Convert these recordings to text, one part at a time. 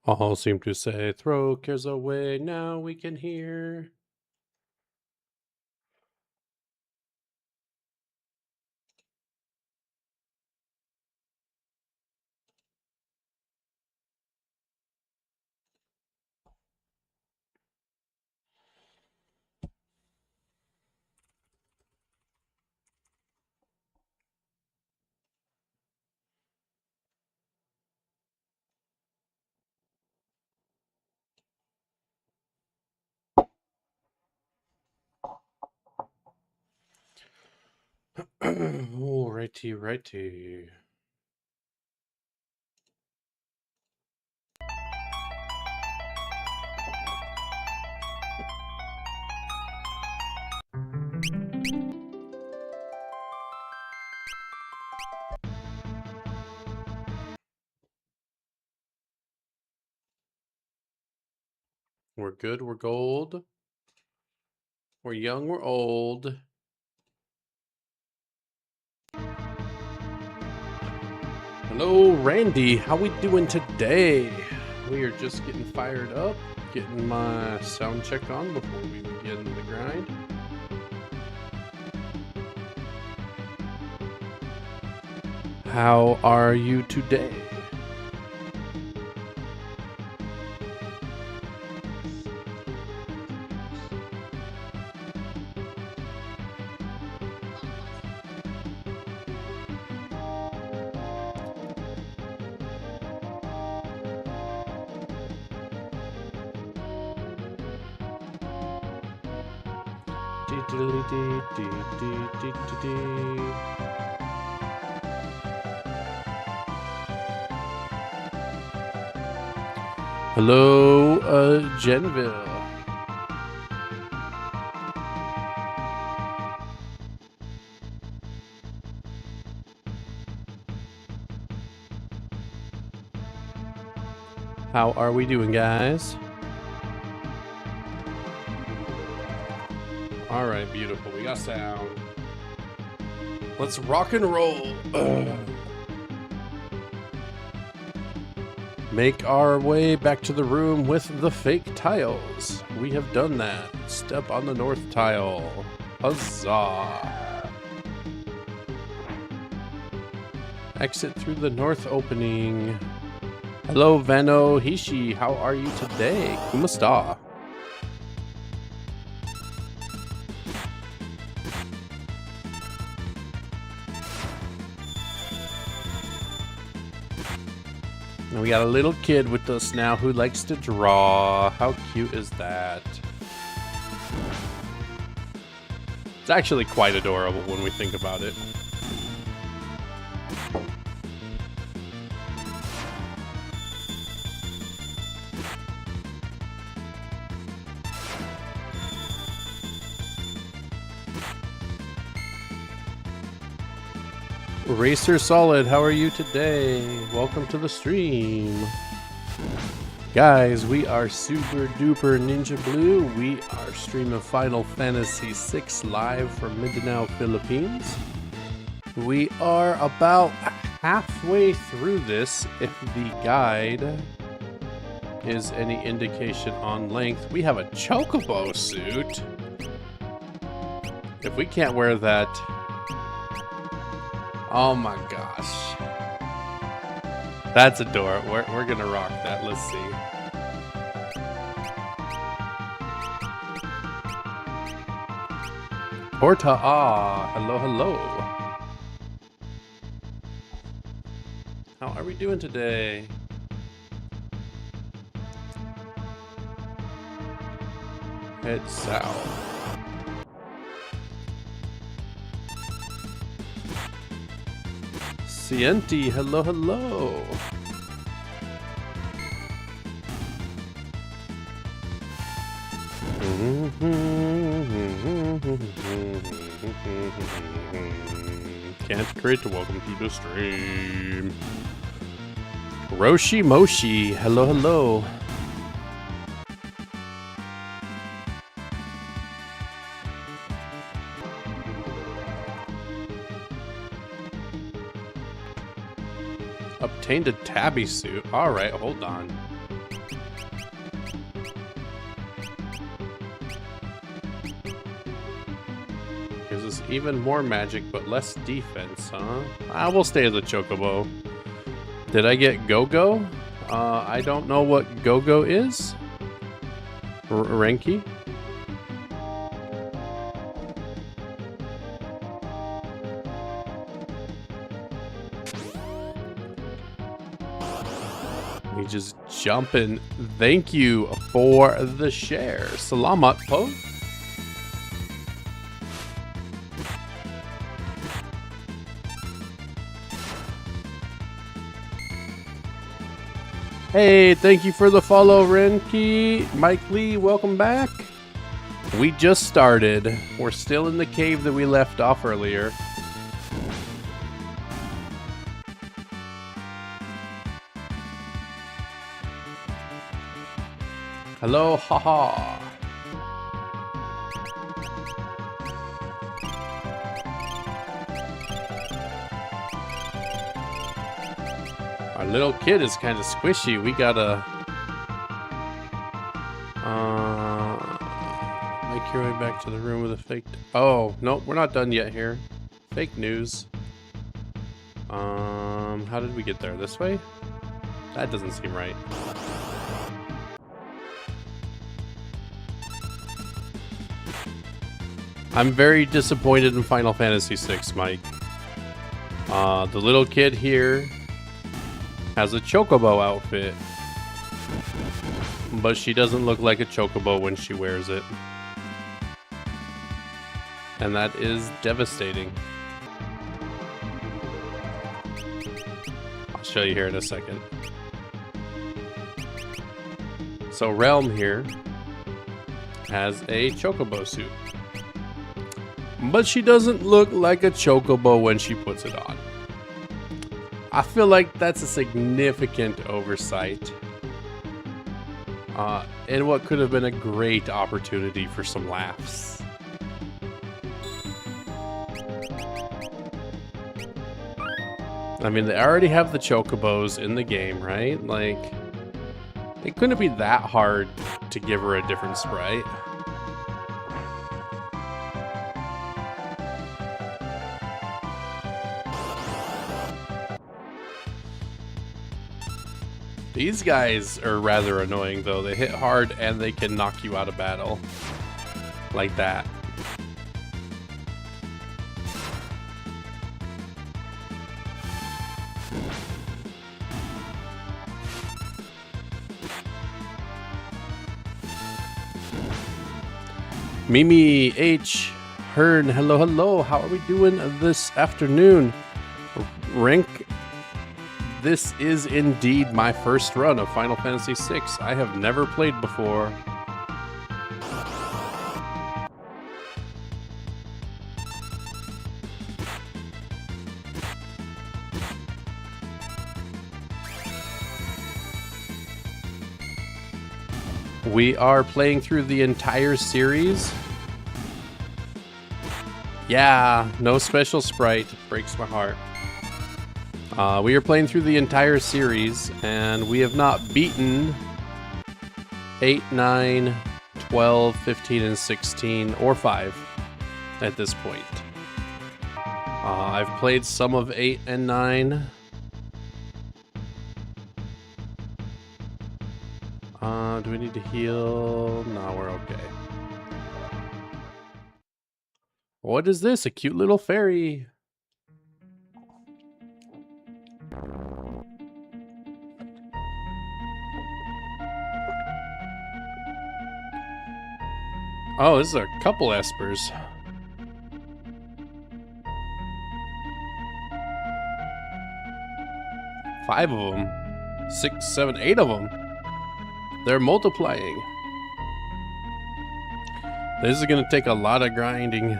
All seem to say, throw cares away, now we can hear. Alrighty, righty. We're good, we're gold. We're young, we're old. Hello, Randy. How we doing today? We are just getting fired up, getting my sound check on before we begin the grind. How are you today? Hello, Genville. How are we doing, guys? All right, beautiful. We got sound. Let's rock and roll. Make our way back to the room with the fake tiles. We have done that. Step on the north tile. Huzzah. Exit through the north opening. Hello, Vano Hishi. How are you today? Kumasta. And we got a little kid with us now who likes to draw. How cute is that? It's actually quite adorable when we think about it. Racer Solid, how are you today? Welcome to the stream. Guys, we are super duper ninja blue. We are streaming Final Fantasy VI live from Mindanao, Philippines. We are about halfway through this, if the guide is any indication on length. We have a chocobo suit. If we can't wear that... Oh my gosh. That's adorable. We're gonna rock that. Let's see. Porta, hello, hello. How are we doing today? Head south. Cienti, hello, hello. Can't create, welcome to the stream. Roshi Moshi, hello, hello. Obtained a tabby suit. Alright, hold on. has even more magic but less defense, huh? I will stay as a Chocobo. Did I get Go-Go? I don't know what Go-Go is. Renki? We just jumping. Thank you for the share. Salamat po. Hey, thank you for the follow, Renki. Mike Lee, welcome back. We just started. We're still in the cave that we left off earlier. Hello, haha. Our little kid is kind of squishy. We gotta make your way back to the room with a fake. Oh, nope, we're not done yet here. Fake news. How did we get there? This way? That doesn't seem right. I'm very disappointed in Final Fantasy VI, Mike. The little kid here has a Chocobo outfit, but she doesn't look like a Chocobo when she wears it. And that is devastating. I'll show you here in a second. So Realm here has a Chocobo suit, but she doesn't look like a Chocobo when she puts it on. I feel like that's a significant oversight. And what could have been a great opportunity for some laughs. I mean, they already have the Chocobos in the game, right? Like, it couldn't be that hard to give her a different sprite. These guys are rather annoying, though. They hit hard and they can knock you out of battle. Like that. Mimi H. Hearn, hello, hello. How are we doing this afternoon? Rank. This is indeed my first run of Final Fantasy VI. I have never played before. We are playing through the entire series. Yeah, no special sprite. Breaks my heart. We are playing through the entire series, and we have not beaten 8, 9, 12, 15, and 16, or 5 at this point. I've played some of 8 and 9. Do we need to heal? No, we're okay. What is this? A cute little fairy. Oh, this is a couple espers. Five of them. 6, 7, 8 of them. They're multiplying. This is going to take a lot of grinding.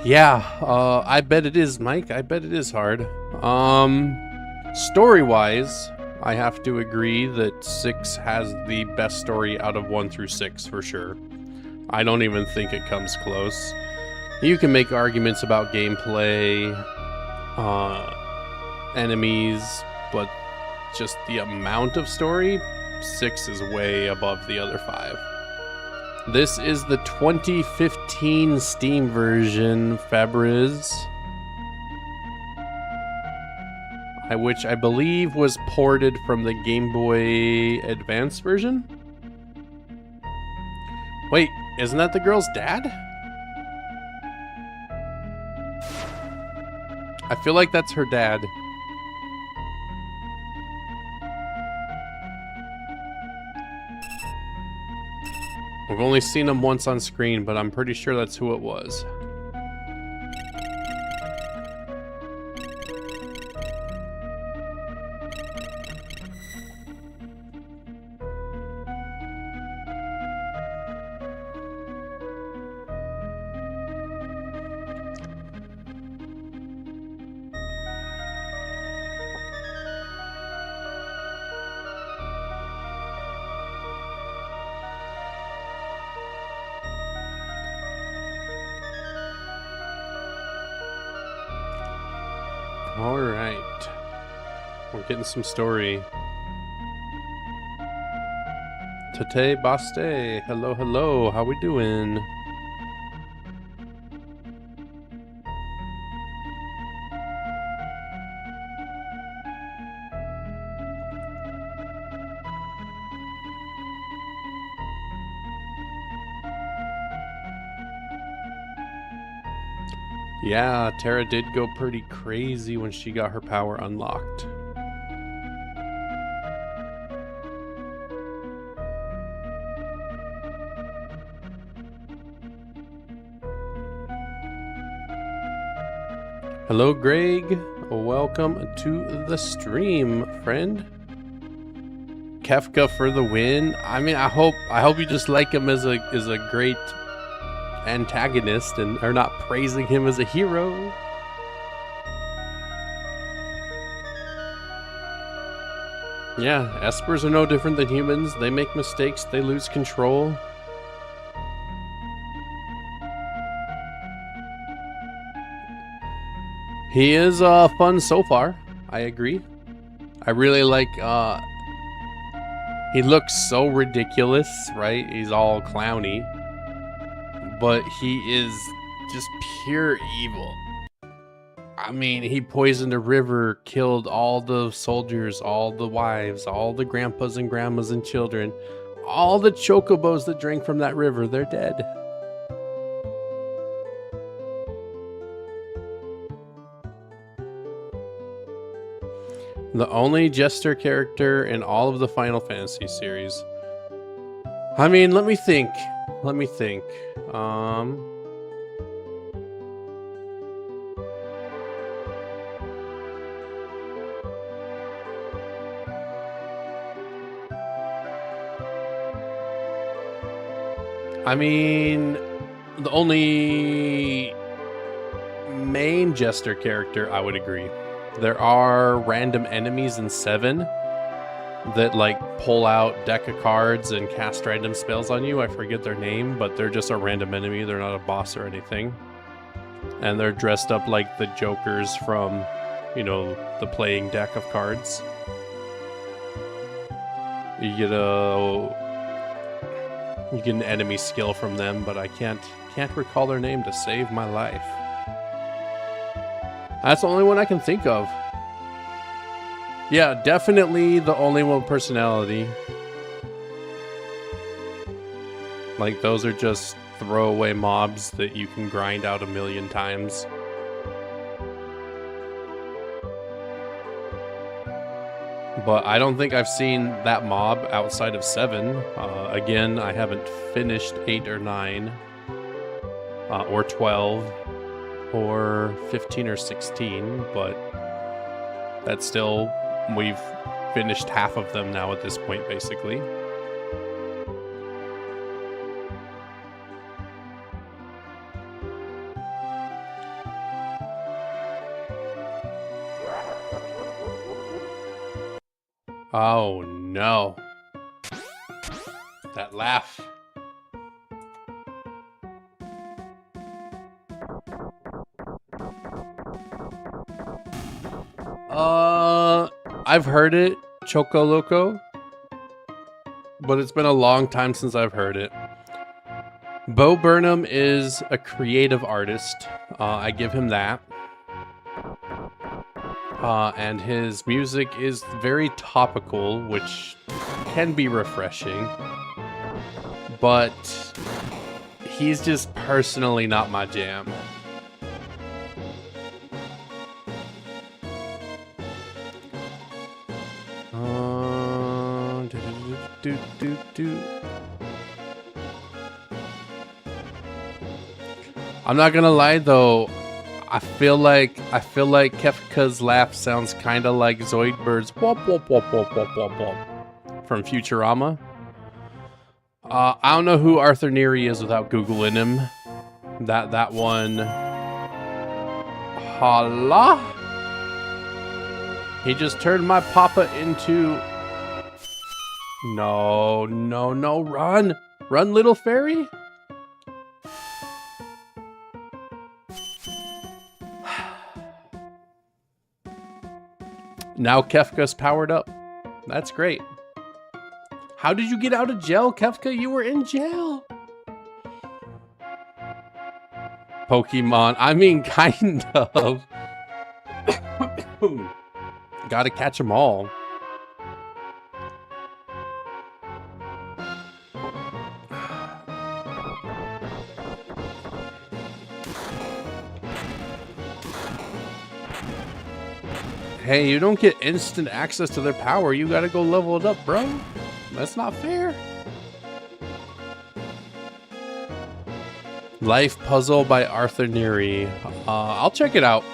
Yeah, I bet it is, Mike. I bet it is hard. Story-wise, I have to agree that 6 has the best story out of 1 through 6 for sure. I don't even think it comes close. You can make arguments about gameplay, enemies, but just the amount of story, 6 is way above the other 5. This is the 2015 Steam version, Fabriz, which I believe was ported from the Game Boy Advance version. Wait, isn't that the girl's dad? I feel like that's her dad. We've only seen him once on screen, but I'm pretty sure that's who it was. Alright. We're getting some story. Tate Baste. Hello, hello. How we doing? Yeah, Tara did go pretty crazy when she got her power unlocked. Hello, Greg. Welcome to the stream, friend. Kefka for the win. I mean, I hope you just like him as a great antagonist and are not praising him as a hero. Yeah, espers are no different than humans. They make mistakes, they lose control. He is fun so far. I agree. I really like he looks so ridiculous, right? He's all clowny. But he is just pure evil. I mean, he poisoned a river, killed all the soldiers, all the wives, all the grandpas and grandmas and children. All the chocobos that drank from that river, they're dead. The only jester character in all of the Final Fantasy series. I mean, let me think. I mean, the only main jester character, I would agree. There are random enemies in 7 that like pull out deck of cards and cast random spells on you. I forget their name, but they're just a random enemy. They're not a boss or anything. And they're dressed up like the jokers from, you know, the playing deck of cards. You get an enemy skill from them, but I can't recall their name to save my life. That's the only one I can think of. Yeah, definitely the only one with personality. Like, those are just throwaway mobs that you can grind out 1,000,000 times. But I don't think I've seen that mob outside of 7. Again, I haven't finished 8 or 9. Or 12. Or 15 or 16, but that's still... We've finished half of them now at this point, basically. Oh no. That laugh. I've heard it, Choco Loco, but it's been a long time since I've heard it. Bo Burnham is a creative artist. I give him that. And his music is very topical, which can be refreshing. But he's just personally not my jam. I'm not gonna lie though, I feel like Kefka's laugh sounds kind of like Zoidbird's wop wop wop wop wop wop wop from Futurama. I don't know who Arthur Neary is without Googling him. That one. Holla! He just turned my papa into. No, no, no! Run, run, little fairy! Now Kefka's powered up. That's great. How did you get out of jail, Kefka? You were in jail. Pokemon. I mean, kind of. Gotta catch them all. Hey, you don't get instant access to their power. You gotta go level it up, bro. That's not fair. Life Puzzle by Arthur Neary. I'll check it out.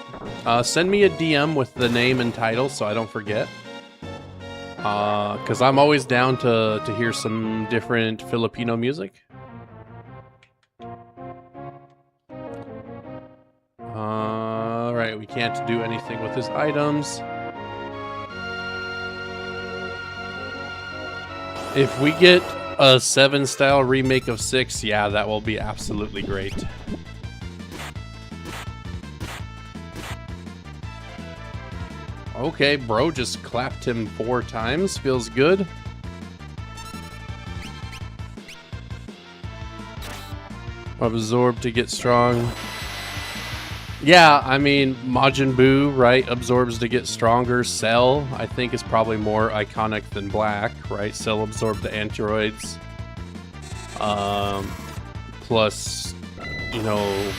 Send me a DM with the name and title so I don't forget. Because I'm always down to hear some different Filipino music. Alright, we can't do anything with his items. If we get a 7 style remake of 6, yeah, that will be absolutely great. Okay, bro just clapped him 4 times. Feels good. Absorb to get strong. Yeah, I mean, Majin Buu, right, absorbs to get stronger. Cell, I think, is probably more iconic than Black, right? Cell absorbed the androids. Plus, you know,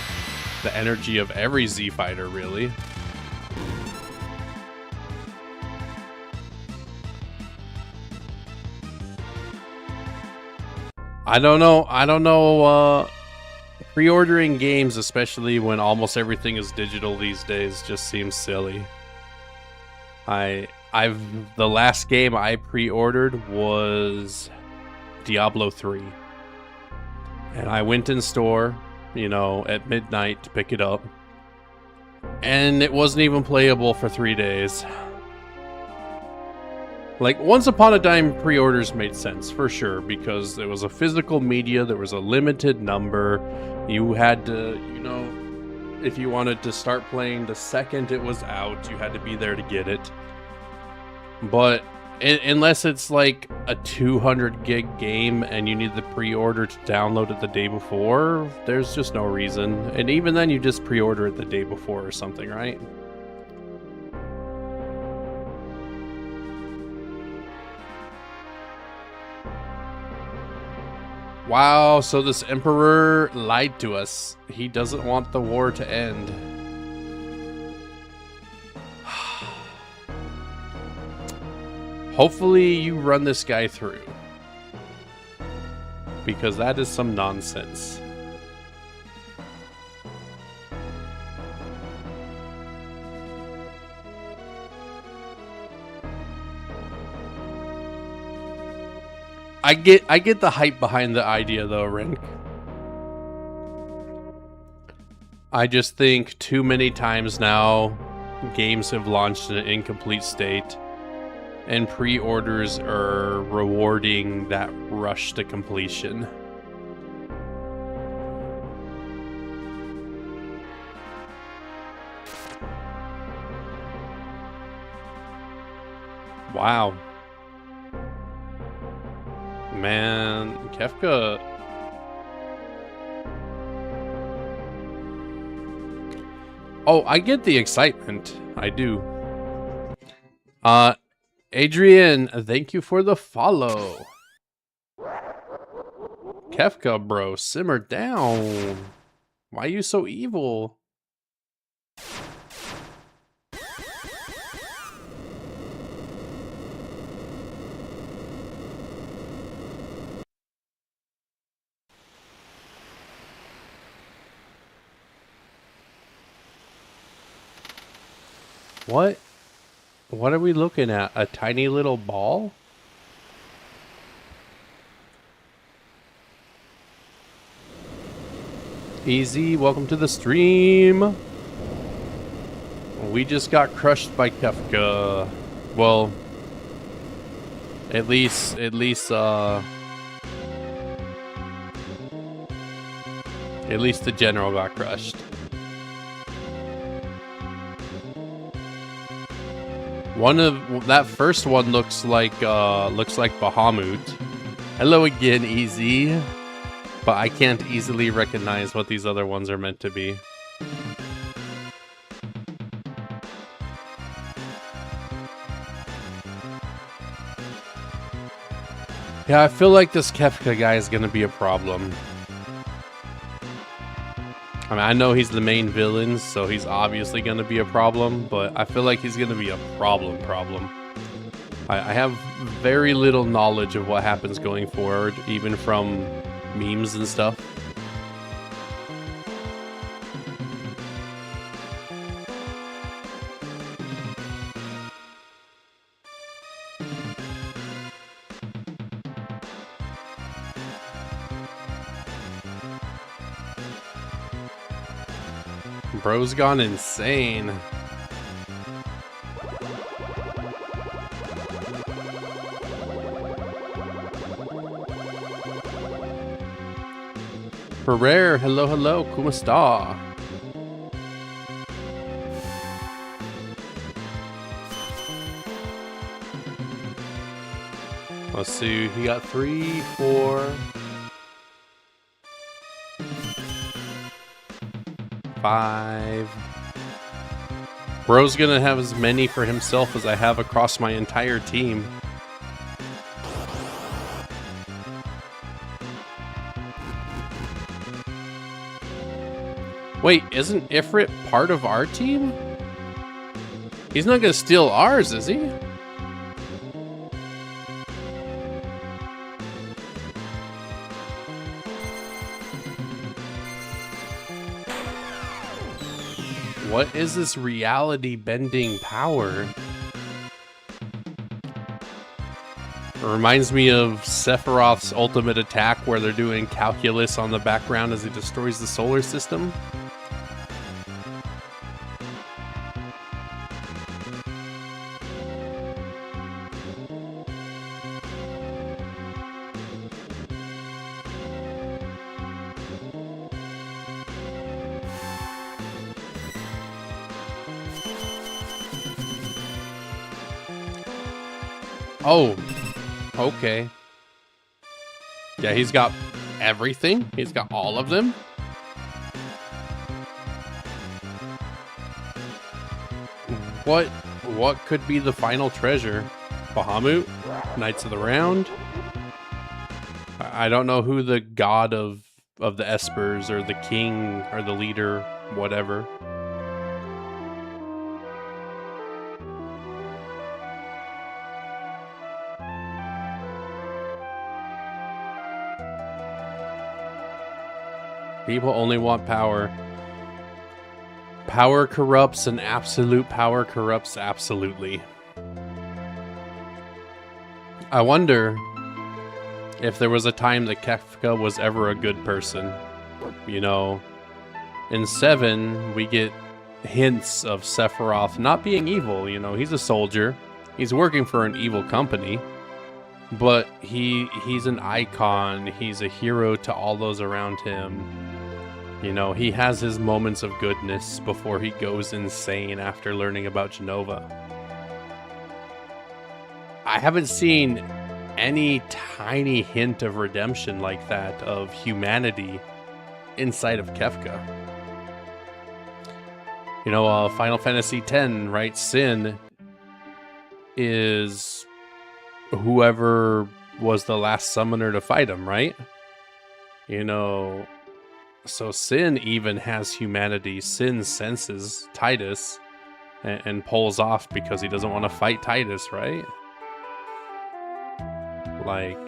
the energy of every Z fighter, really. I don't know, pre-ordering games, especially when almost everything is digital these days, just seems silly. The last game I pre-ordered was Diablo 3. And I went in store, you know, at midnight to pick it up. And it wasn't even playable for 3 days. Like, once upon a time, pre-orders made sense, for sure, because it was a physical media, there was a limited number. You had to, you know, if you wanted to start playing the second it was out, you had to be there to get it. But unless it's like a 200 gig game and you need the pre-order to download it the day before, there's just no reason. And even then, you just pre-order it the day before or something, right? Wow, so this Emperor lied to us. He doesn't want the war to end. Hopefully you run this guy through. Because that is some nonsense. I get the hype behind the idea though, Rink. I just think too many times now games have launched in an incomplete state and pre-orders are rewarding that rush to completion. Wow. Man, Kefka. Oh, I get the excitement. I do. Adrian, thank you for the follow. Kefka, bro, simmer down. Why are you so evil? What? What are we looking at? A tiny little ball? Easy, welcome to the stream. We just got crushed by Kefka. Well, at least the general got crushed. That first one looks like Bahamut. Hello again, Easy. But I can't easily recognize what these other ones are meant to be. Yeah, I feel like this Kefka guy is gonna be a problem. I mean, I know he's the main villain, so he's obviously gonna be a problem, but I feel like he's gonna be a problem. I have very little knowledge of what happens going forward, even from memes and stuff. Bro's gone insane. Ferrer, hello, kumasta? Let's see, he got 3, 4, 5. Bro's gonna have as many for himself as I have across my entire team. Wait, isn't Ifrit part of our team? He's not gonna steal ours, is he? What is this reality bending power? It reminds me of Sephiroth's ultimate attack where they're doing calculus on the background as he destroys the solar system. Oh, okay. Yeah, he's got everything. He's got all of them. What could be the final treasure? Bahamut? Knights of the Round? I don't know who the god of the Espers or the king or the leader, whatever. People only want power. Power corrupts, and absolute power corrupts absolutely. I wonder if there was a time that Kefka was ever a good person. You know, in 7, we get hints of Sephiroth not being evil. You know, he's a soldier. He's working for an evil company. But he's an icon. He's a hero to all those around him. You know, he has his moments of goodness before he goes insane after learning about Genova. I haven't seen any tiny hint of redemption like that, of humanity inside of Kefka. You know, Final Fantasy X, right? Sin is whoever was the last summoner to fight him, right? You know, so Sin even has humanity. Sin senses Titus and pulls off because he doesn't want to fight Titus, right? Like,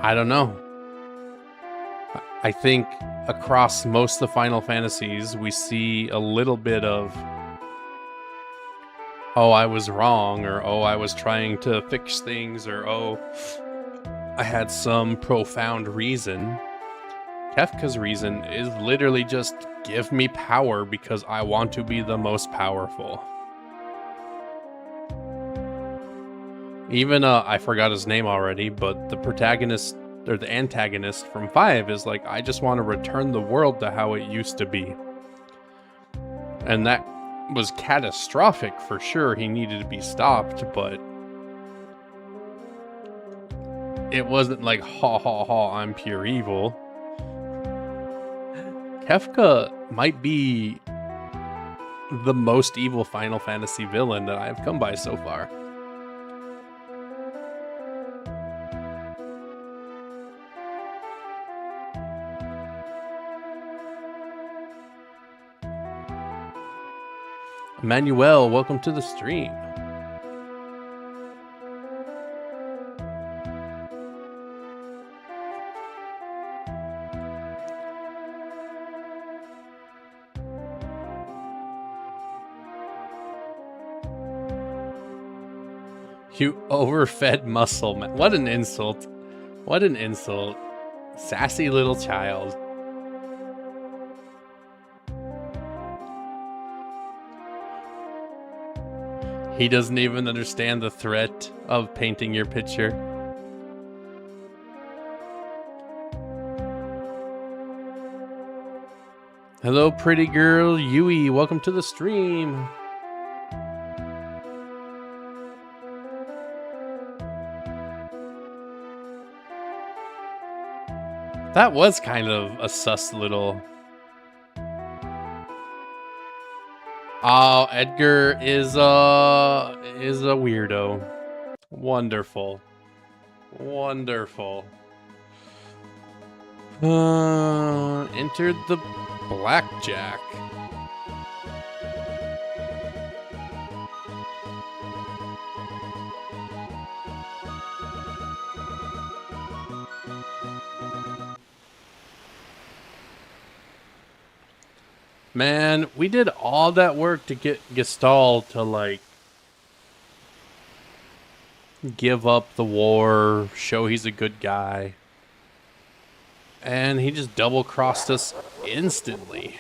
I don't know. I think across most of the Final Fantasies, we see a little bit of, oh, I was wrong, or oh, I was trying to fix things, or oh, I had some profound reason. Kefka's reason is literally just give me power because I want to be the most powerful. Even I forgot his name already, but the protagonist or the antagonist from 5 is like, I just want to return the world to how it used to be. And that was catastrophic for sure. He needed to be stopped, but it wasn't like, ha ha ha, I'm pure evil. Kefka might be the most evil Final Fantasy villain that I've come by so far. Emmanuel, welcome to the stream. You overfed muscle man. What an insult. What an insult. Sassy little child. He doesn't even understand the threat of painting your picture. Hello, pretty girl. Yui, welcome to the stream. That was kind of a sus little... Oh, Edgar is a weirdo. Wonderful. Wonderful. Entered the blackjack. Man, we did all that work to get Gestalt to, like, give up the war, show he's a good guy. And he just double-crossed us instantly.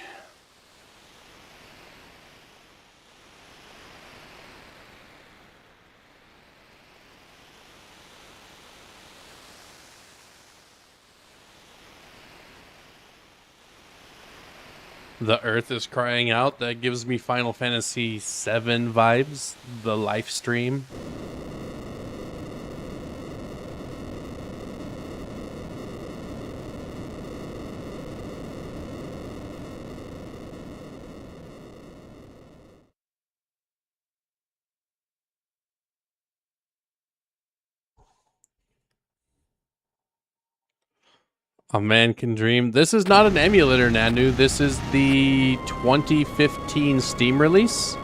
The earth is crying out. That gives me Final Fantasy VII vibes. The life stream. A man can dream. This is not an emulator, Nanu. This is the 2015 Steam release.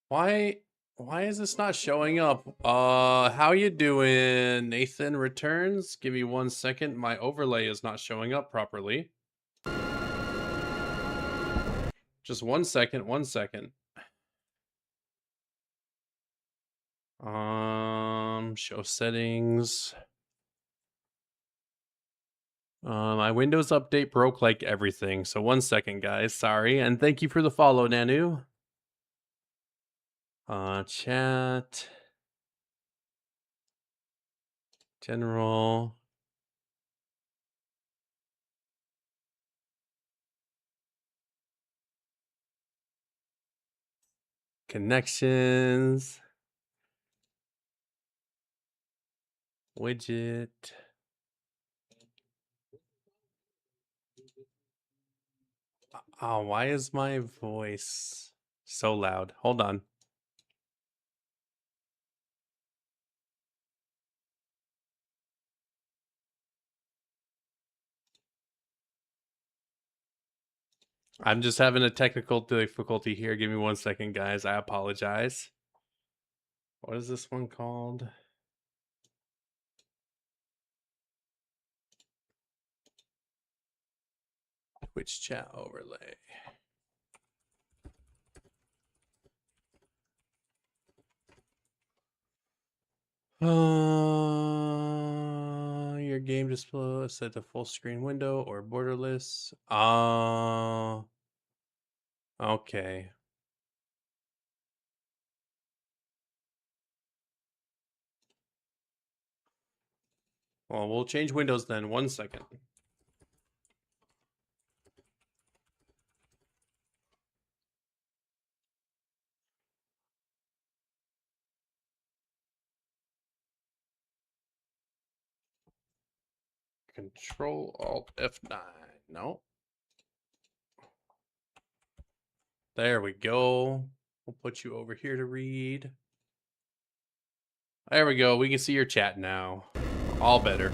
Why is this not showing up? How you doing? Nathan returns. Give me 1 second. My overlay is not showing up properly. Just 1 second, 1 second. Show settings. My Windows update broke like everything. So 1 second, guys. Sorry. And thank you for the follow, Nanu. Chat. General. Connections. Widget. Oh, why is my voice so loud? Hold on. I'm just having a technical difficulty here. Give me 1 second, guys. I apologize. What is this one called? Twitch chat overlay. Your game display is set to full screen window or borderless. Okay. Well, we'll change windows then. 1 second. Control Alt F9. No. There we go. We'll put you over here to read. There we go. We can see your chat now. All better.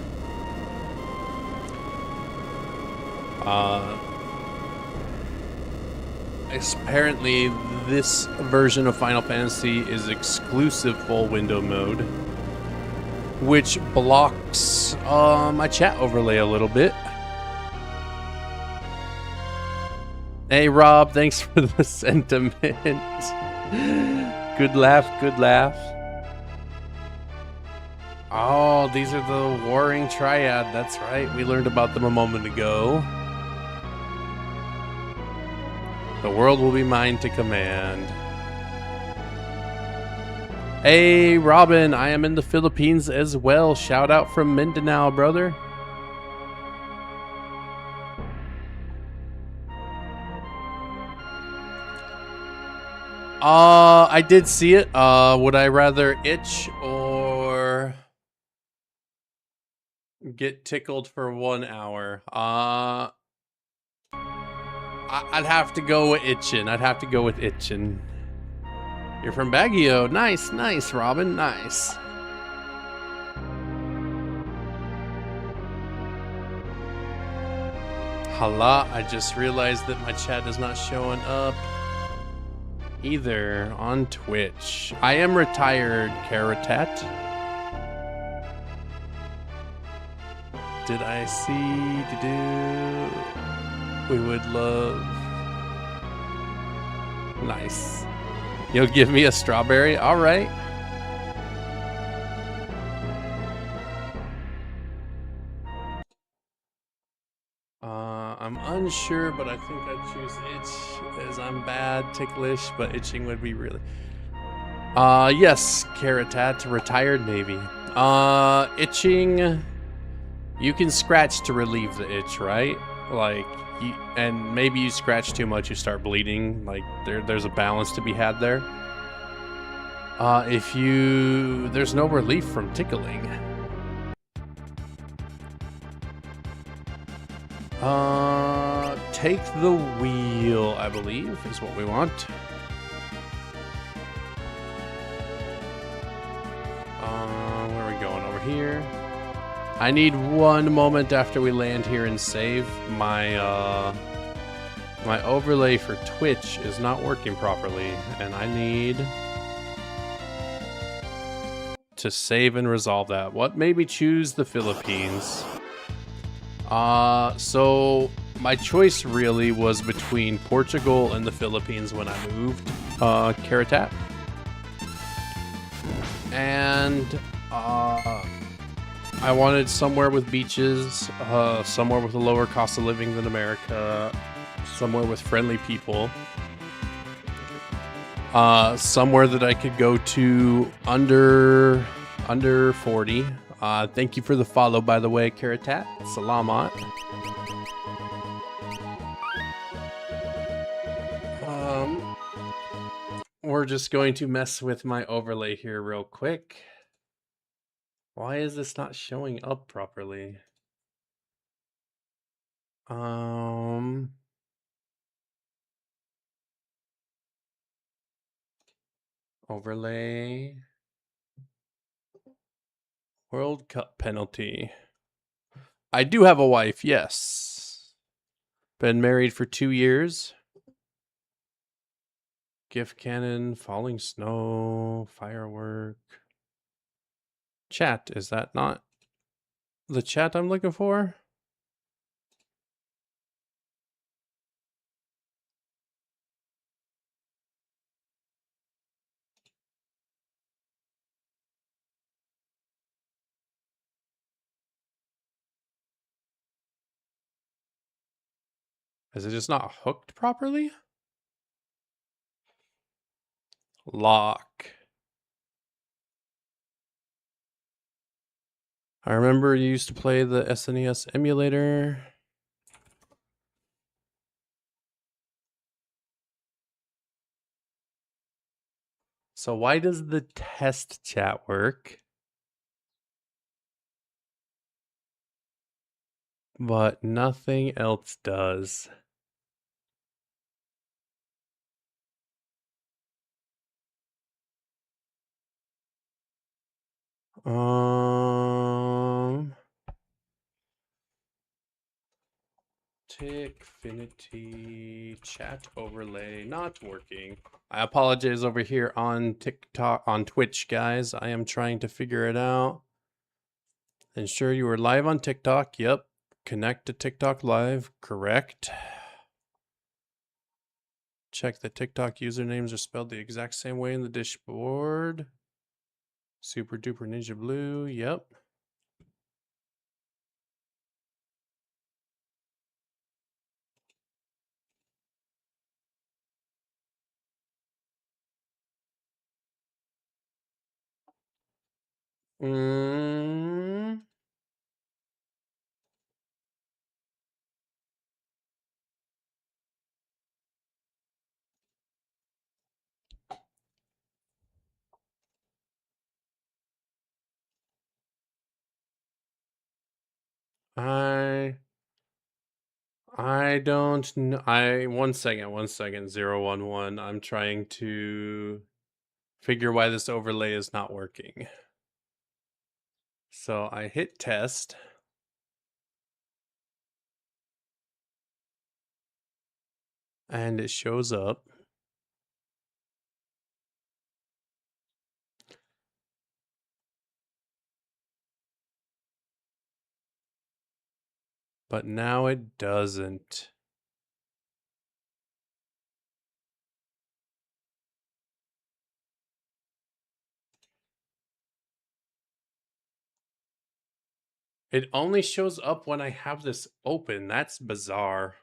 Apparently, this version of Final Fantasy is exclusive full window mode, which blocks my chat overlay a little bit. Hey, Rob, thanks for the sentiment. Good laugh, good laugh. Oh, these are the Warring Triad. That's right. We learned about them a moment ago. The world will be mine to command. Hey, Robin, I am in the Philippines as well. Shout out from Mindanao, brother. I did see it. Would I rather itch or get tickled for 1 hour? I'd have to go with itching. I'd have to go with itching. You're from Baguio. Nice, nice, Robin. Nice. Hala, I just realized that my chat is not showing up either on Twitch. I am retired, Karatat. Did I see? We would love. Nice. You'll give me a strawberry? All right. I'm unsure, but I think I'd choose itch as I'm bad, ticklish, but itching would be really. Yes, Karatat, retired Navy. Itching, you can scratch to relieve the itch, right? Like, and maybe you scratch too much, you start bleeding. Like, there's a balance to be had there. There's no relief from tickling. Take the wheel, I believe, is what we want. Where are we going? Over here. I need 1 moment after we land here and save. My overlay for Twitch is not working properly, and I need to save and resolve that. What made me choose the Philippines? So my choice really was between Portugal and the Philippines when I moved, Karatat. And, I wanted somewhere with beaches, somewhere with a lower cost of living than America, somewhere with friendly people, somewhere that I could go to under 40. Thank you for the follow, by the way, Karatat. Salamat. we're just going to mess with my overlay here real quick. Why is this not showing up properly? Overlay. World Cup penalty. I do have a wife, yes. Been married for 2 years. Gift cannon, falling snow, firework. Chat, is that not the chat I'm looking for? Is it just not hooked properly? Lock. I remember you used to play the SNES emulator. So why does the test chat work, but nothing else does? Tickfinity chat overlay not working. I apologize over here on TikTok, on Twitch, guys. I am trying to figure it out. Ensure you are live on TikTok. Yep. Connect to TikTok live. Correct. Check the TikTok usernames are spelled the exact same way in the dashboard. Super duper ninja blue. Yep. I don't know. 1 second, 011. I'm trying to figure why this overlay is not working. So I hit test. And it shows up. But now it doesn't. It only shows up when I have this open. That's bizarre.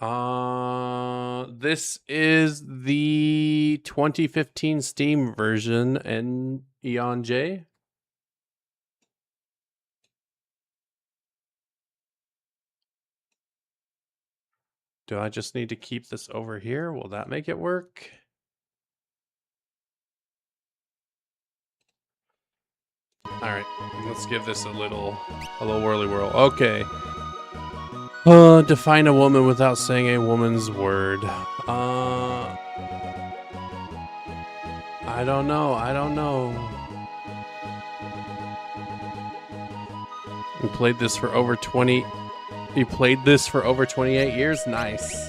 This is the 2015 Steam version and Eon J. Do I just need to keep this over here? Will that make it work? All right, let's give this a little whirly whirl. Okay. Define a woman without saying a woman's word. I don't know. You played this for over 20. You played this for over 28 years? Nice.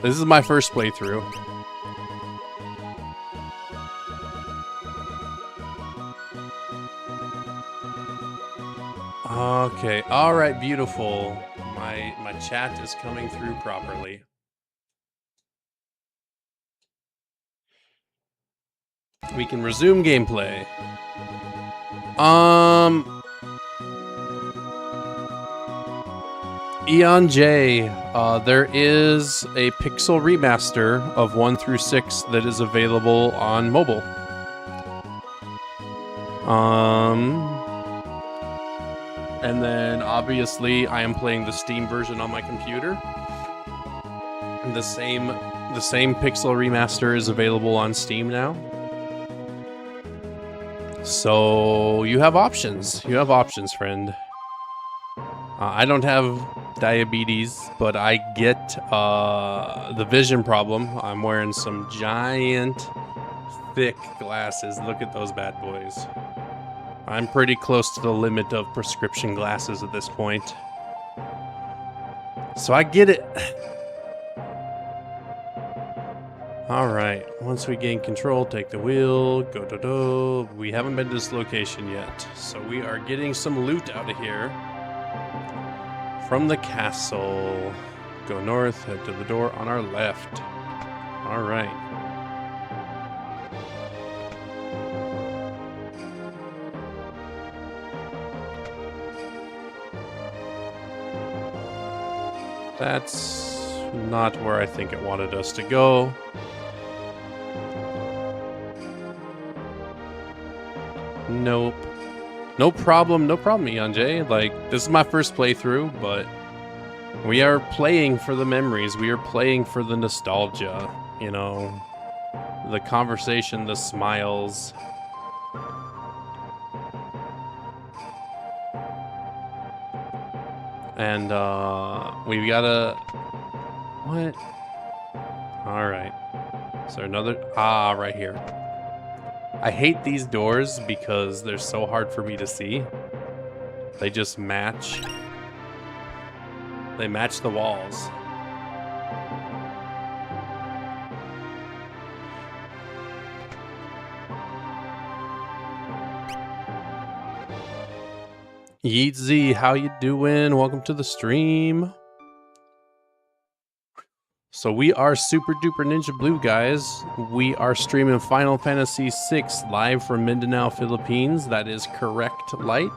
This is my first playthrough. Okay. All right. Beautiful. My chat is coming through properly. We can resume gameplay. Eon J, there is a pixel remaster of 1 through 6 that is available on mobile. And then obviously I am playing the Steam version on my computer. The same pixel remaster is available on Steam now. So you have options. You have options, friend. I don't have diabetes, but I get the vision problem. I'm wearing some giant, thick glasses. Look at those bad boys. I'm pretty close to the limit of prescription glasses at this point. So I get it. Alright, once we gain control, take the wheel, go. We haven't been to this location yet, so we are getting some loot out of here. From the castle. Go north, head to the door on our left. Alright. That's not where I think it wanted us to go. Nope. No problem, Eonjay. Like, this is my first playthrough, but we are playing for the memories. We are playing for the nostalgia, you know, the conversation, the smiles. And, we gotta... What? Alright. Is there another... Ah, right here. I hate these doors because they're so hard for me to see. They just match. They match the walls. Yeet Z, how you doing? Welcome to the stream. So we are Super Duper Ninja Blue, guys. We are streaming Final Fantasy VI live from Mindanao, Philippines. That is correct, Light.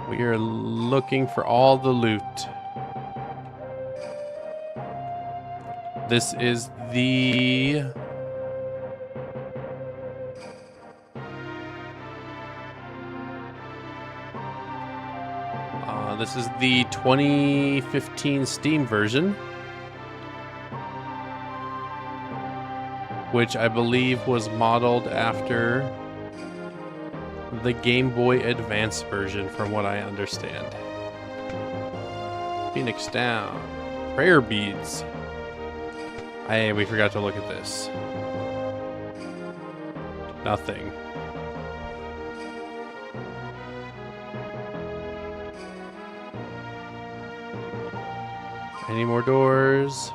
We are looking for all the loot. This is the... This is the 2015 Steam version, which I believe was modeled after the Game Boy Advance version, from what I understand. Phoenix down. Prayer beads. Hey, we forgot to look at this. Nothing. Any more doors?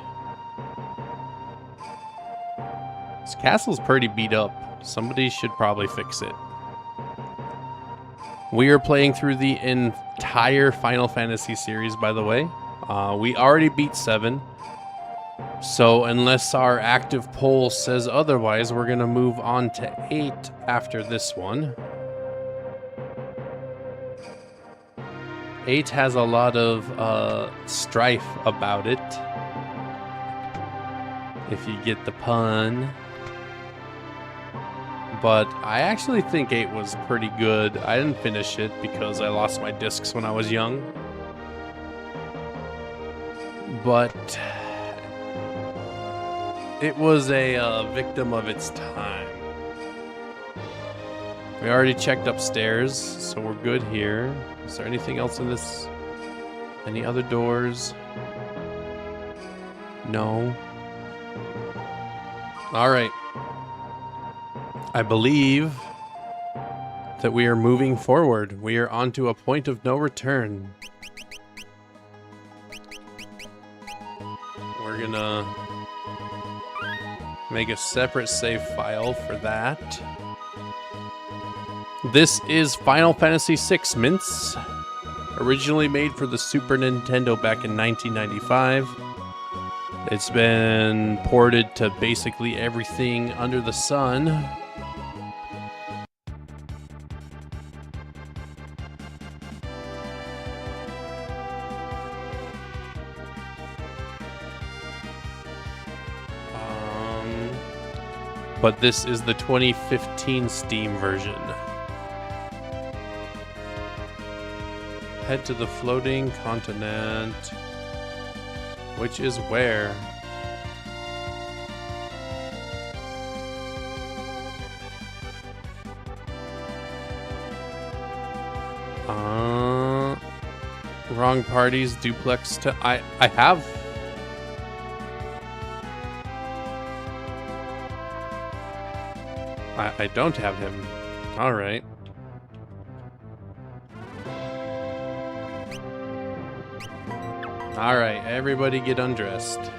This castle's pretty beat up. Somebody should probably fix it. We are playing through the entire Final Fantasy series, by the way. We already beat 7. So unless our active poll says otherwise, we're going to move on to 8 after this one. 8 has a lot of strife about it, if you get the pun. But I actually think 8 was pretty good. I didn't finish it because I lost my discs when I was young. But it was a victim of its time. We already checked upstairs, so we're good here. Is there anything else in this? Any other doors? No. Alright. I believe that we are moving forward. We are onto a point of no return. We're gonna make a separate save file for that. This is Final Fantasy VI, Mints. Originally made for the Super Nintendo back in 1995. It's been ported to basically everything under the sun. But this is the 2015 Steam version. head to the floating continent. Which is where? Wrong parties, duplex to... I have... I don't have him. Alright. Alright, everybody get undressed.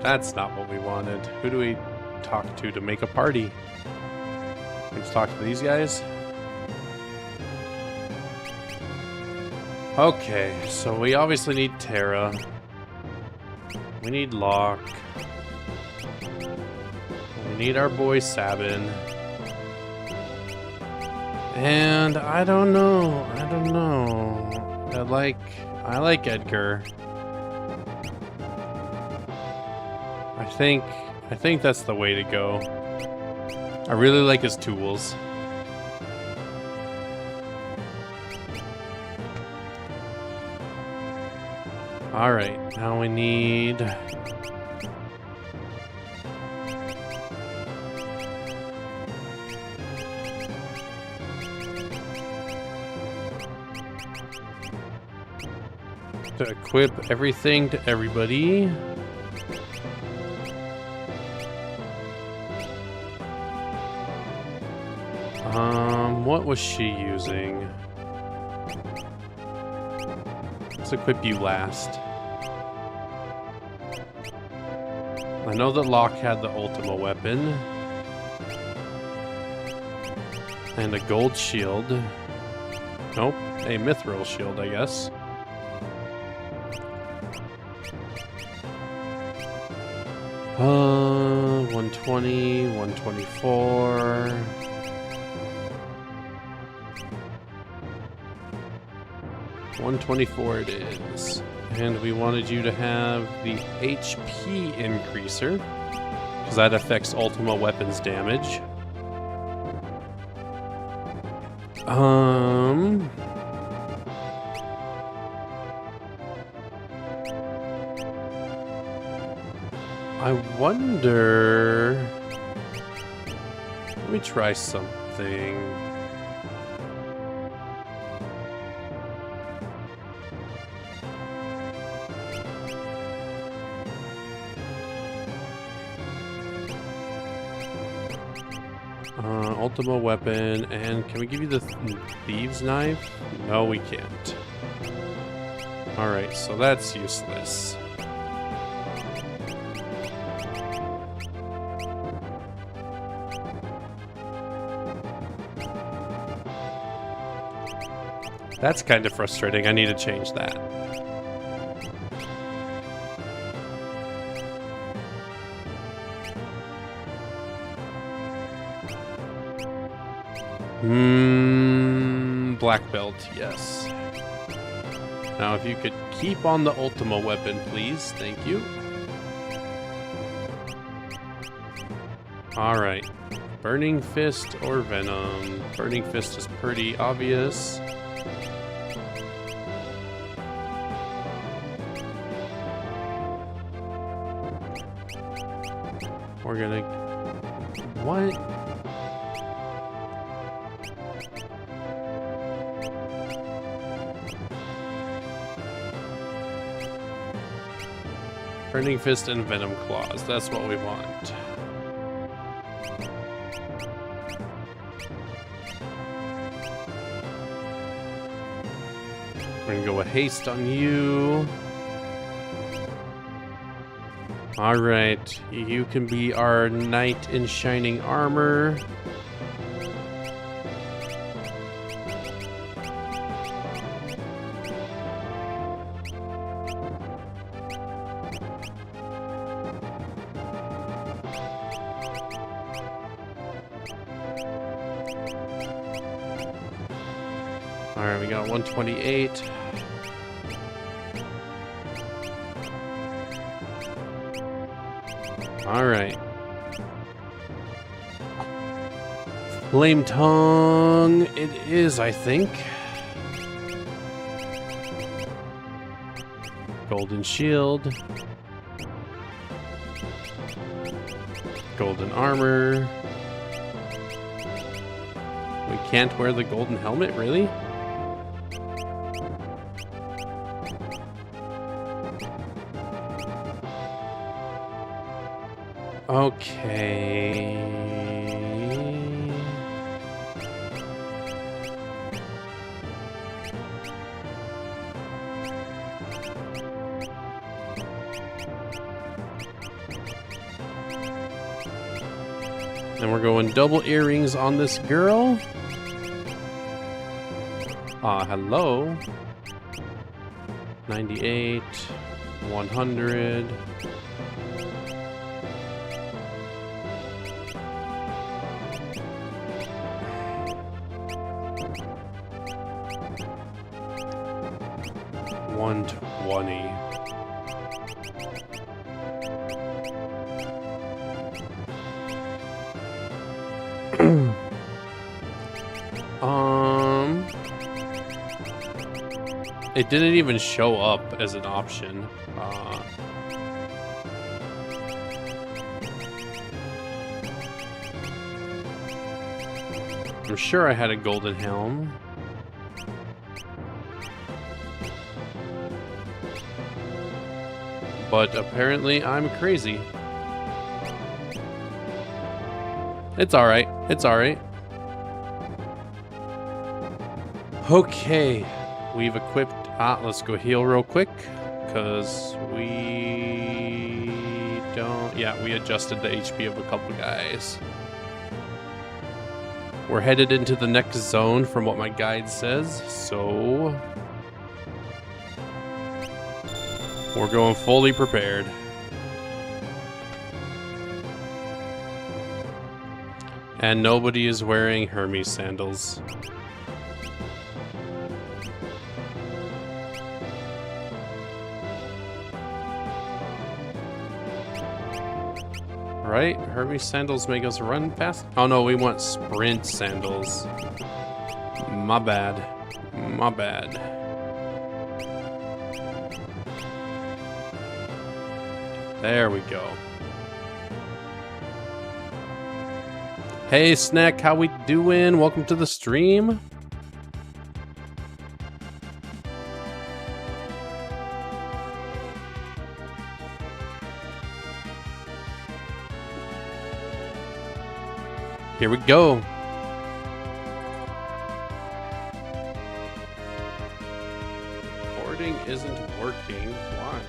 That's not what we wanted. Who do we talk to make a party? Let's talk to these guys. Okay, so we obviously need Terra. We need Locke. We need our boy Sabin. And I don't know. I like Edgar. I think that's the way to go. I really like his tools. Alright, now we need... to equip everything to everybody. What was she using? Let's equip you last. I know that Locke had the Ultima weapon. And a gold shield. Nope, a mithril shield, I guess. Uh, 120, 124... 124 it is. And we wanted you to have the HP increaser, because that affects Ultima weapons damage. I wonder... Let me try something. Ultima weapon, and can we give you the thieves knife? No, we can't. Alright, so that's useless. That's kind of frustrating. I need to change that. Black belt, yes. Now, if you could keep on the Ultima weapon, please. Thank you. Alright. Burning Fist or Venom? Burning Fist is pretty obvious. We're gonna... What? Burning Fist and Venom Claws. That's what we want. We're gonna go with Haste on you. Alright. You can be our Knight in Shining Armor. Alright, we got 128. All right. Flame Tongue it is, I think. Golden Shield. Golden Armor. We can't wear the golden helmet, really? Okay. And we're going double earrings on this girl. Hello. 98, 100. $120. It didn't even show up as an option. I'm sure I had a golden helm. But apparently I'm crazy. It's alright. It's alright. Okay. We've equipped... let's go heal real quick. Because we don't... Yeah, we adjusted the HP of a couple guys. We're headed into the next zone from what my guide says. So... we're going fully prepared. And nobody is wearing Hermes sandals. Right? Hermes sandals make us run fast? Oh no, we want sprint sandals. My bad. My bad. There we go. Hey Snack, how we doing? Welcome to the stream. Here we go. Recording isn't working. Why?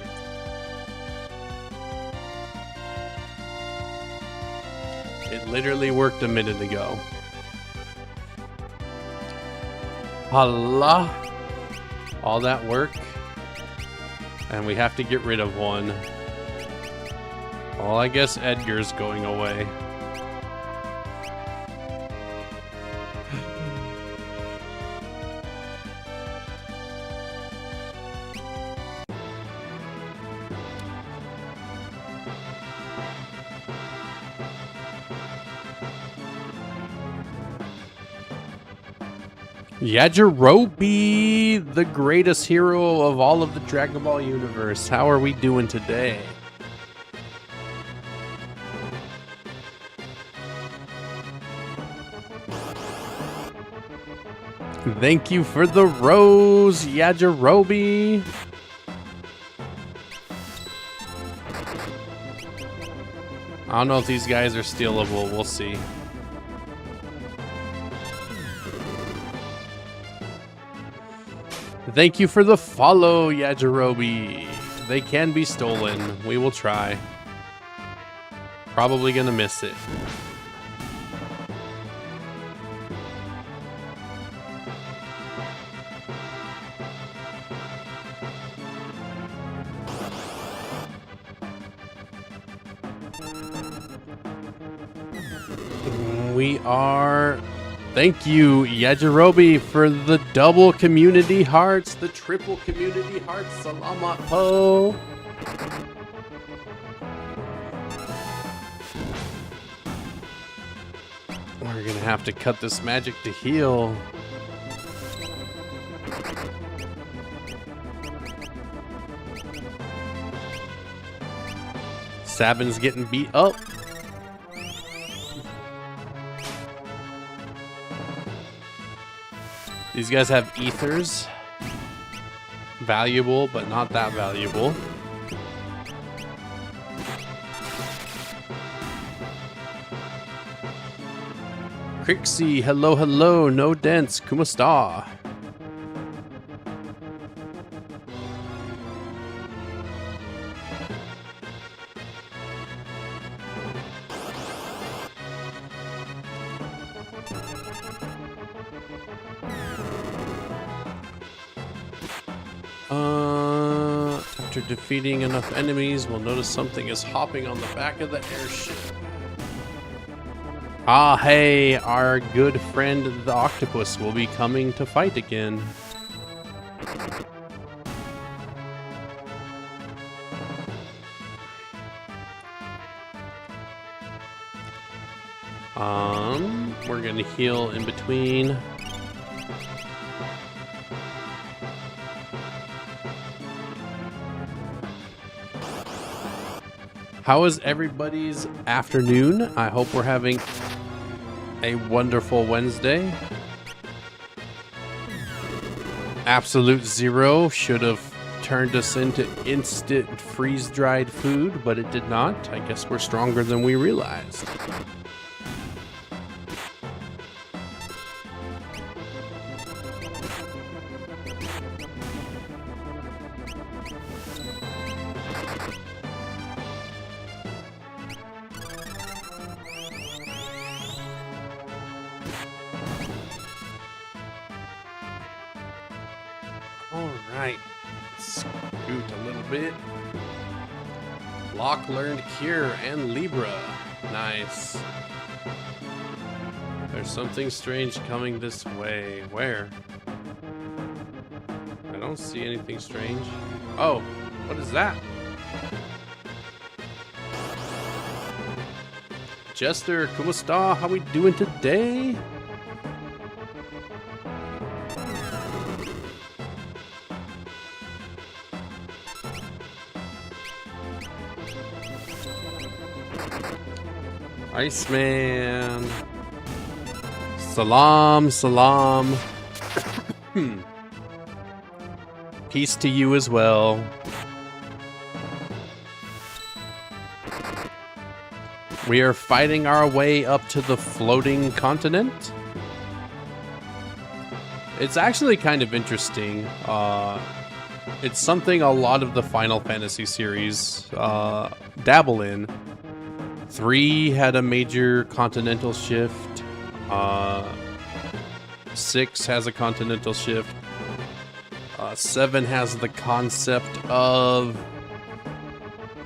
It literally worked a minute ago. Allah. All that work. And we have to get rid of one. Well, I guess Edgar's going away. Yajirobe, the greatest hero of all of the Dragon Ball universe. How are we doing today? Thank you for the rose, Yajirobe. I don't know if these guys are stealable. We'll see. Thank you for the follow, Yajirobe. They can be stolen. We will try. Probably gonna miss it. We are... Thank you, Yajirobe, for the double community hearts, the triple community hearts. Salamat po. We're gonna have to cut this magic to heal. Sabin's getting beat up. These guys have ethers. Valuable, but not that valuable. Crixie, hello, hello, no dents, kumasta. After defeating enough enemies, we'll notice something is hopping on the back of the airship. Ah, hey, our good friend the octopus will be coming to fight again. We're gonna heal in between. How is everybody's afternoon? I hope we're having a wonderful Wednesday. Absolute Zero should have turned us into instant freeze-dried food, but it did not. I guess we're stronger than we realized. Alright, scoot a little bit. Lock learned Cure and Libra. Nice. There's something strange coming this way. Where? I don't see anything strange. Oh, what is that? Jester, kumusta? How we doing today? Iceman. Salam, salam. Peace to you as well. We are fighting our way up to the floating continent. It's actually kind of interesting. It's something a lot of the Final Fantasy series dabble in. 3 had a major continental shift. 6 has a continental shift. 7 has the concept of,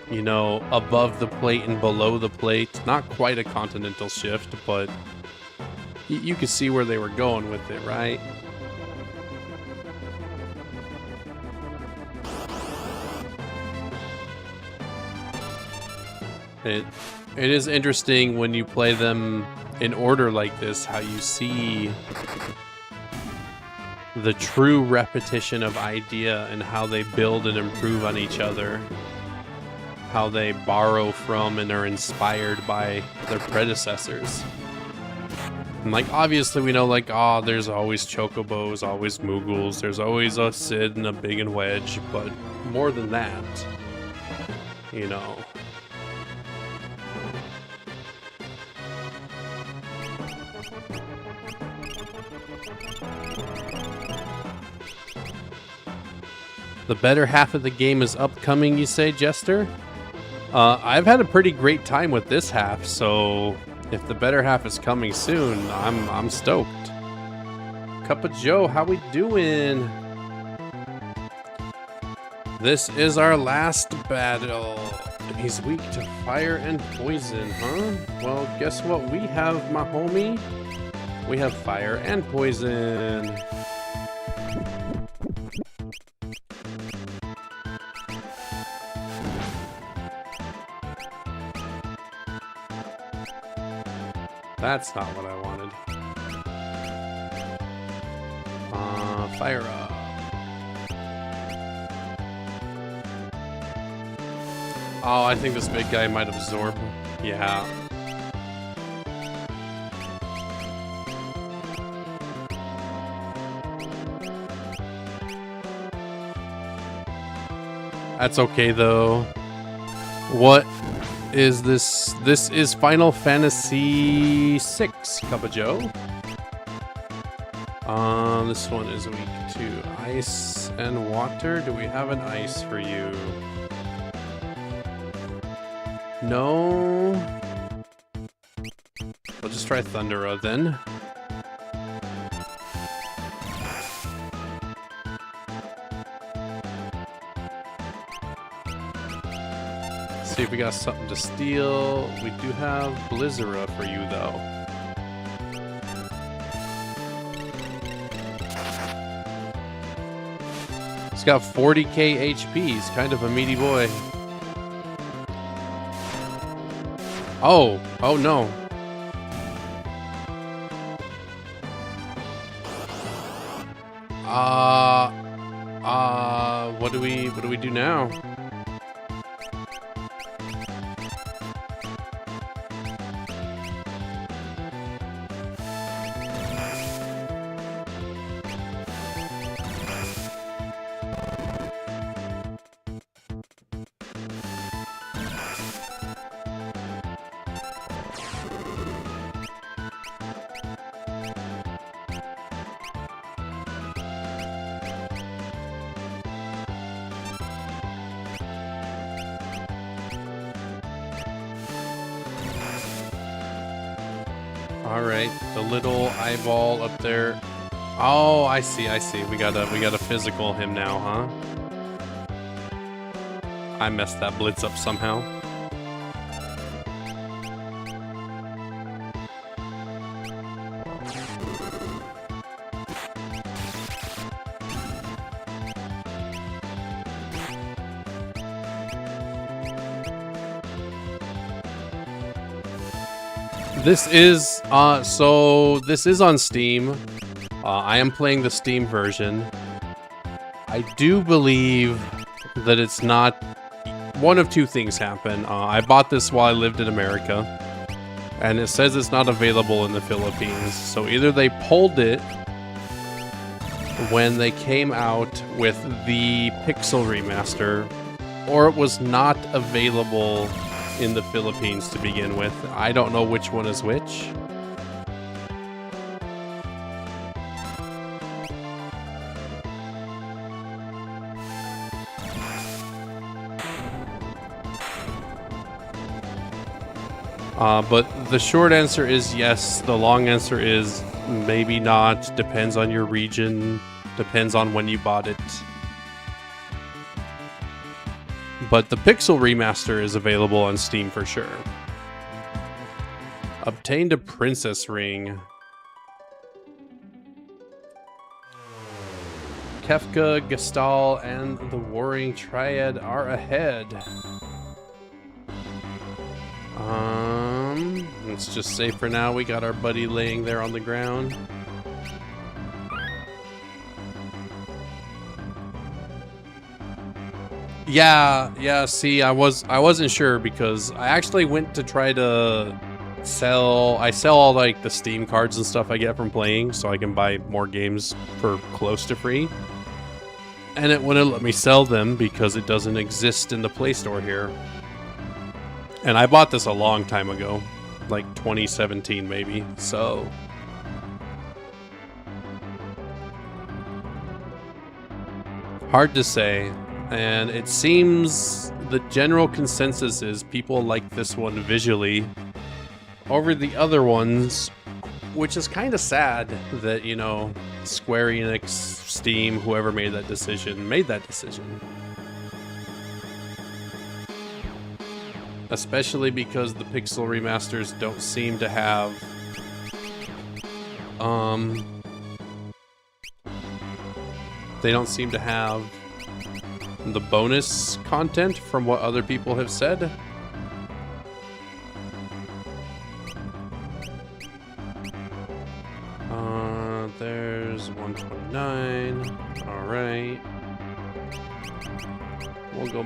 you know, above the plate and below the plate. Not quite a continental shift, but you can see where they were going with it, right? It is interesting when you play them in order like this, how you see the true repetition of idea and how they build and improve on each other. How they borrow from and are inspired by their predecessors. And like, obviously we know, like, there's always chocobos, always moogles, there's always a Cid and a Big and Wedge, but more than that, you know. The better half of the game is upcoming, you say, Jester? I've had a pretty great time with this half, so if the better half is coming soon, I'm stoked. Cup of Joe, how we doing? This is our last battle. He's weak to fire and poison, huh? Well, guess what we have, my homie? We have fire and poison. That's not what I wanted. Fire up. Oh, I think this big guy might absorb. Yeah. That's okay though. What is this? This is Final Fantasy VI, Cup of Joe. This one is weak to ice and water. Do we have an ice for you? No. We'll just try Thundera then. See if we got something to steal. We do have Blizzara for you though. He's got 40k HP. He's kind of a meaty boy. Oh no. What do we do now? Alright, the little eyeball up there. Oh, I see. We gotta physical him now, huh? I messed that blitz up somehow. This is so this is on Steam. I am playing the Steam version. I do believe that it's not. One of two things happen. I bought this while I lived in America, and it says it's not available in the Philippines. So either they pulled it when they came out with the Pixel remaster, or it was not available in the Philippines to begin with. I don't know which one is which. But the short answer is yes. The long answer is maybe not. Depends on your region. Depends on when you bought it. But the Pixel remaster is available on Steam for sure. Obtained a princess ring. Kefka, Gestal, and the Warring Triad are ahead. Let's just say for now we got our buddy laying there on the ground. Yeah, see, I wasn't sure because I actually went to try to sell all like the Steam cards and stuff I get from playing so I can buy more games for close to free. And it wouldn't let me sell them because it doesn't exist in the Play Store here. And I bought this a long time ago, like 2017 maybe, so hard to say. And it seems the general consensus is people like this one visually over the other ones, which is kind of sad that, you know, Square Enix, Steam, whoever made that decision. Especially because the Pixel remasters don't seem to have they don't seem to have the bonus content from what other people have said.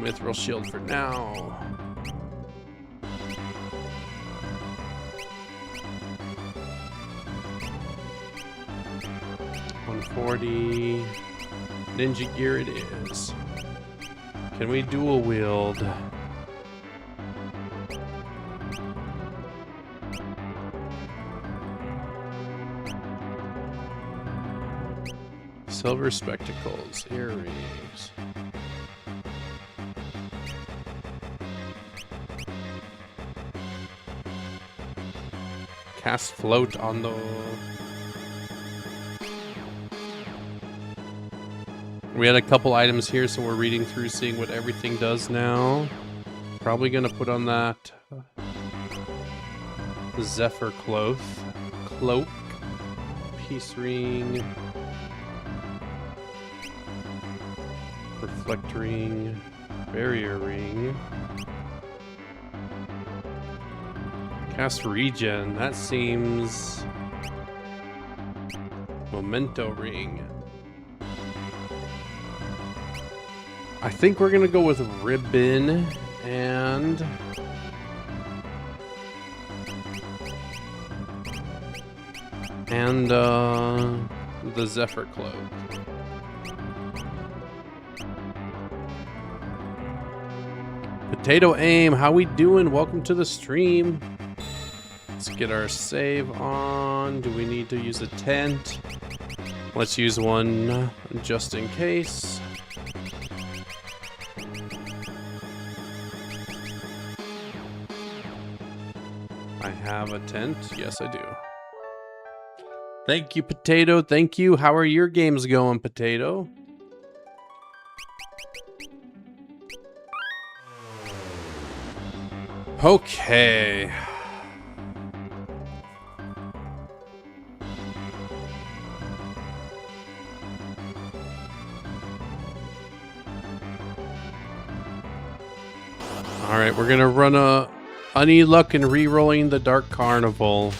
Mithril shield for now. $140. Ninja gear it is. Can we dual wield? Silver spectacles, earrings. Cast float on the... We had a couple items here, so we're reading through, seeing what everything does now. Probably gonna put on that Zephyr cloak, peace ring, reflect ring, barrier ring, cast regen. That seems memento ring. I think we're gonna go with ribbon and the Zephyr cloak. Potato Aim, how we doing? Welcome to the stream. Let's get our save on. Do we need to use a tent? Let's use one just in case. I have a tent. Yes, I do. Thank you, Potato. Thank you. How are your games going, Potato? Okay. All right, we're gonna run a Honey Luck and re-rolling the Dark Carnival.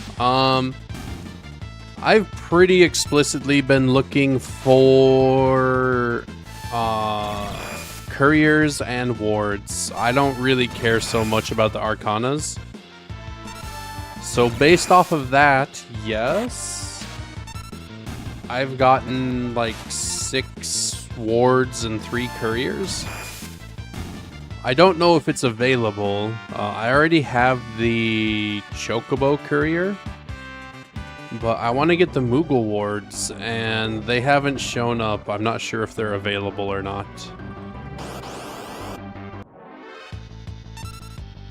I've pretty explicitly been looking for couriers and wards. I don't really care so much about the Arcanas. So based off of that, yes. I've gotten like 6 wards and 3 couriers. I don't know if it's available. I already have the Chocobo courier, but I want to get the Moogle wards, and they haven't shown up. I'm not sure if they're available or not.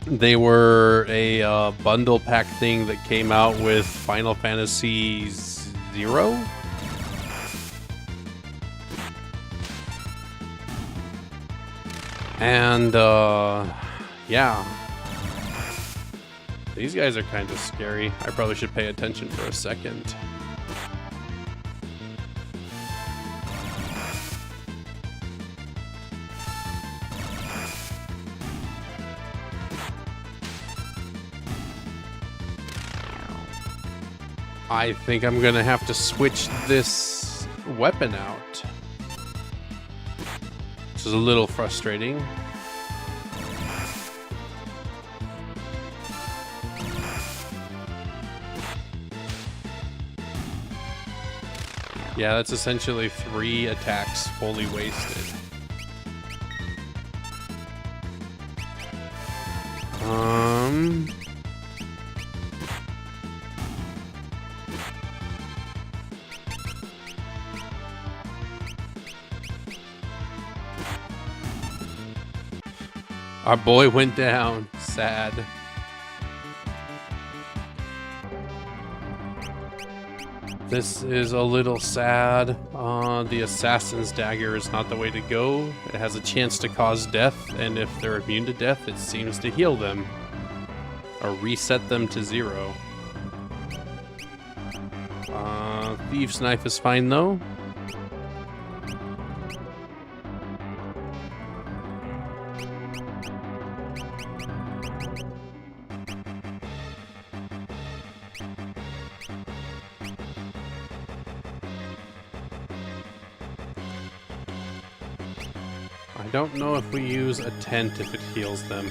They were a bundle pack thing that came out with Final Fantasy 0. And, yeah. These guys are kind of scary. I probably should pay attention for a second. I think I'm gonna have to switch this weapon out. Which is a little frustrating. Yeah, that's essentially 3 attacks fully wasted. Our boy went down. Sad. This is a little sad. The Assassin's Dagger is not the way to go. It has a chance to cause death, and if they're immune to death, it seems to heal them. Or reset them to 0. Thieves' Knife is fine, though. I I don't know if we use a tent if it heals them.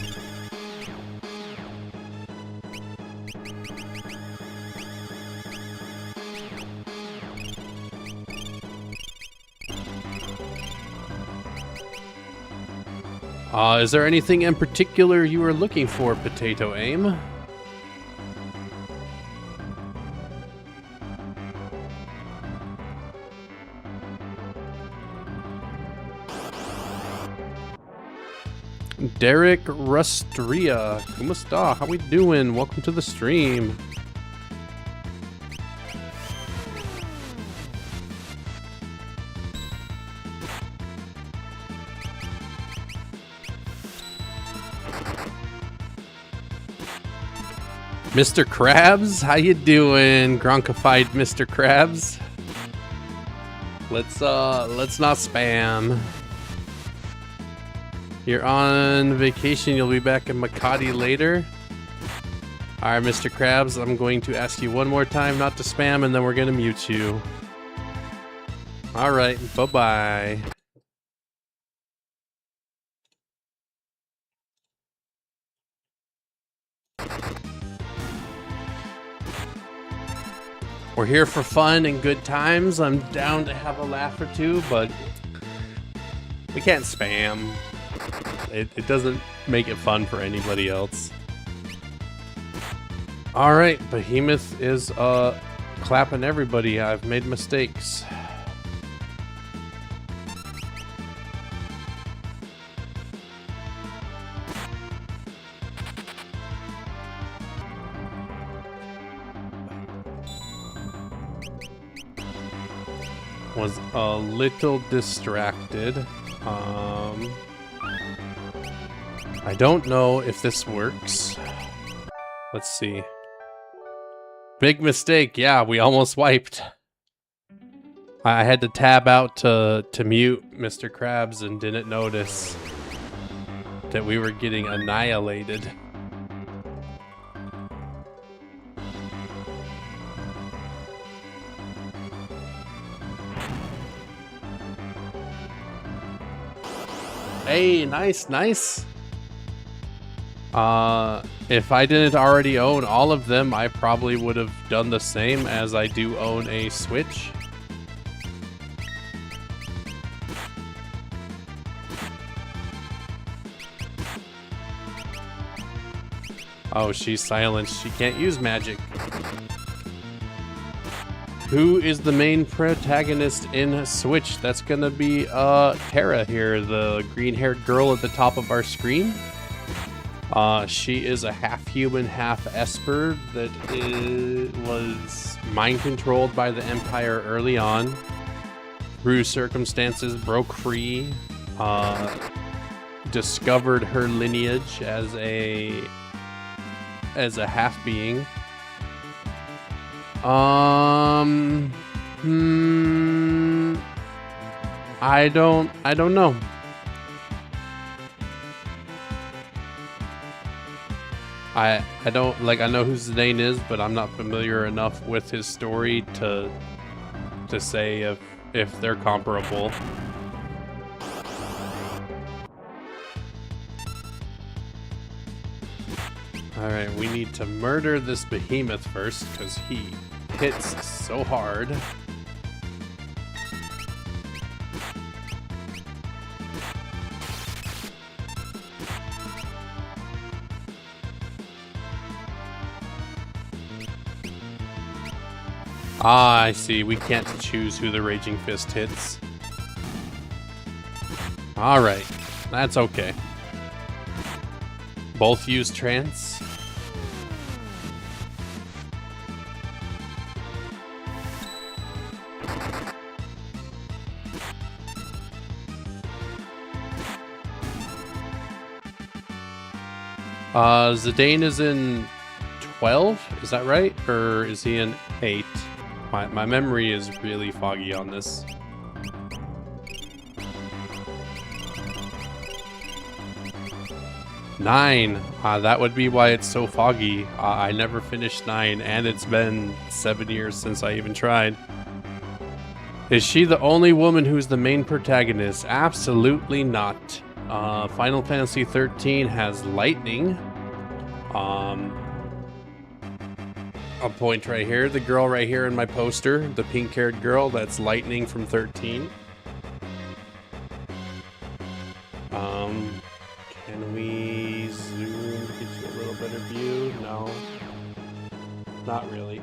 Is there anything in particular you were looking for, Potato Aim? Derek Rustria, Kumusta, how we doing? Welcome to the stream. Mr. Krabs, how you doing? Gronkified Mr. Krabs. Let's not spam. You're on vacation, you'll be back in Makati later. Alright, Mr. Krabs, I'm going to ask you one more time not to spam and then we're gonna mute you. Alright, bye-bye. We're here for fun and good times. I'm down to have a laugh or two, but we can't spam. It doesn't make it fun for anybody else. Alright, Behemoth is clapping everybody. I've made mistakes. Was a little distracted. I don't know if this works. Let's see. Big mistake. Yeah, we almost wiped. I had to tab out to mute Mr. Krabs and didn't notice that we were getting annihilated. Hey, nice, nice. If I didn't already own all of them, I probably would have done the same, as I do own a Switch. Oh, she's silenced. She can't use magic. Who is the main protagonist in Switch? That's gonna be Terra here, the green-haired girl at the top of our screen. She is a half-human, half-esper that was mind-controlled by the Empire early on. Through circumstances, broke free, discovered her lineage as a half-being. I don't know. I don't, like, I know who Zidane is, but I'm not familiar enough with his story to say if they're comparable. Alright, we need to murder this behemoth first, because he hits so hard. Ah, I see. We can't choose who the Raging Fist hits. Alright, that's okay. Both use trance. Zidane is in 12, is that right? Or is he in 8? My memory is really foggy on this. Nine. That would be why it's so foggy. I never finished 9, and it's been 7 years since I even tried. Is she the only woman who's the main protagonist? Absolutely not. Final Fantasy 13 has lightning. I'll point right here. The girl right here in my poster, the pink-haired girl, that's lightning from 13. Can we zoom to get you a little better view? No. Not really.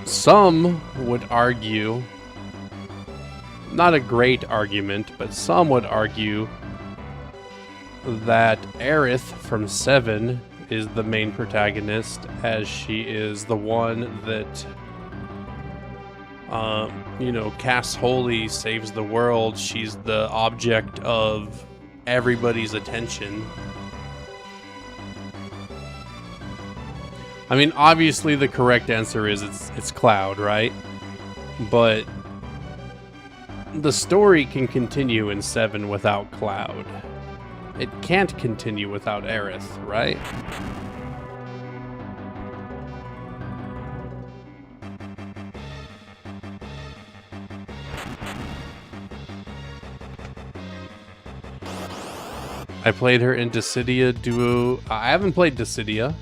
Some would argue, not a great argument, but some would argue that Aerith from 7 is the main protagonist, as she is the one that, you know, casts holy, saves the world. She's the object of everybody's attention. I mean, obviously the correct answer is it's Cloud, right? But the story can continue in 7 without Cloud. It can't continue without Aerith, right? I played her in Dissidia Duo. I haven't played Dissidia.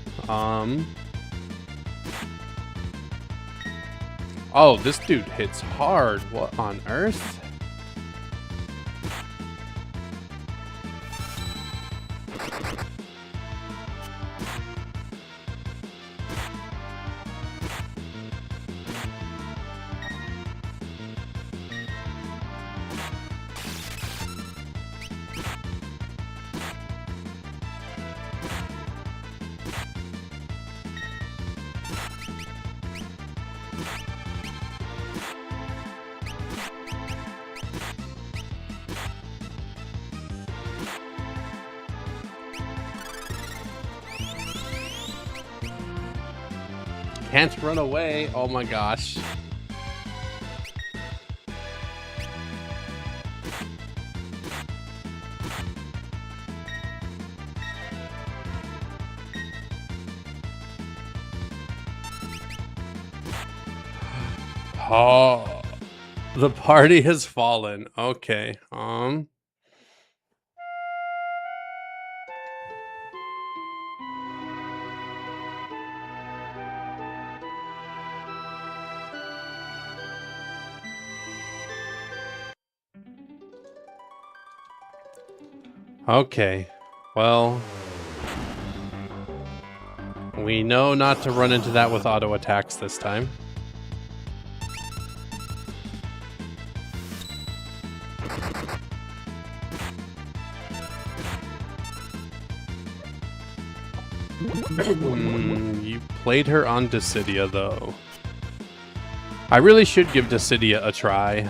Oh, this dude hits hard. What on earth? Can't run away. Oh my gosh. Oh, the party has fallen. Okay. Okay, well, we know not to run into that with auto attacks this time. You played her on Dissidia, though. I really should give Dissidia a try.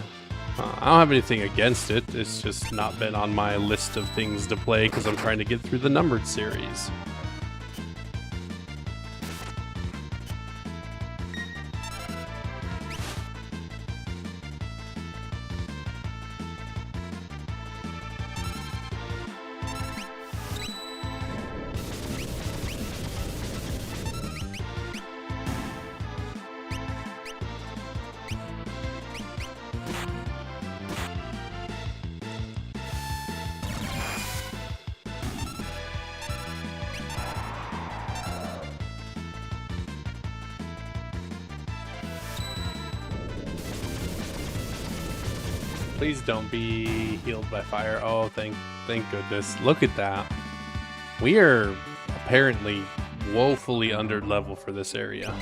I don't have anything against it, it's just not been on my list of things to play because I'm trying to get through the numbered series. Please don't be healed by fire. Oh, thank goodness. Look at that. We are apparently woefully under level for this area.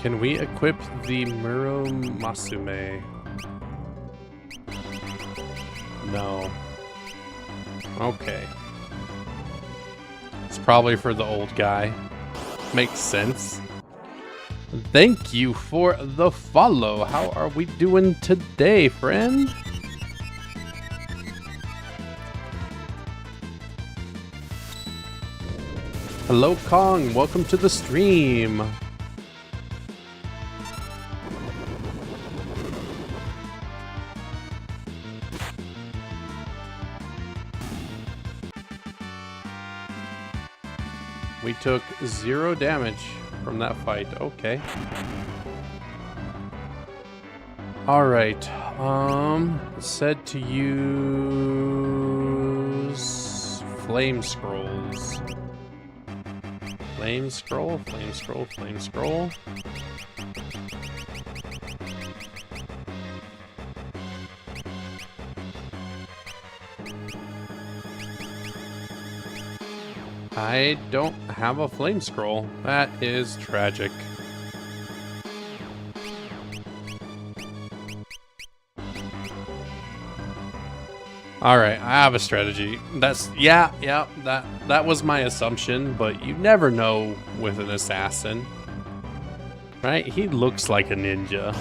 Can we equip the Muromasume? No. Okay. It's probably for the old guy. Makes sense. Thank you for the follow. How are we doing today, friend? Hello, Kong. Welcome to the stream. We took 0 damage from that fight. Okay. Alright. Said to use flame scrolls. Flame scroll, flame scroll, flame scroll. I don't have a flame scroll. That is tragic. All right, I have a strategy. That was my assumption, but you never know with an assassin. Right? He looks like a ninja.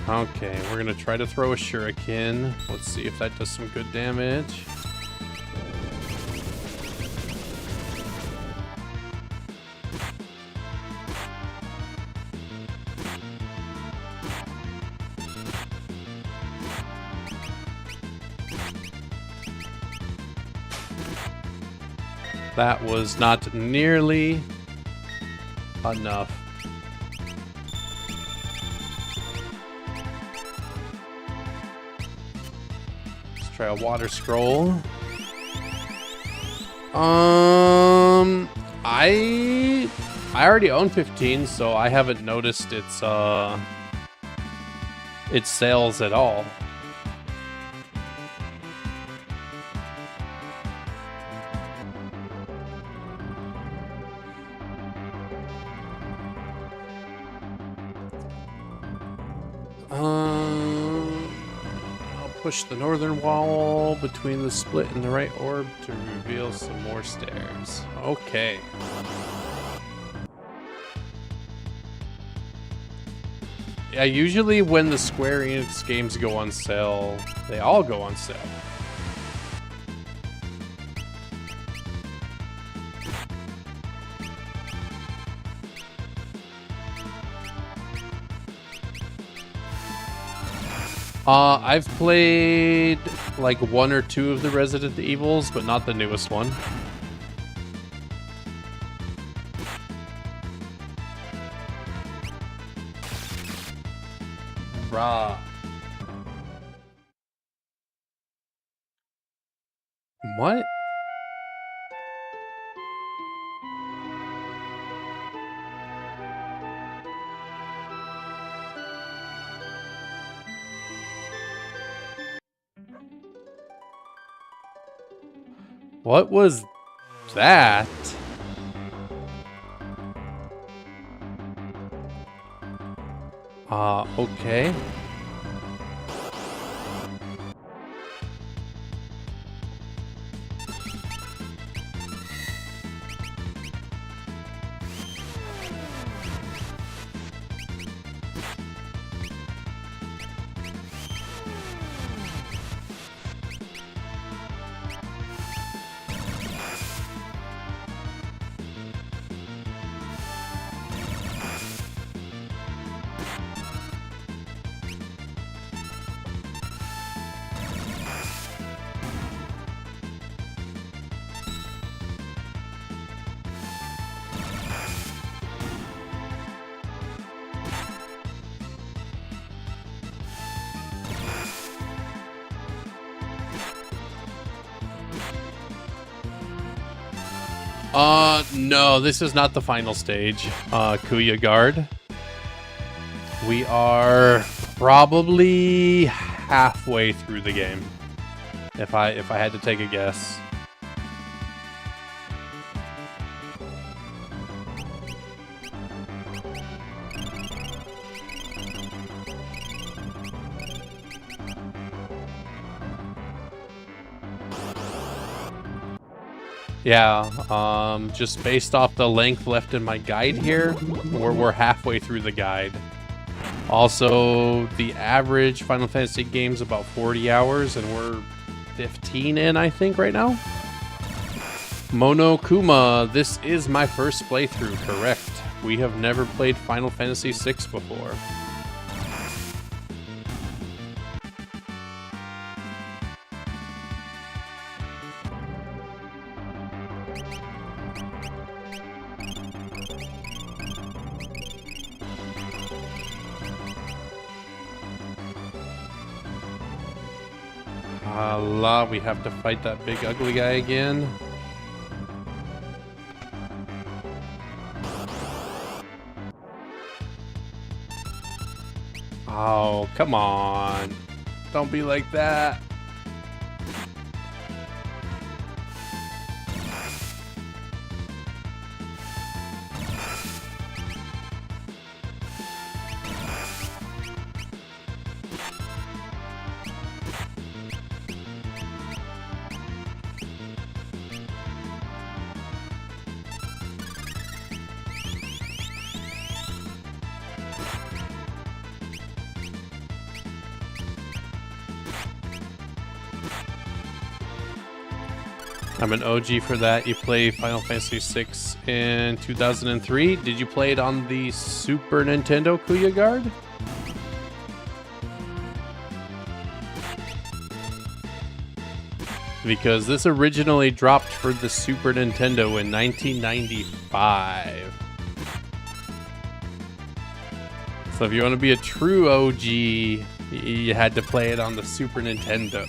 Okay, we're gonna try to throw a shuriken. Let's see if that does some good damage. That was not nearly enough. Let's try a water scroll. I already own 15, so I haven't noticed its sales at all. I'll push the northern wall between the split and the right orb to reveal some more stairs. Okay. Yeah, usually when the Square Enix games go on sale, they all go on sale. I've played like 1 or 2 of the Resident Evils, but not the newest one. Bruh. What? What was that? Okay. No, this is not the final stage, Kuya Guard. We are probably halfway through the game, if I had to take a guess. Yeah, just based off the length left in my guide here, we're halfway through the guide. Also, the average Final Fantasy game's about 40 hours, and we're 15 in, I think, right now. Monokuma, this is my first playthrough, correct. We have never played Final Fantasy VI before. Allah, we have to fight that big ugly guy again. Oh, come on. Don't be like that. I'm an OG for that. You play Final Fantasy VI in 2003. Did you play it on the Super Nintendo, Kuya Guard? Because this originally dropped for the Super Nintendo in 1995. So if you want to be a true OG, you had to play it on the Super Nintendo.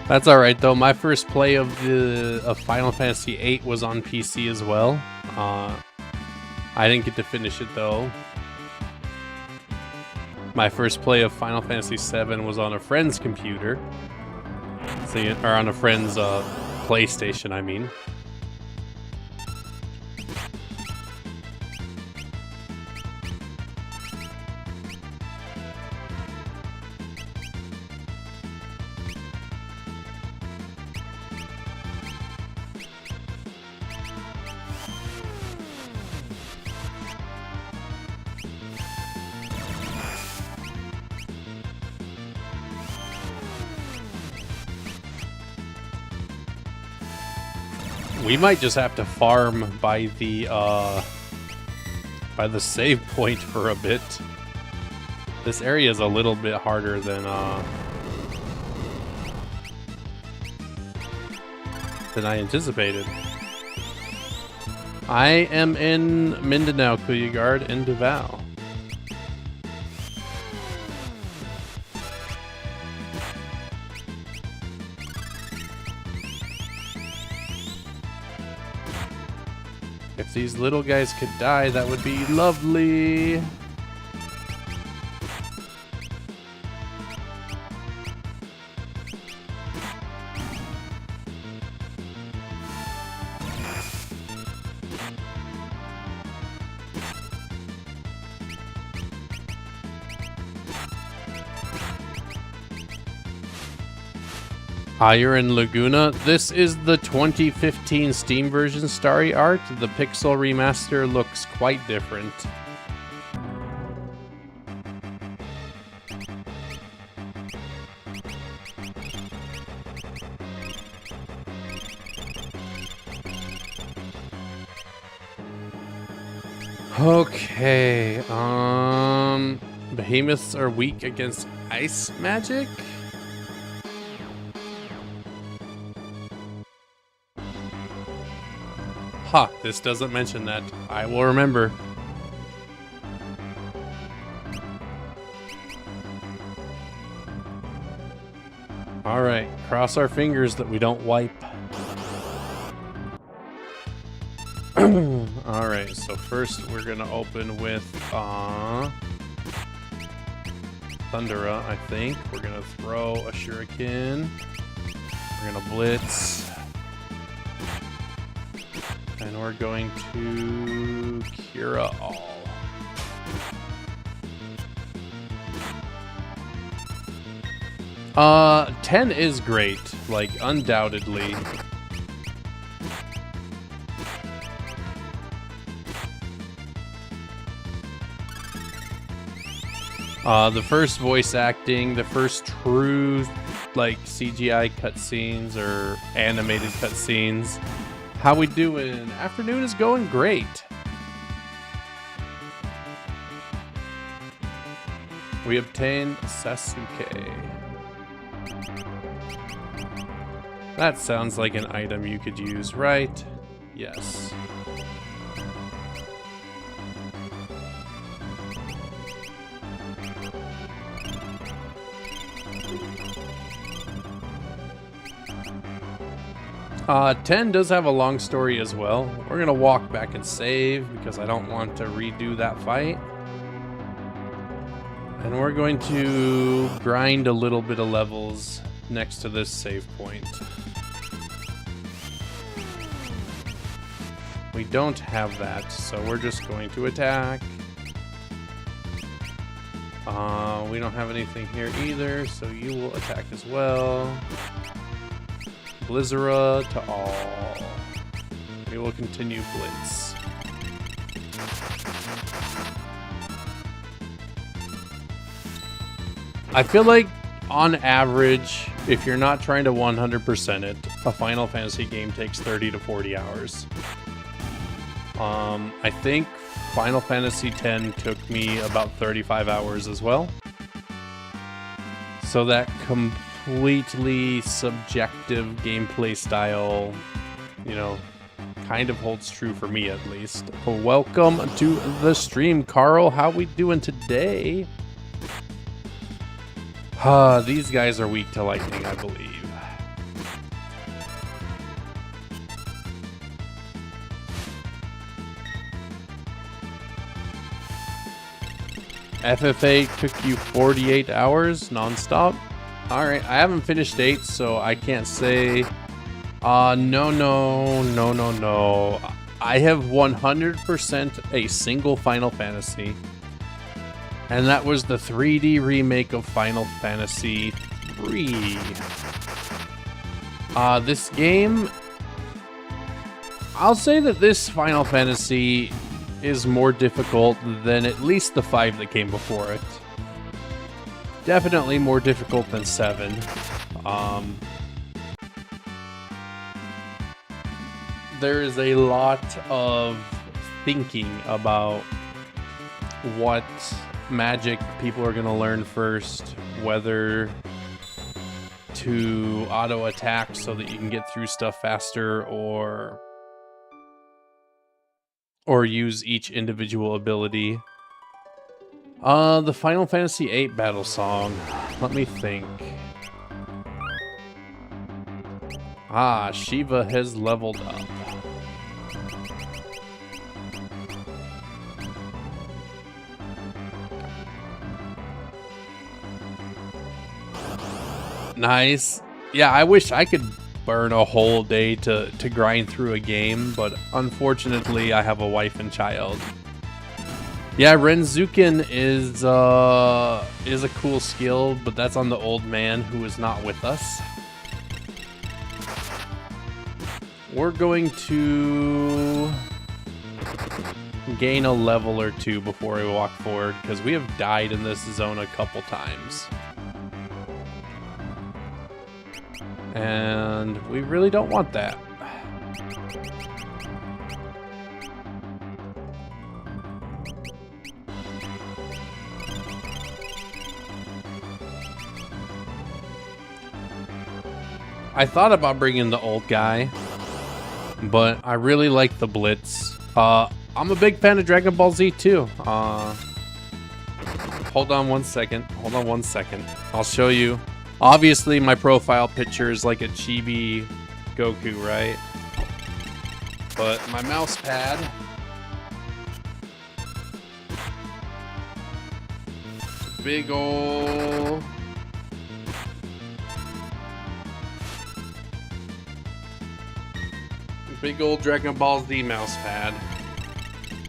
That's all right though. My first play of Final Fantasy VIII was on PC as well. I didn't get to finish it though. My first play of Final Fantasy VII was on a friend's computer, or on a friend's PlayStation, I mean. We might just have to farm by the save point for a bit. This area is a little bit harder than I anticipated. I am in Mindanao, Kuya Guard, and Davao. If these little guys could die, that would be lovely. You're in Laguna. This is the 2015 Steam version Starry Art. The pixel remaster looks quite different. Okay, behemoths are weak against ice magic? Huh, this doesn't mention that. I will remember. Alright, cross our fingers that we don't wipe. Alright, so first we're gonna open with Thundera, I think. We're gonna throw a shuriken. We're gonna blitz. And we're going to Cura all. Uh, 10 is great, like undoubtedly. The first voice acting, the first true like CGI cutscenes or animated cutscenes. How we doing? Afternoon is going great. We obtained Sasuke. That sounds like an item you could use, right? Yes. Uh, 10 does have a long story as well. We're gonna walk back and save because I don't want to redo that fight. And we're going to grind a little bit of levels next to this save point. We don't have that, so we're just going to attack. We don't have anything here either, so you will attack as well. Blizzara to all. We will continue Blitz. I feel like, on average, if you're not trying to 100% it, a Final Fantasy game takes 30 to 40 hours. I think Final Fantasy X took me about 35 hours as well. So that completely subjective gameplay style, you know, kind of holds true for me at least. Welcome to the stream, Carl. How we doing today? These guys are weak to lightning, I believe. FFA took you 48 hours non-stop? Alright, I haven't finished 8, so I can't say... No. I have 100% a single Final Fantasy. And that was the 3D remake of Final Fantasy III. This game... I'll say that this Final Fantasy is more difficult than at least the 5 that came before it. Definitely more difficult than 7. There is a lot of thinking about what magic people are going to learn first, whether to auto attack so that you can get through stuff faster, or use each individual ability. The Final Fantasy VIII battle song. Let me think. Shiva has leveled up. Nice. Yeah, I wish I could burn a whole day to grind through a game, but unfortunately I have a wife and child. Yeah, Renzuken is a cool skill, but that's on the old man who is not with us. We're going to gain a level or two before we walk forward, because we have died in this zone a couple times. And we really don't want that. I thought about bringing the old guy, but I really like the Blitz. I'm a big fan of Dragon Ball Z too. Hold on one second. I'll show you. Obviously, my profile picture is like a chibi Goku, right? But my mouse pad... big ol'... big old Dragon Ball Z mouse pad.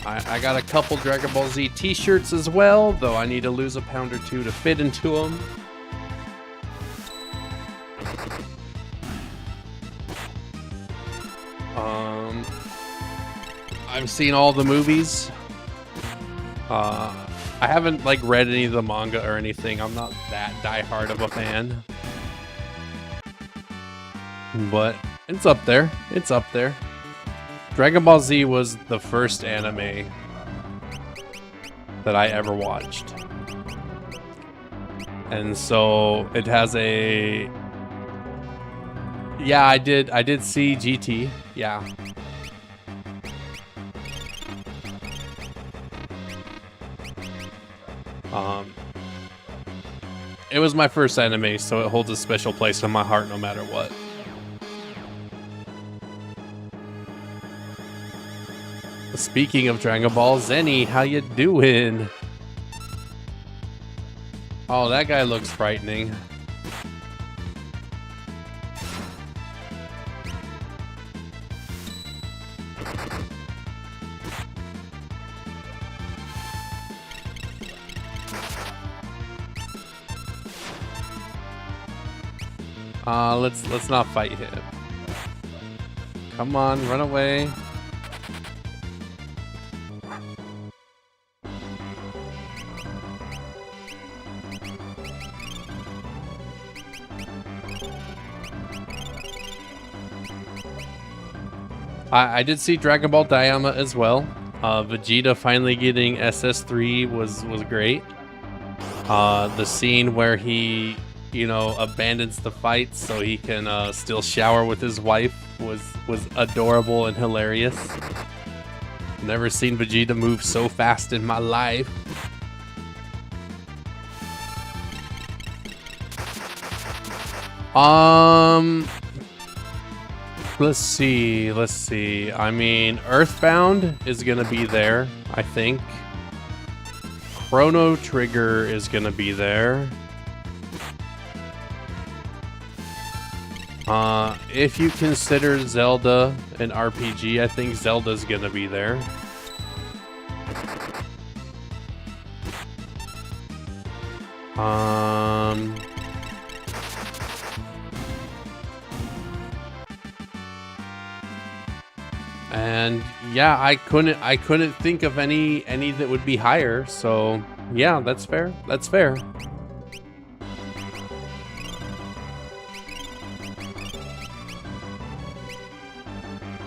I got a couple Dragon Ball Z t-shirts as well, though I need to lose a pound or two to fit into them. I've seen all the movies. I haven't like read any of the manga or anything. I'm not that diehard of a fan. But it's up there. It's up there. Dragon Ball Z was the first anime that I ever watched. And so it has a... Yeah, I did see GT. Yeah. It was my first anime, so it holds a special place in my heart no matter what. Speaking of Dragon Ball, Zenny, how you doing? Oh, that guy looks frightening. Let's not fight him. Come on, run away. I did see Dragon Ball Daima as well. Vegeta finally getting SS3 was great. The scene where he, you know, abandons the fight so he can still shower with his wife was adorable and hilarious. Never seen Vegeta move so fast in my life. Let's see. I mean, Earthbound is gonna be there, I think. Chrono Trigger is gonna be there. If you consider Zelda an RPG, I think Zelda's gonna be there. And yeah, I couldn't think of any that would be higher, so yeah, that's fair. That's fair.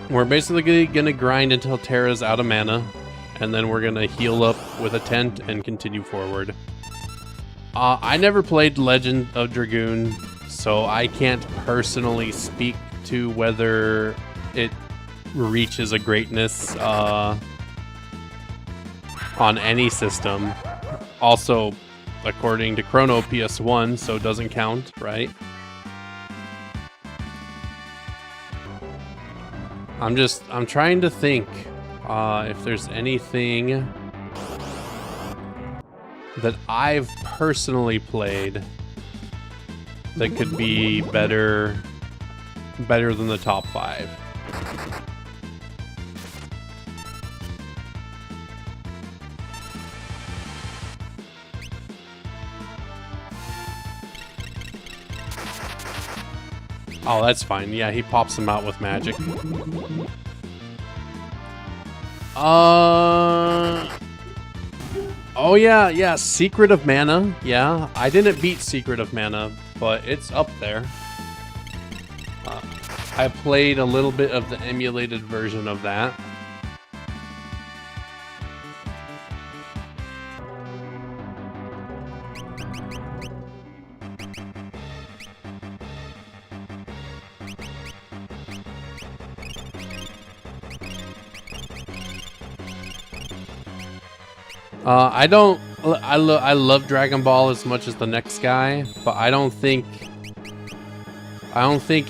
We're basically gonna grind until Terra's out of mana, and then we're gonna heal up with a tent and continue forward. I never played Legend of Dragoon, so I can't personally speak to whether it reaches a greatness on any system. Also, according to Chrono, PS1, so it doesn't count, right? I'm trying to think if there's anything that I've personally played that could be better than the top 5. Oh, that's fine. Yeah, he pops them out with magic. Oh yeah, Secret of Mana. Yeah, I didn't beat Secret of Mana, but it's up there. I played a little bit of the emulated version of that. I love Dragon Ball as much as the next guy, but I don't think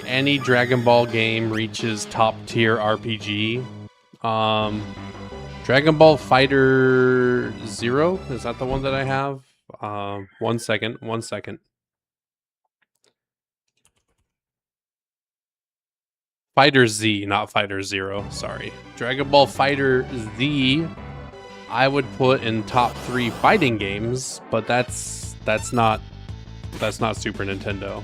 any Dragon Ball game reaches top tier RPG. Dragon Ball Fighter Zero, is that the one that I have? 1 second. Fighter Z, not Fighter Zero, sorry. Dragon Ball Fighter Z I would put in top 3 fighting games, but that's not Super Nintendo.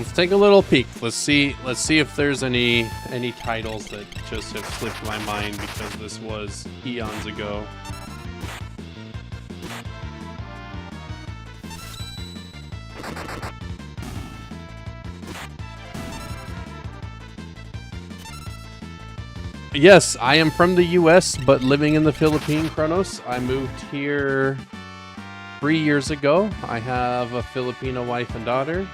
Let's take a little peek. Let's see if there's any titles that just have slipped my mind because this was eons ago. Yes, I am from the US, but living in the Philippines, Kronos. I moved here 3 years ago. I have a Filipino wife and daughter.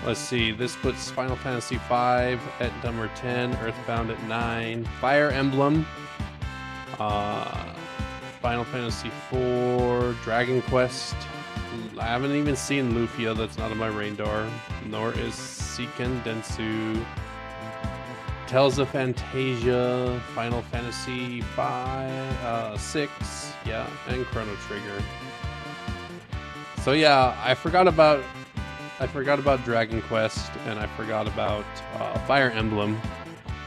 Let's see, this puts Final Fantasy V at number 10, Earthbound at 9, Fire Emblem, Final Fantasy IV, Dragon Quest. I haven't even seen Lufia, that's not on my radar, nor is Seiken Densu. Tales of Fantasia, Final Fantasy V, 6, yeah, and Chrono Trigger. So yeah, I forgot about Dragon Quest, and I forgot about Fire Emblem,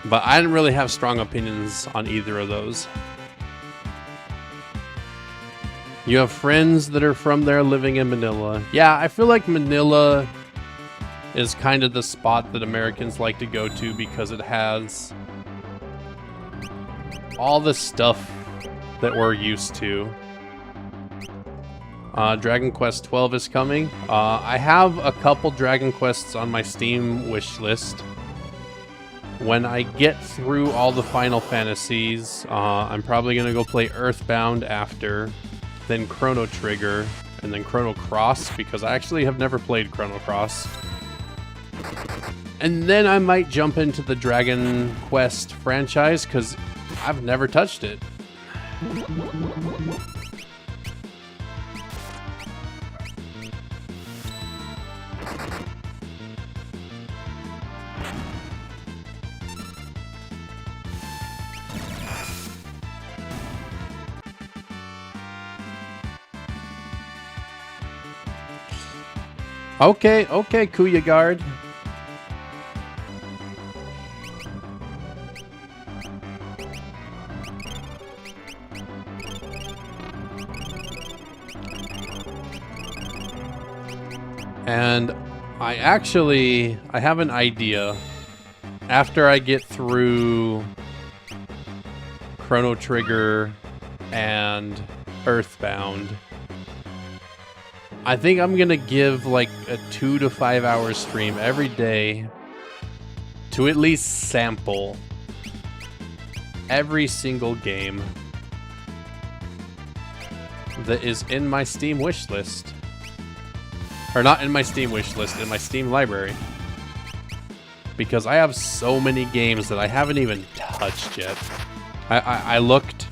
but I didn't really have strong opinions on either of those. You have friends that are from there living in Manila. Yeah, I feel like Manila is kind of the spot that Americans like to go to because it has all the stuff that we're used to. Dragon Quest 12 is coming. I have a couple Dragon Quests on my Steam wish list. When I get through all the Final Fantasies, I'm probably going to go play Earthbound after, then Chrono Trigger, and then Chrono Cross, because I actually have never played Chrono Cross. And then I might jump into the Dragon Quest franchise, because I've never touched it. Okay, Kuya Guard. And I have an idea. After I get through Chrono Trigger and Earthbound, I think I'm gonna give like a 2 to 5 hour stream every day to at least sample every single game that is in my Steam wish list. Or not in my Steam wish list, in my Steam library. Because I have so many games that I haven't even touched yet. I looked,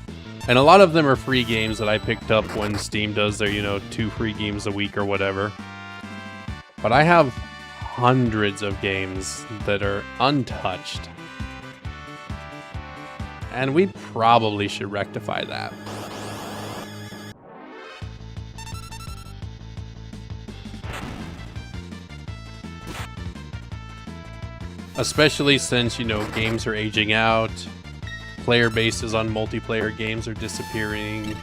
and a lot of them are free games that I picked up when Steam does their, 2 free games a week or whatever. But I have hundreds of games that are untouched. And we probably should rectify that. Especially since, games are aging out, player bases on multiplayer games are disappearing.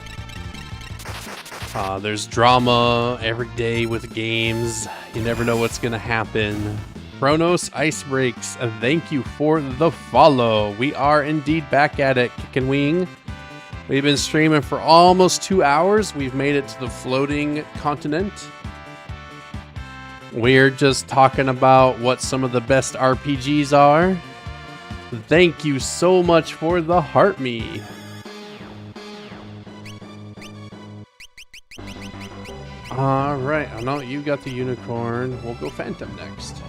There's drama every day with games. You never know what's gonna happen. Kronos Ice Breaks, thank you for the follow. We are indeed back at it, Kick and Wing. We've been streaming for almost 2 hours. We've made it to the floating continent. We're just talking about what some of the best RPGs are. Thank you so much for the heart me. Alright, I know you got the unicorn. We'll go Phantom next.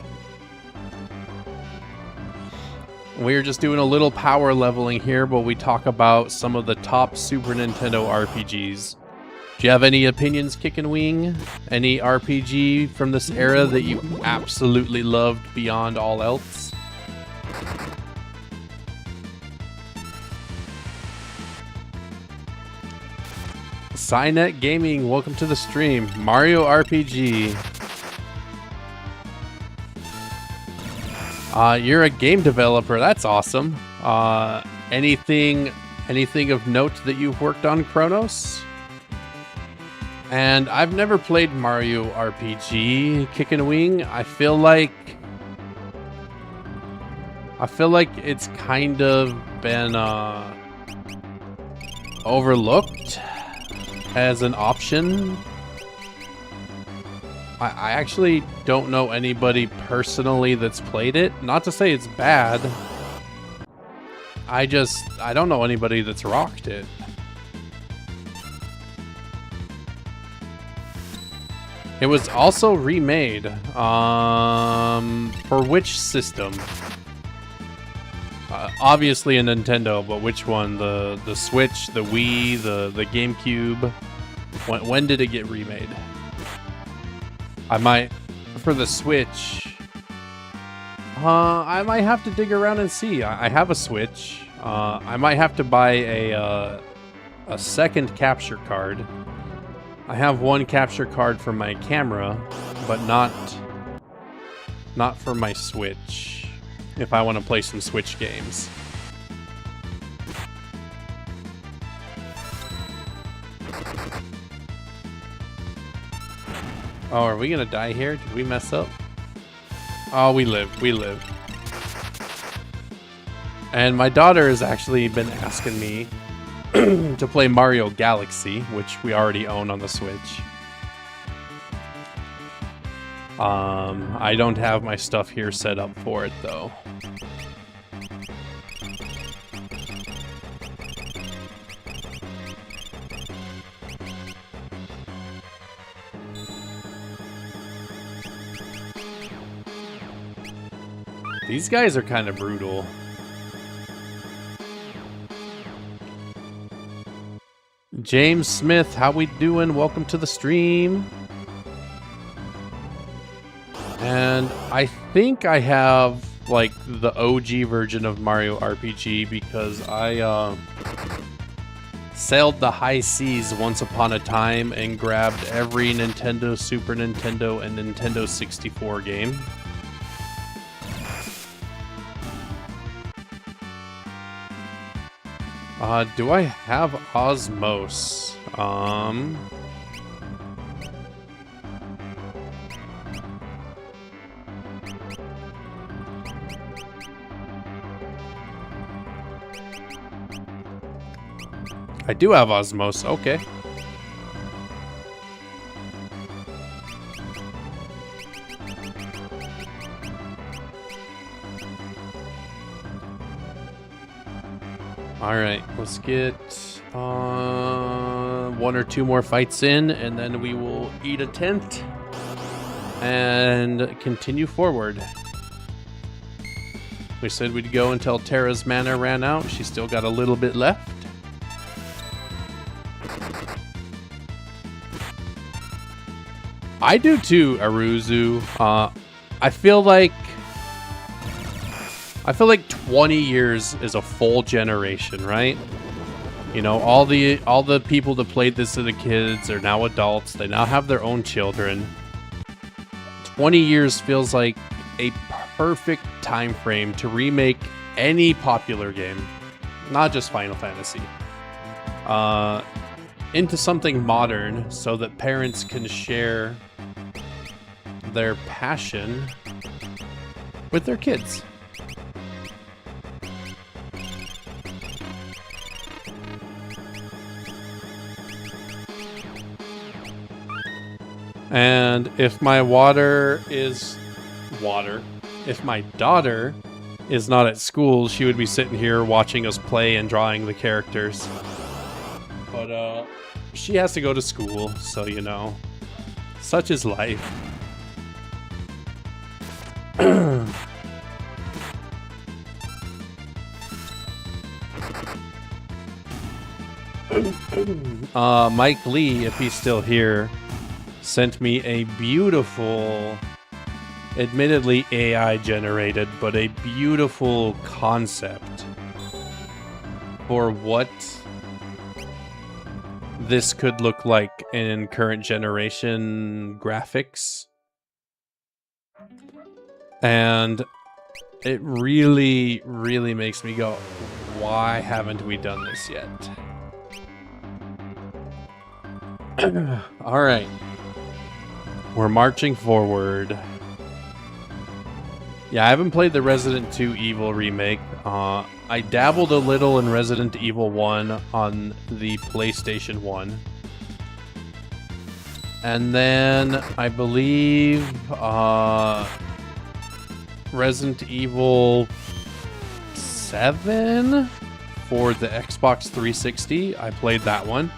We're just doing a little power leveling here while we talk about some of the top Super Nintendo RPGs. Do you have any opinions, Kick and Wing? Any RPG from this era that you absolutely loved beyond all else? Cynet Gaming, welcome to the stream. Mario RPG. You're a game developer. That's awesome. Anything of note that you've worked on, Kronos? And I've never played Mario RPG Kick and Wing. I feel like it's kind of been overlooked as an option. I actually don't know anybody personally that's played it. Not to say it's bad. I don't know anybody that's rocked it. It was also remade. For which system? Obviously a Nintendo, but which one? The Switch, the Wii, the GameCube? When did it get remade? I might, for the Switch, I might have to dig around and see. I have a Switch. I might have to buy a second capture card. I have one capture card for my camera, but not for my Switch, if I want to play some Switch games. Oh, are we gonna die here? Did we mess up? Oh, we live. And my daughter has actually been asking me to play Mario Galaxy, which we already own on the Switch. I don't have my stuff here set up for it, though. These guys are kind of brutal. James Smith, how we doing? Welcome to the stream. And I think I have like the OG version of Mario RPG because I sailed the high seas once upon a time and grabbed every Nintendo, Super Nintendo, and Nintendo 64 game. Do I have Osmos? I do have Osmos, okay. Alright, let's get one or two more fights in, and then we will eat a tent and continue forward. We said we'd go until Terra's mana ran out. She's still got a little bit left. I do too, Aruzu. I feel like 20 years is a full generation, right? You know, all the people that played this as the kids are now adults. They now have their own children. 20 years feels like a perfect time frame to remake any popular game, not just Final Fantasy, into something modern so that parents can share their passion with their kids. And if my if my daughter is not at school, she would be sitting here watching us play and drawing the characters. But she has to go to school, so you know, such is life. Mike Lee, if he's still here, sent me a beautiful, admittedly AI generated, but a beautiful concept for what this could look like in current generation graphics. And it really, really makes me go, why haven't we done this yet? All right. We're marching forward. Yeah, I haven't played the Resident 2 Evil remake. I dabbled a little in Resident Evil 1 on the PlayStation 1. And then I believe Resident Evil 7 for the Xbox 360. I played that one.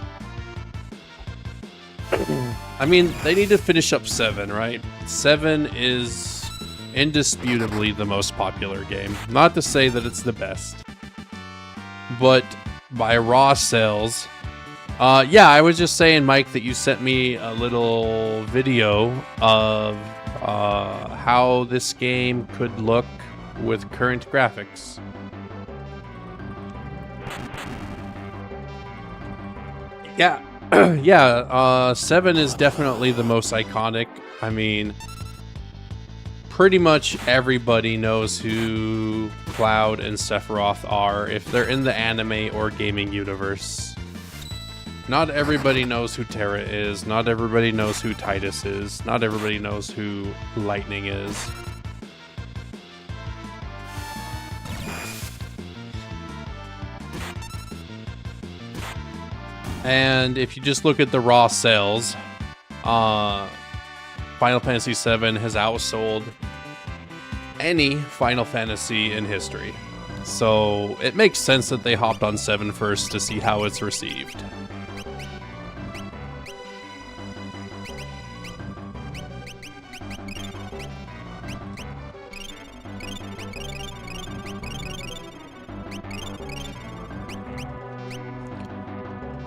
I mean, they need to finish up 7, right? 7 is indisputably the most popular game. Not to say that it's the best, but by raw sales. Yeah, I was just saying, Mike, that you sent me a little video of how this game could look with current graphics. Yeah. Yeah, 7 is definitely the most iconic. I mean, pretty much everybody knows who Cloud and Sephiroth are if they're in the anime or gaming universe. Not everybody knows who Terra is. Not everybody knows who Titus is. Not everybody knows who Lightning is. And if you just look at the raw sales, Final Fantasy VII has outsold any Final Fantasy in history. So it makes sense that they hopped on 7 first to see how it's received.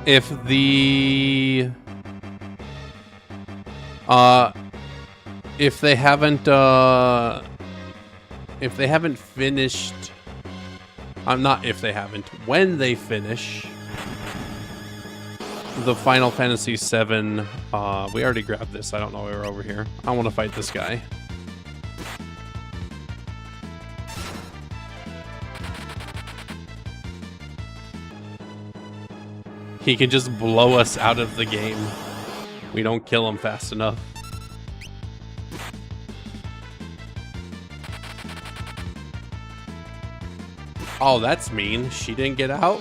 If they haven't finished, when they finish the Final Fantasy VII, we already grabbed this. I don't know why we're over here. I want to fight this guy. He can just blow us out of the game. We don't kill him fast enough. Oh, that's mean. She didn't get out?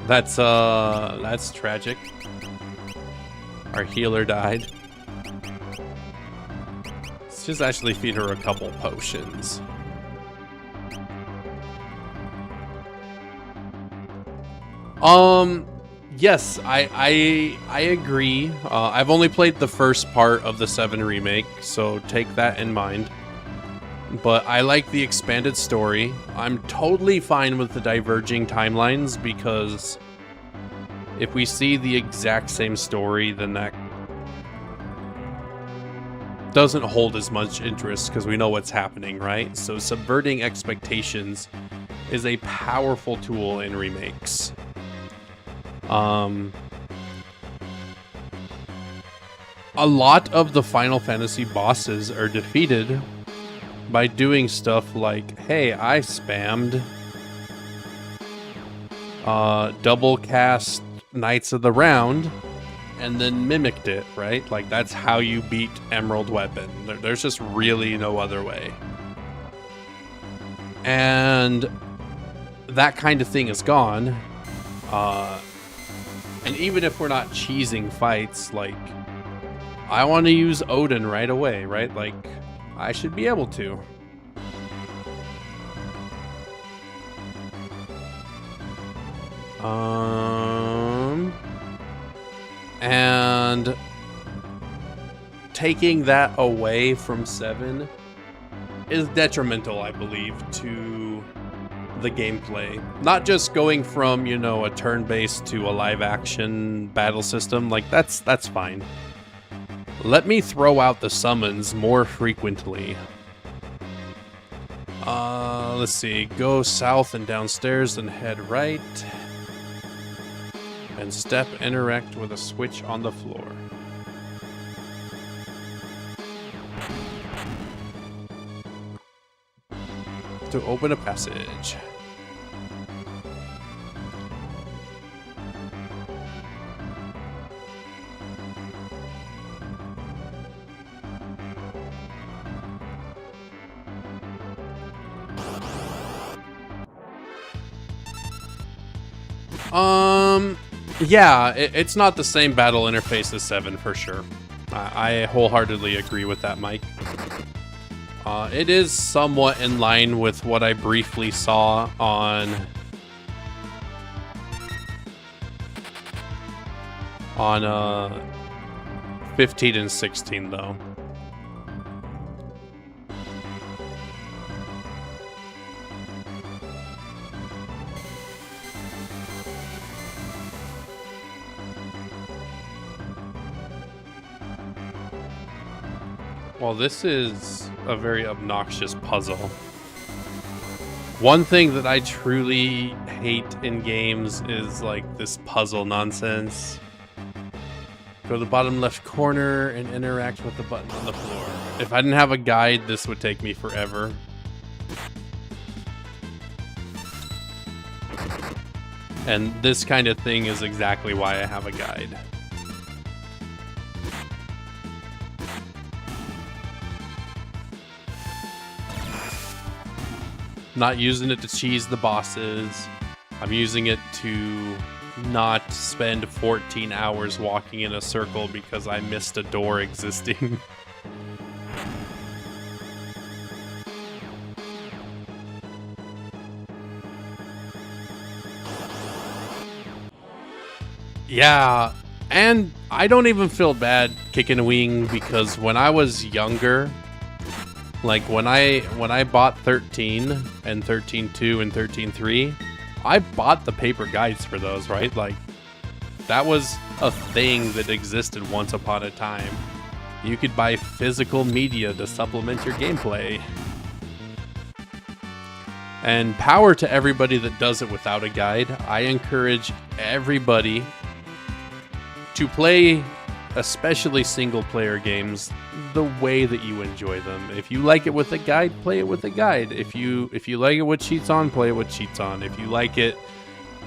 That's tragic. Our healer died. Let's just actually feed her a couple potions. Yes, I agree. I've only played the first part of the 7 remake, so take that in mind. But I like the expanded story. I'm totally fine with the diverging timelines, because if we see the exact same story, then that doesn't hold as much interest because we know what's happening, right? So subverting expectations is a powerful tool in remakes. A lot of the Final Fantasy bosses are defeated by doing stuff like, hey, I spammed double cast Knights of the Round and then mimicked it, right? Like, that's how you beat Emerald Weapon. There's just really no other way. And that kind of thing is gone. And even if we're not cheesing fights, like, I want to use Odin right away, right? Like, I should be able to. And taking that away from 7 is detrimental, I believe, to the gameplay. Not just going from, you know, a turn-based to a live-action battle system. Like, that's fine. Let me throw out the summons more frequently. Let's see. Go south and downstairs, then head right. And step interact with a switch on the floor. to open a passage. Yeah, it's not the same battle interface as 7 for sure. I wholeheartedly agree with that, Mike. It is somewhat in line with what I briefly saw on 15 and 16 though. Well, this is a very obnoxious puzzle. One thing that I truly hate in games is like this puzzle nonsense. Go to the bottom left corner and interact with the button on the floor. If I didn't have a guide, this would take me forever. And this kind of thing is exactly why I have a guide. Not using it to cheese the bosses. I'm using it to not spend 14 hours walking in a circle because I missed a door existing. Yeah, and I don't even feel bad kicking a wing because when I was younger, like when I bought 13 and 13.2 and 13.3, I bought the paper guides for those, right? Like that was a thing that existed once upon a time. You could buy physical media to supplement your gameplay. And power to everybody that does it without a guide. I encourage everybody to play, especially single player games, the way that you enjoy them. If you like it with a guide, play it with a guide. If you like it with cheats on, play it with cheats on. If you like it,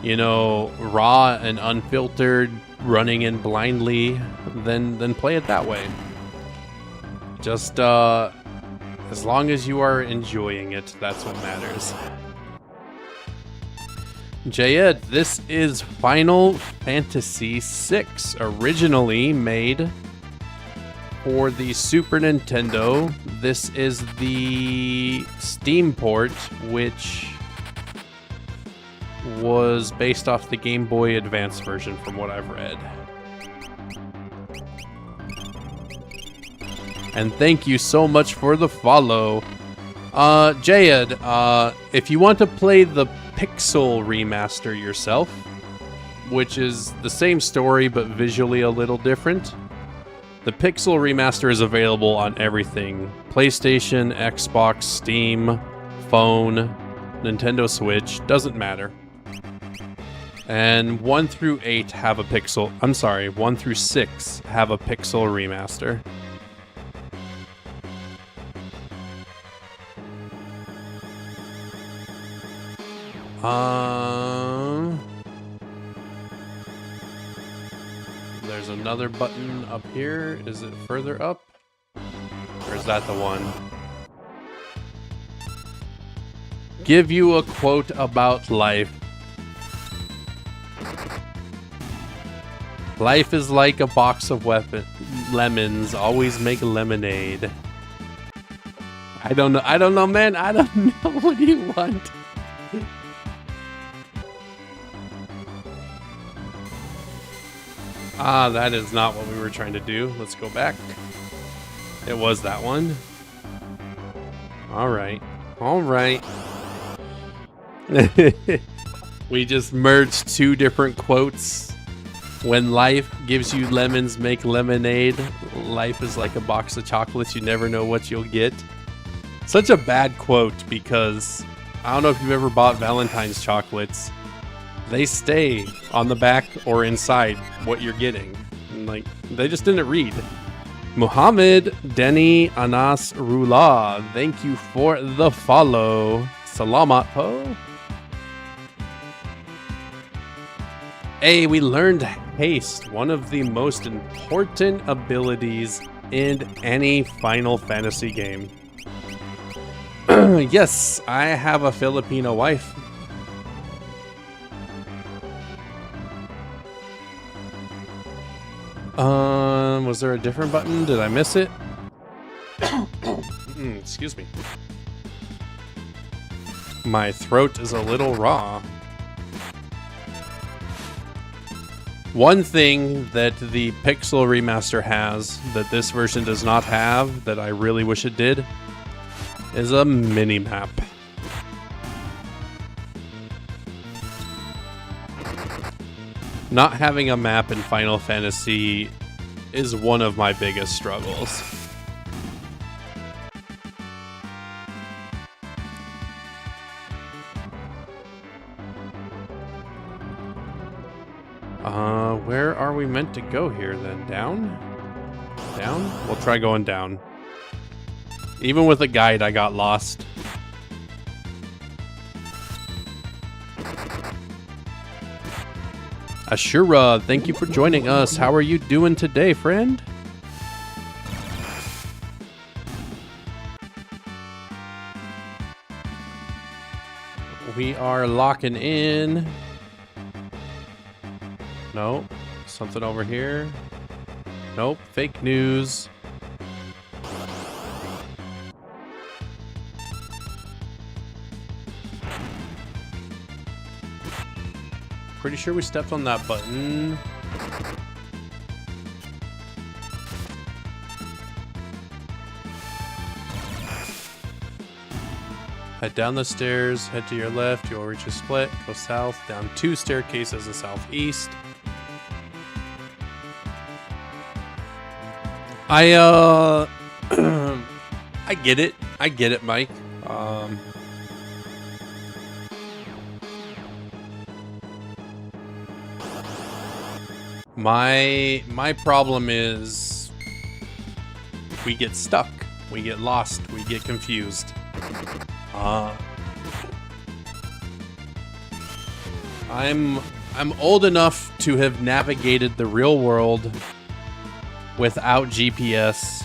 you know, raw and unfiltered, running in blindly, then play it that way. Just as long as you are enjoying it, that's what matters. Jayed, this is Final Fantasy VI, originally made for the Super Nintendo. This is the Steam port, which was based off the Game Boy Advance version from what I've read. And thank you so much for the follow. Jayed, if you want to play the Pixel remaster yourself, which is the same story but visually a little different, the Pixel remaster is available on everything: PlayStation, Xbox, Steam, phone, Nintendo Switch, doesn't matter. And 1 through 8 have a Pixel, I'm sorry, 1 through 6 have a Pixel remaster. There's another button up here. Is it further up? Or is that the one? Give you a quote about life. Life is like a box of lemons. Always make lemonade. I don't know, man. I don't know. What do you want? Ah, that is not what we were trying to do. Let's go back. It was that one. All right. All right. We just merged 2 different quotes. When life gives you lemons, make lemonade. Life is like a box of chocolates. You never know what you'll get. Such a bad quote because I don't know if you've ever bought Valentine's chocolates. They stay on the back or inside what you're getting. Like, they just didn't read. Muhammad Denny Anas Rula, thank you for the follow. Salamat po. Hey, we learned haste, one of the most important abilities in any Final Fantasy game. Yes, I have a Filipino wife. Was there a different button? Did I miss it? Excuse me. My throat is a little raw. One thing that the Pixel Remaster has that this version does not have, that I really wish it did, is a mini-map. Not having a map in Final Fantasy is one of my biggest struggles. Where are we meant to go here then? Down? Down? We'll try going down. Even with a guide, I got lost. Ashura, thank you for joining us. How are you doing today, friend? We are locking in. Nope. Something over here. Nope. Fake news. Pretty sure we stepped on that button. Head down the stairs, head to your left, you'll reach a split, go south, down 2 staircases in southeast. I get it. I get it, Mike. My problem is we get stuck, we get lost, we get confused. I'm old enough to have navigated the real world without GPS,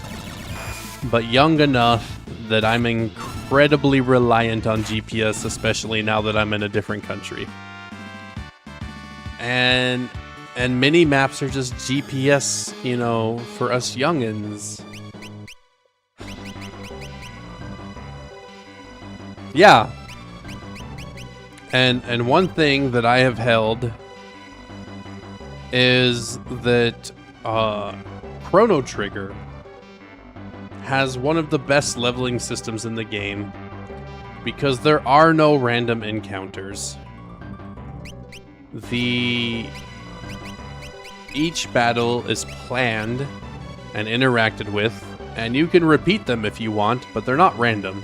but young enough that I'm incredibly reliant on GPS, especially now that I'm in a different country. And mini maps are just GPS, you know, for us youngins. Yeah. And one thing that I have held is that Chrono Trigger has one of the best leveling systems in the game because there are no random encounters. Each battle is planned and interacted with, and you can repeat them if you want, but they're not random.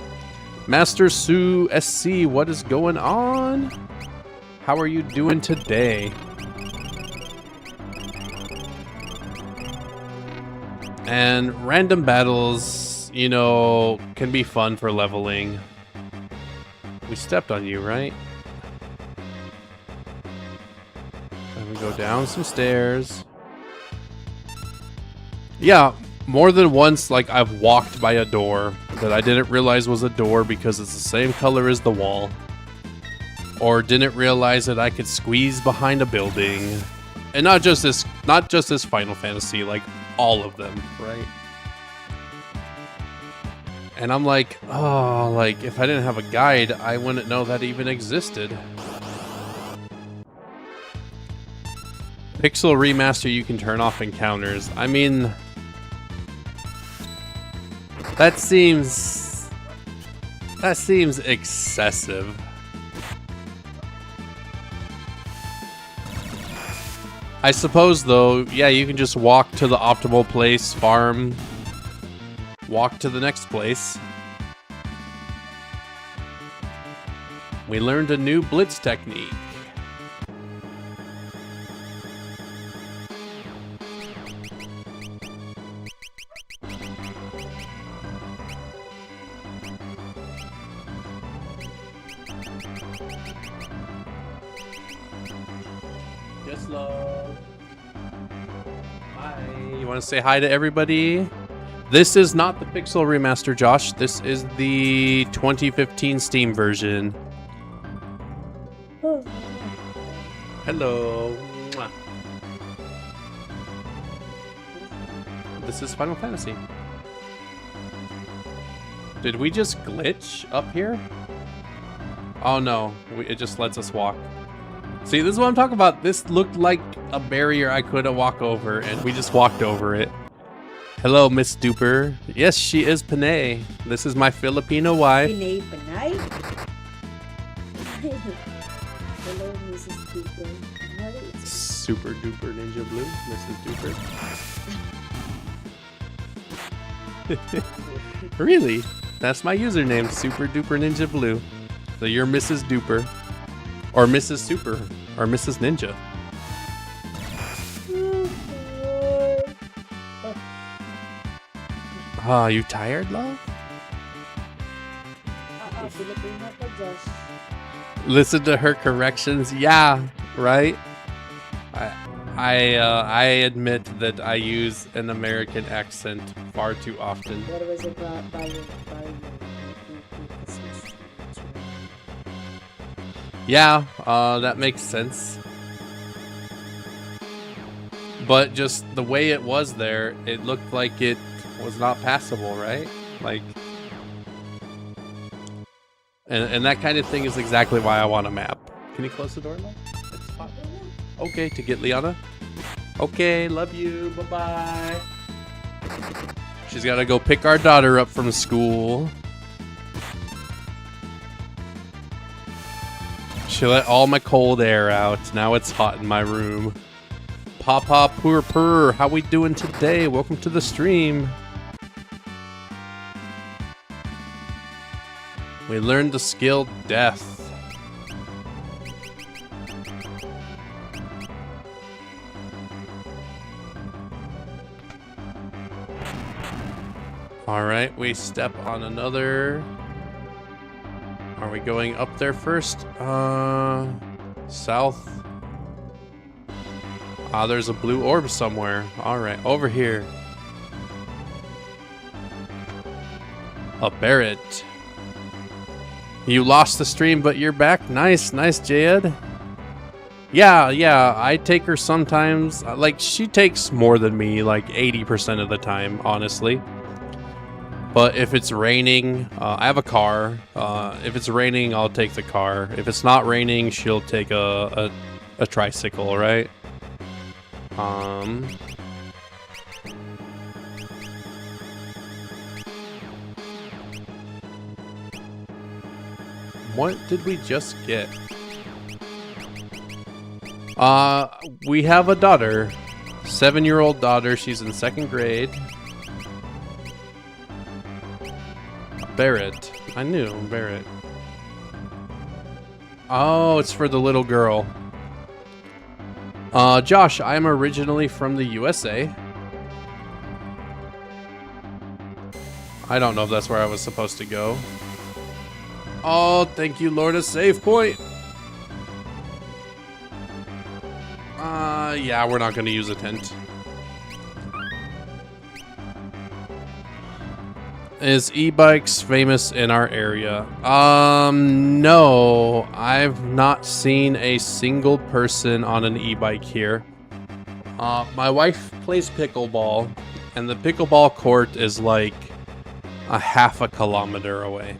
Master Sue SC, what is going on? How are you doing today? And random battles, you know, can be fun for leveling. We stepped on you, right? And we go down some stairs. Yeah, more than once, like, I've walked by a door that I didn't realize was a door because it's the same color as the wall. Or didn't realize that I could squeeze behind a building. And not just this Final Fantasy, like all of them, right? And I'm like, oh, like if I didn't have a guide, I wouldn't know that even existed. Pixel Remaster, you can turn off encounters. I mean, that seems excessive. I suppose, though, yeah, you can just walk to the optimal place, farm, walk to the next place. We learned a new blitz technique. Just love. Hi. You want to say hi to everybody? This is not the Pixel remaster, Josh. This is the 2015 Steam version. Hello. Mwah. This is Final Fantasy. Did we just glitch up here? Oh no, it just lets us walk. See, this is what I'm talking about. This looked like a barrier I couldn't walk over, and we just walked over it. Hello, Miss Duper. Yes, she is Panay. This is my Filipino wife. Panay? Hello, Mrs. Duper. Super Duper Ninja Blue, Mrs. Duper. Really? That's my username, Super Duper Ninja Blue. So you're Mrs. Duper. Or Mrs. Super. Or Mrs. Ninja. Oh, you tired, love? Filipino ka, Josh. Listen to her corrections. Yeah, right? I admit that I use an American accent far too often. What was it about Yeah, that makes sense. But just the way it was there, it looked like it was not passable, right? Like, and that kind of thing is exactly why I want a map. Can you close the door, Mike? It's hot. Okay, to get Liana. Okay, love you. Bye-bye. She's got to go pick our daughter up from school. She let all my cold air out. Now it's hot in my room. Papa Purr Purr, how we doing today? Welcome to the stream. We learned the skill Death. Alright, we step on another. Are we going up there first? South. Ah, there's a blue orb somewhere. Alright, over here. A Barrett. You lost the stream, but you're back. Nice, nice, Jed. Yeah, I take her sometimes. Like, she takes more than me, like 80% of the time, honestly. But if it's raining, I have a car. If it's raining, I'll take the car. If it's not raining, she'll take a tricycle, right? What did we just get? We have a daughter. 7-year-old daughter. She's in 2nd grade. Barrett. I knew Barrett. Oh, it's for the little girl. Josh, I'm originally from the USA. I don't know if that's where I was supposed to go. Oh, thank you, Lord, a save point. Yeah, we're not going to use a tent. Is e-bikes famous in our area? No. I've not seen a single person on an e-bike here. My wife plays pickleball, and the pickleball court is like a half a kilometer away.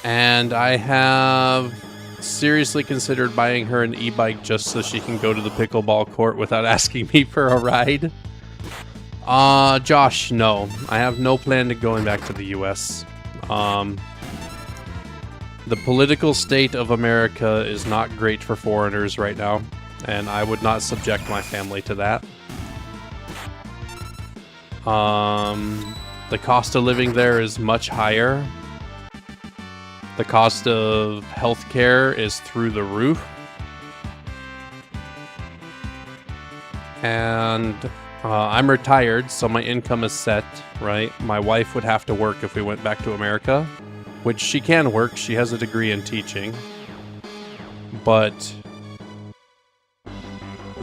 And I have seriously considered buying her an e-bike just so she can go to the pickleball court without asking me for a ride. Josh, no. I have no plan to going back to the US. The political state of America is not great for foreigners right now, and I would not subject my family to that. The cost of living there is much higher. The cost of healthcare is through the roof. And I'm retired, so my income is set, right? My wife would have to work if we went back to America, which she can work. She has a degree in teaching. But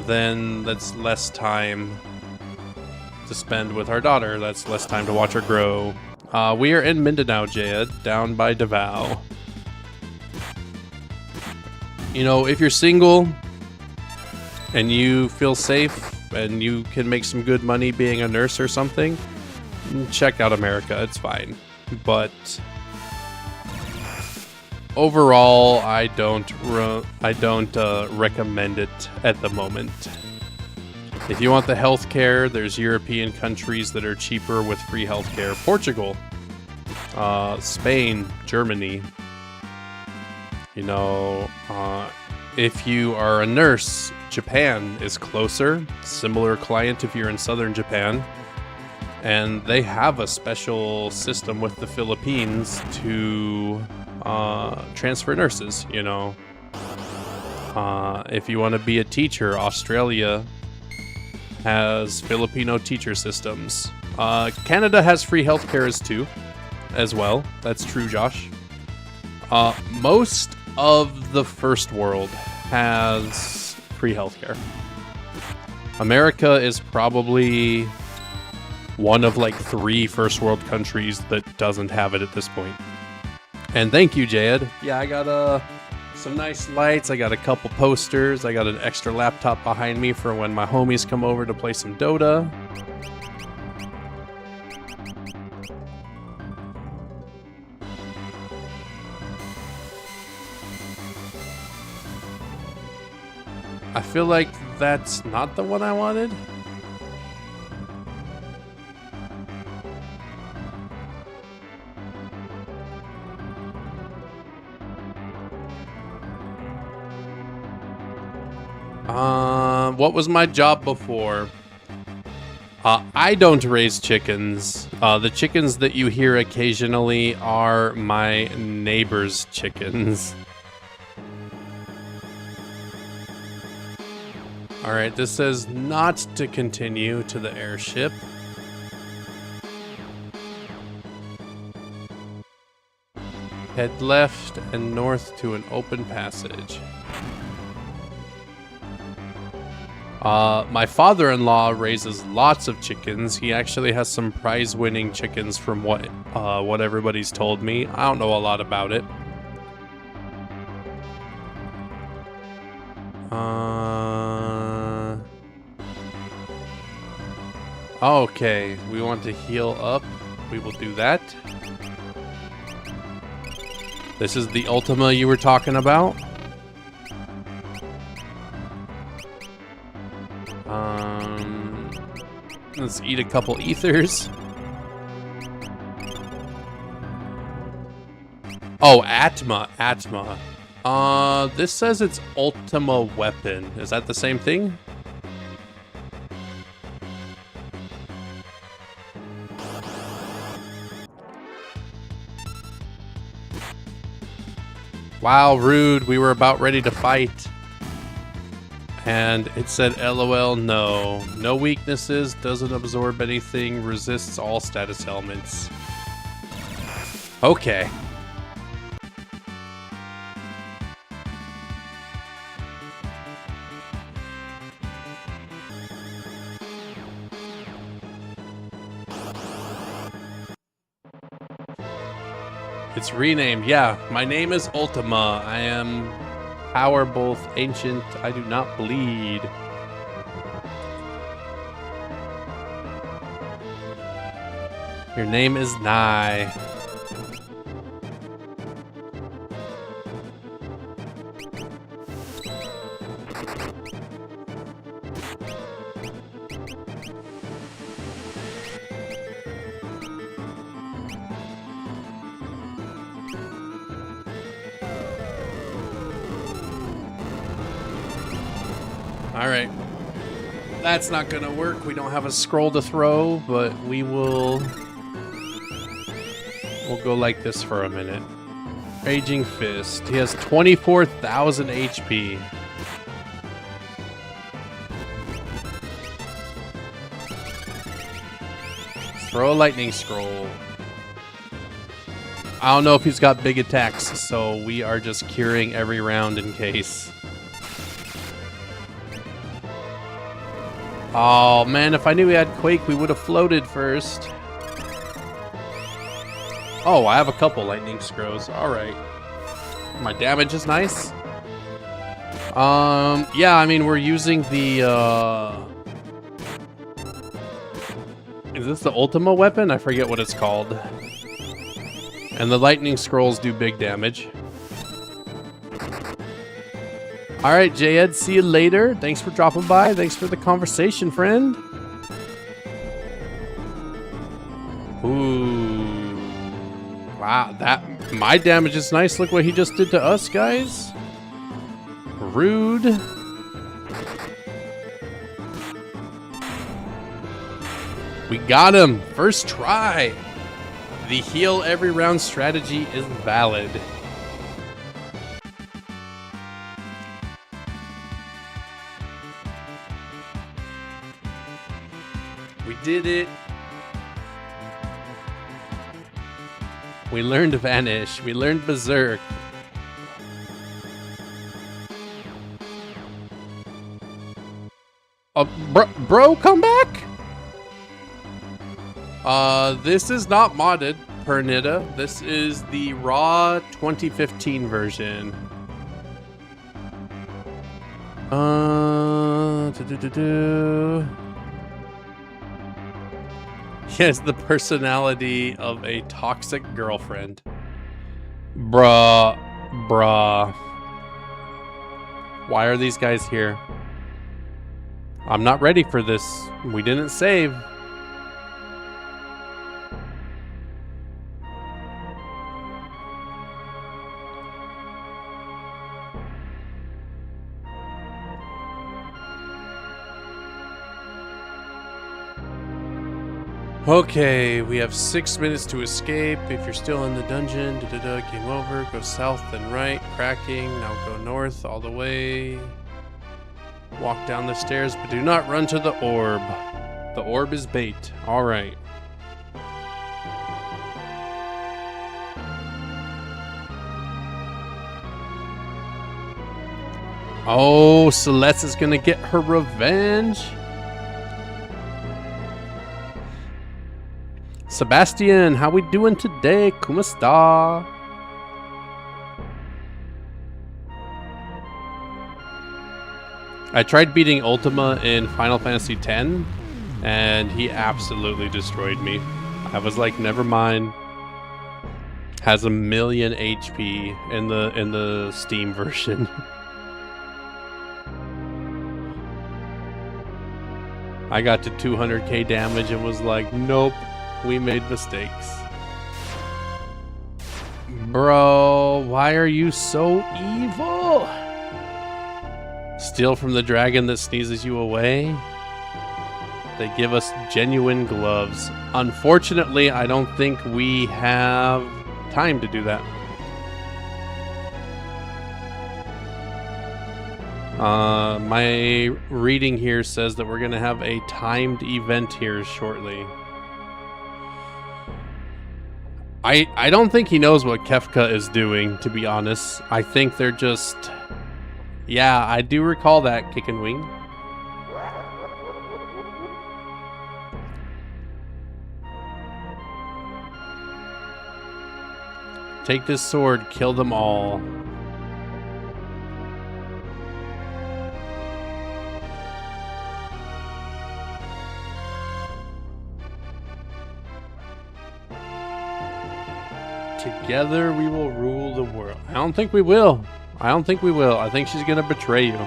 then that's less time to spend with our daughter. That's less time to watch her grow. We are in Mindanao, Jayed, down by Davao. You know, if you're single and you feel safe and you can make some good money being a nurse or something, check out America. It's fine. But overall, I don't recommend it at the moment. If you want the healthcare, there's European countries that are cheaper with free healthcare. Portugal, Spain, Germany. You know, if you are a nurse, Japan is closer. Similar client if you're in southern Japan. And they have a special system with the Philippines to transfer nurses, you know. If you want to be a teacher, Australia has Filipino teacher systems. Canada has free healthcare as well. That's true, Josh. Most of the first world has free healthcare. America is probably one of like 3 first world countries that doesn't have it at this point. And thank you, Jayed. Yeah, I got some nice lights. I got a couple posters. I got an extra laptop behind me for when my homies come over to play some Dota. I feel like that's not the one I wanted. What was my job before? I don't raise chickens. The chickens that you hear occasionally are my neighbor's chickens. Alright, this says not to continue to the airship. Head left and north to an open passage. My father-in-law raises lots of chickens. He actually has some prize-winning chickens from what everybody's told me. I don't know a lot about it. Okay, we want to heal up. We will do that. This is the Ultima you were talking about. Let's eat a couple ethers. Oh, Atma. This says it's Ultima weapon. Is that the same thing? Wow, rude. We were about ready to fight. And it said LOL, no. No weaknesses, doesn't absorb anything, resists all status elements. Okay. It's renamed, yeah. My name is Ultima. I am power both ancient. I do not bleed. Your name is Nai. Alright. That's not gonna work. We don't have a scroll to throw, but we'll go like this for a minute. Raging Fist. He has 24,000 HP. Throw a lightning scroll. I don't know if he's got big attacks, so we are just curing every round in case. Oh man, if I knew we had Quake, we would have floated first. Oh, I have a couple lightning scrolls. Alright. My damage is nice. Yeah, I mean, we're using the, is this the Ultima weapon? I forget what it's called. And the lightning scrolls do big damage. Alright, J-Ed, see you later. Thanks for dropping by. Thanks for the conversation, friend. Ooh. Wow, my damage is nice. Look what he just did to us, guys. Rude. We got him. First try. The heal every round strategy is valid. We did it. We learned Vanish. We learned Berserk. Bro, come back! This is not modded, Pernita. This is the raw 2015 version. He has the personality of a toxic girlfriend. Bruh. Why are these guys here? I'm not ready for this. We didn't save. Okay, we have 6 minutes to escape. If you're still in the dungeon, game over. Go south, then right. Cracking. Now go north all the way. Walk down the stairs, but do not run to the orb. The orb is bait. All right. Oh, Celeste is gonna get her revenge. Sebastian, how we doing today? ¿Cómo está? I tried beating Ultima in Final Fantasy X, and he absolutely destroyed me. I was like, never mind. Has 1,000,000 HP in the Steam version. I got to 200k damage and was like, nope. We made mistakes. Bro, why are you so evil? Steal from the dragon that sneezes you away? They give us genuine gloves. Unfortunately, I don't think we have time to do that. My reading here says that we're going to have a timed event here shortly. I don't think he knows what Kefka is doing, to be honest. I think they're just... Yeah, I do recall that, Kick and Wing. Take this sword, kill them all. Together we will rule the world. I don't think we will. I don't think we will. I think she's gonna betray you.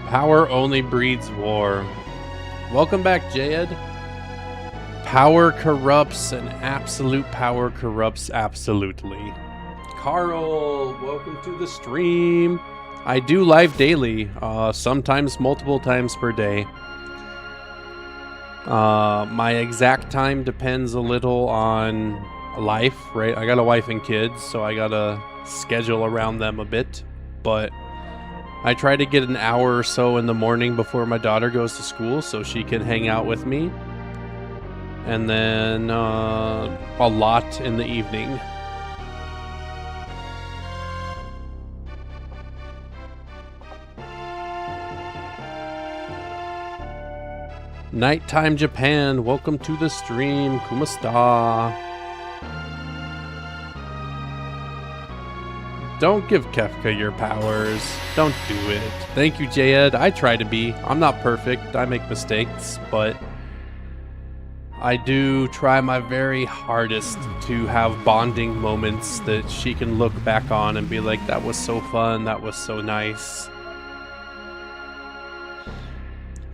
Power only breeds war. Welcome back, Jayed. Power corrupts, and absolute power corrupts absolutely. Carl, welcome to the stream. I do live daily, sometimes multiple times per day. My exact time depends a little on life, right? I got a wife and kids, so I gotta schedule around them a bit, but I try to get an hour or so in the morning before my daughter goes to school so she can hang out with me. and then a lot in the evening. Nighttime Japan, welcome to the stream. Kumasta. Don't give Kefka your powers. Don't do it. Thank you, J-Ed. I try to be. I'm not perfect. I make mistakes, but I do try my very hardest to have bonding moments that she can look back on and be like, that was so fun. That was so nice.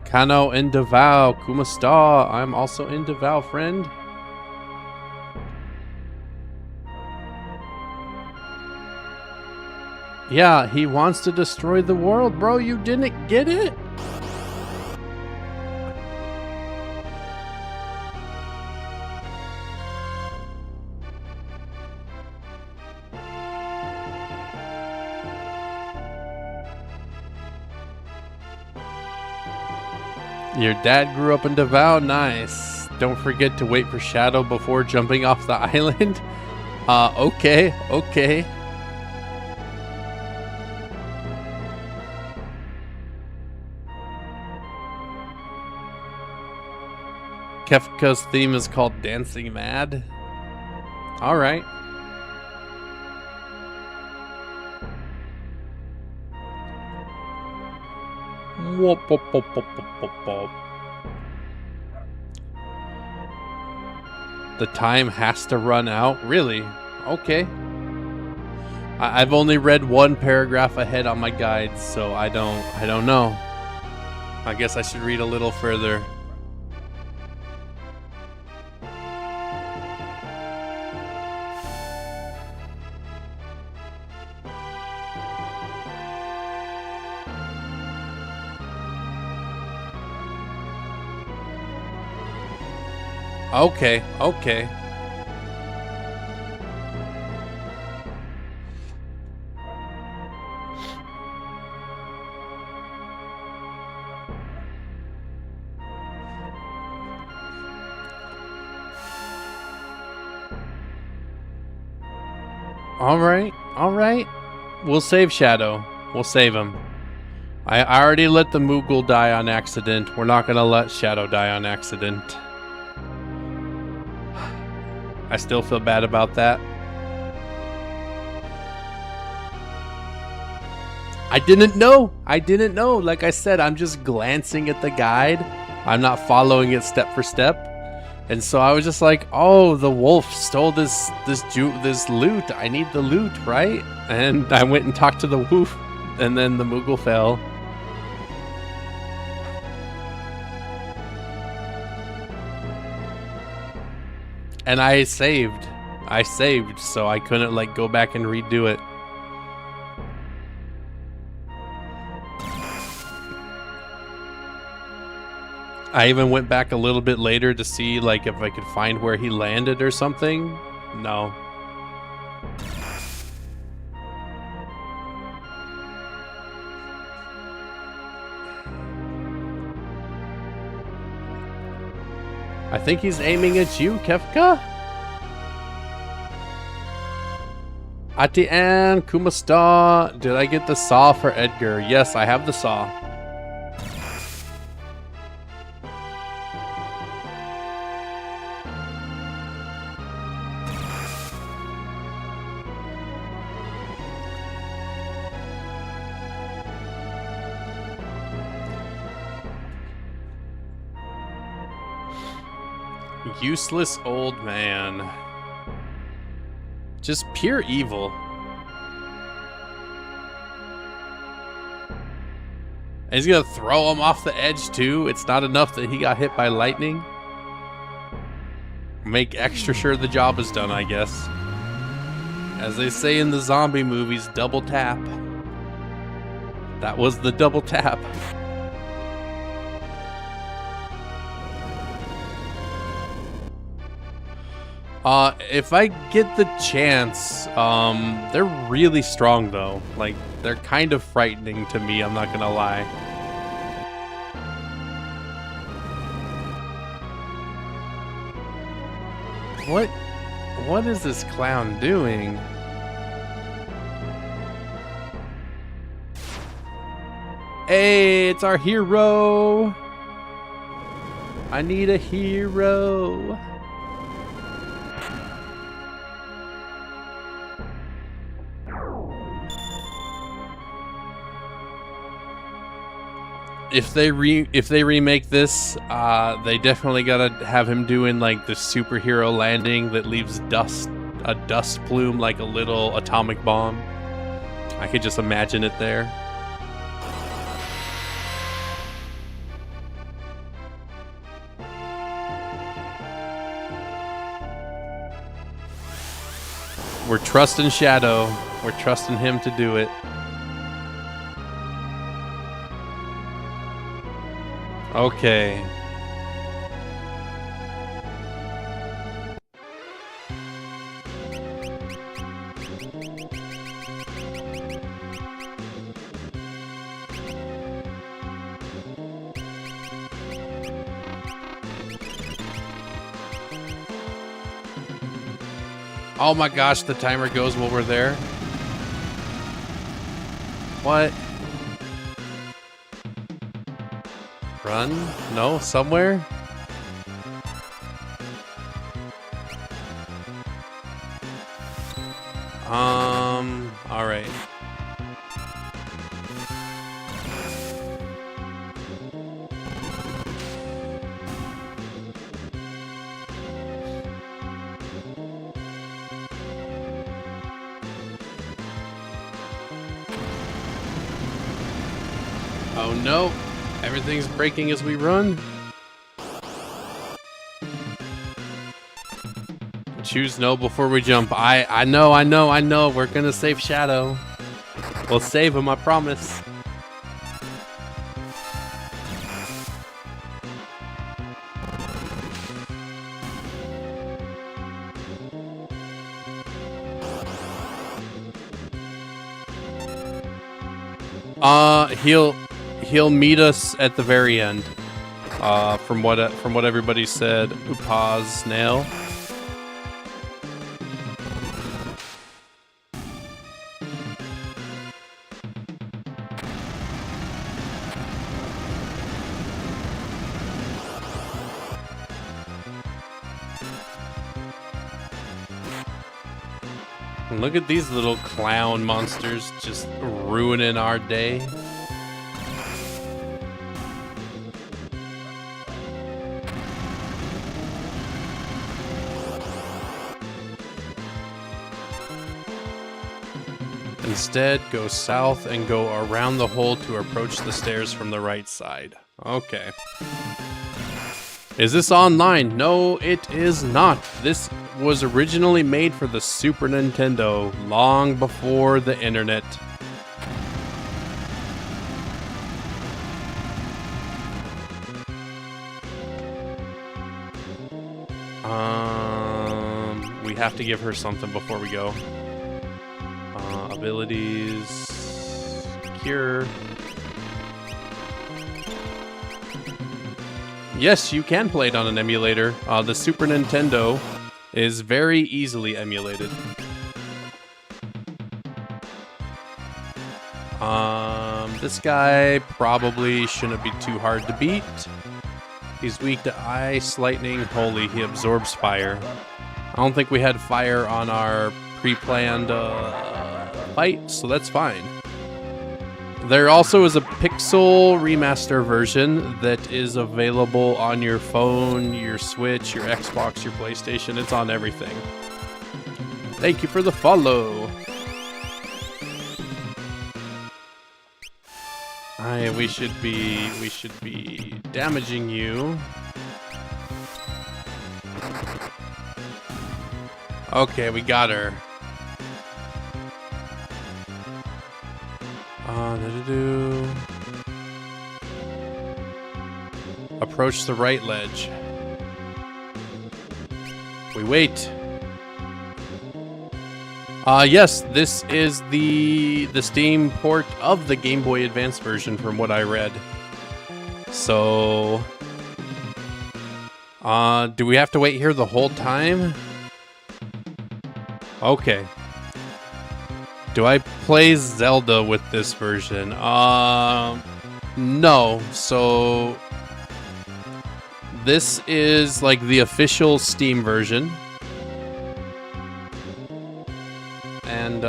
Kano in Davao. Kumasta. I'm also in Davao, friend. Yeah, he wants to destroy the world, bro. You didn't get it? Your dad grew up in Davao? Nice. Don't forget to wait for Shadow before jumping off the island. Okay. Kefka's theme is called Dancing Mad. Alright. The time has to run out? Really? Okay. I've only read one paragraph ahead on my guides, so I don't know. I guess I should read a little further. Okay. Alright. We'll save Shadow. We'll save him. I already let the Moogle die on accident. We're not gonna let Shadow die on accident. I still feel bad about that. I didn't know. Like I said, I'm just glancing at the guide. I'm not following it step for step. And so I was just like, oh, the wolf stole this loot. I need the loot, right? And I went and talked to the wolf, and then the Moogle fell. And I saved, so I couldn't like go back and redo it. I even went back a little bit later to see like if I could find where he landed or something. No. I think he's aiming at you, Kefka. Atian, Kumasta. Did I get the saw for Edgar? Yes, I have the saw. Useless old man. Just pure evil. And he's gonna throw him off the edge too. It's not enough that he got hit by lightning. Make extra sure the job is done, I guess. As they say in the zombie movies, double tap. That was the double tap. If I get the chance, they're really strong though. Like, they're kind of frightening to me, I'm not gonna lie. What is this clown doing? Hey, it's our hero. I need a hero. If they remake this, they definitely gotta have him doing like the superhero landing that leaves a dust plume like a little atomic bomb. I could just imagine it there. We're trusting Shadow. We're trusting him to do it. Okay. Oh my gosh, the timer goes while we're there. What? Run? No, somewhere? All right. Oh no. Everything's breaking as we run. Choose no before we jump. I know. We're gonna save Shadow. We'll save him, I promise. He'll meet us at the very end. From what everybody said, pause nail. Look at these little clown monsters just ruining our day. Instead, go south and go around the hole to approach the stairs from the right side. Okay. Is this online? No, it is not. This was originally made for the Super Nintendo, long before the internet. We have to give her something before we go. Abilities, cure. Yes, you can play it on an emulator. The Super Nintendo is very easily emulated. This guy probably shouldn't be too hard to beat. He's weak to ice, lightning, holy, he absorbs fire. I don't think we had fire on our pre-planned fight, so that's fine. There also is a pixel remaster version that is available on your phone, your Switch, your Xbox, your PlayStation. It's on everything. Thank you for the follow. We should be damaging you. Okay, we got her. Approach the right ledge. We wait. Yes, this is the Steam port of the Game Boy Advance version from what I read. So, do we have to wait here the whole time? Okay. Do I play Zelda with this version? No. So this is like the official Steam version. And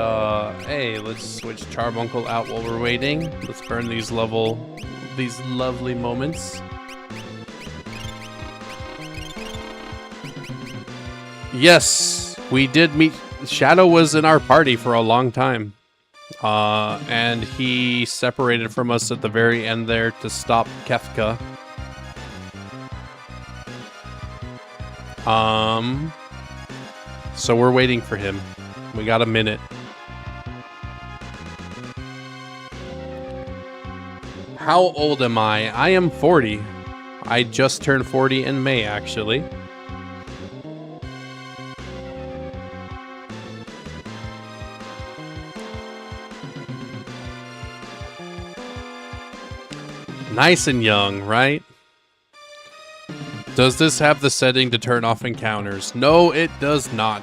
hey, let's switch Charbuncle out while we're waiting. Let's burn these lovely moments. Yes, we did meet. Shadow was in our party for a long time. And he separated from us at the very end there to stop Kefka. So we're waiting for him. We got a minute. How old am I? I am 40. I just turned 40 in May, actually. Nice and young, right? Does this have the setting to turn off encounters? No, it does not.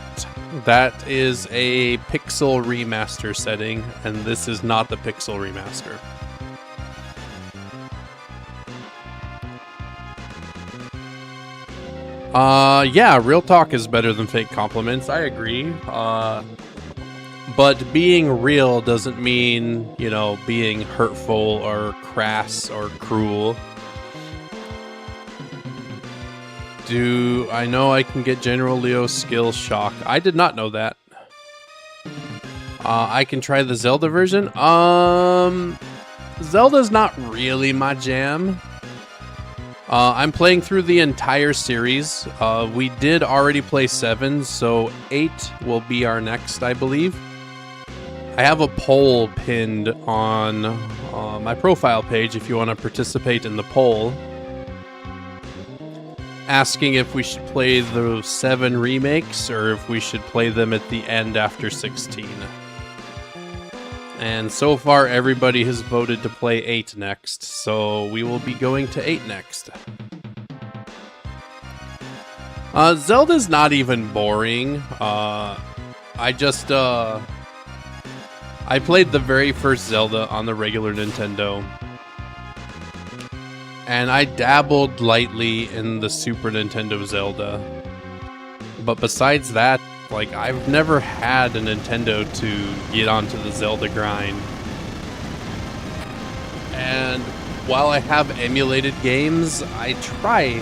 That is a pixel remaster setting, and this is not the pixel remaster. Yeah, real talk is better than fake compliments. I agree. But being real doesn't mean, you know, being hurtful or crass or cruel. Do I know I can get General Leo's skill shock? I did not know that. I can try the Zelda version. Zelda's not really my jam. I'm playing through the entire series. We did already play 7, so 8 will be our next, I believe. I have a poll pinned on my profile page if you want to participate in the poll, asking if we should play the 7 remakes or if we should play them at the end after 16. And so far, everybody has voted to play 8 next, so we will be going to 8 next. Zelda's not even boring. I played the very first Zelda on the regular Nintendo. And I dabbled lightly in the Super Nintendo Zelda. But besides that, like, I've never had a Nintendo to get onto the Zelda grind. And while I have emulated games, I try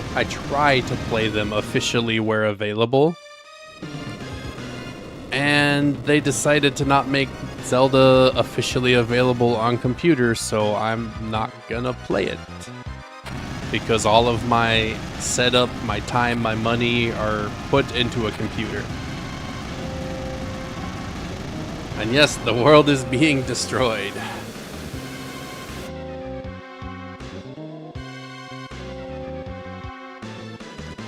to play them officially where available. And they decided to not make Zelda officially available on computers, so I'm not gonna play it. Because all of my setup, my time, my money are put into a computer. And yes, the world is being destroyed.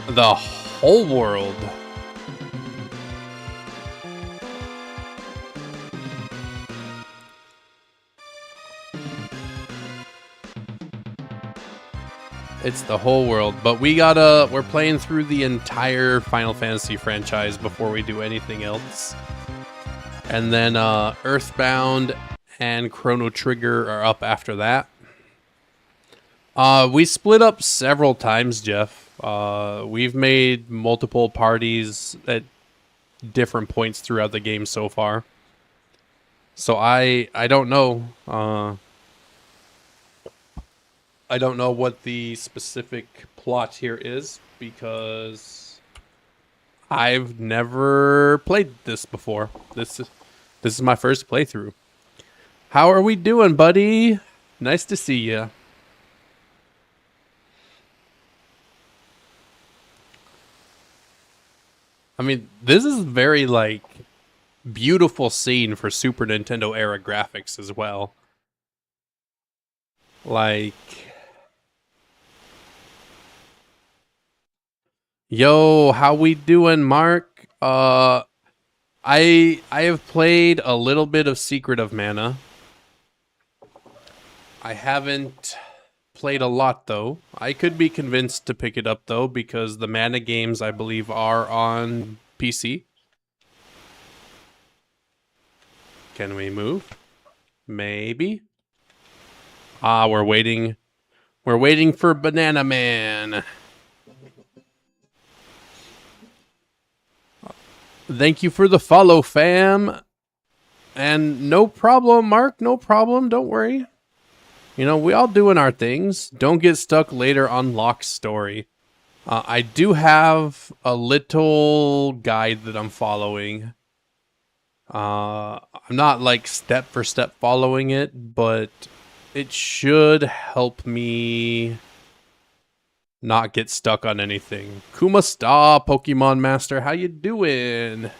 The whole world. It's the whole world, but we're playing through the entire Final Fantasy franchise before we do anything else. And then Earthbound and Chrono Trigger are up after that. We split up several times, Jeff. We've made multiple parties at different points throughout the game so far. So I don't know. I don't know what the specific plot here is because I've never played this before. This is my first playthrough. How are we doing, buddy? Nice to see you. I mean, this is very, like, beautiful scene for Super Nintendo era graphics as well. Like, yo, how we doing, Mark? I have played a little bit of Secret of Mana. I haven't played a lot, though. I could be convinced to pick it up, though, because the Mana games, I believe, are on PC. Can we move? Maybe. Ah, we're waiting. We're waiting for Banana Man. Thank you for the follow, fam. And no problem, Mark. No problem. Don't worry. You know, we all doing our things. Don't get stuck later on Locke's story. I do have a little guide that I'm following. I'm not like step for step following it, but it should help me not get stuck on anything. Kuma Star, Pokemon Master, how you doing?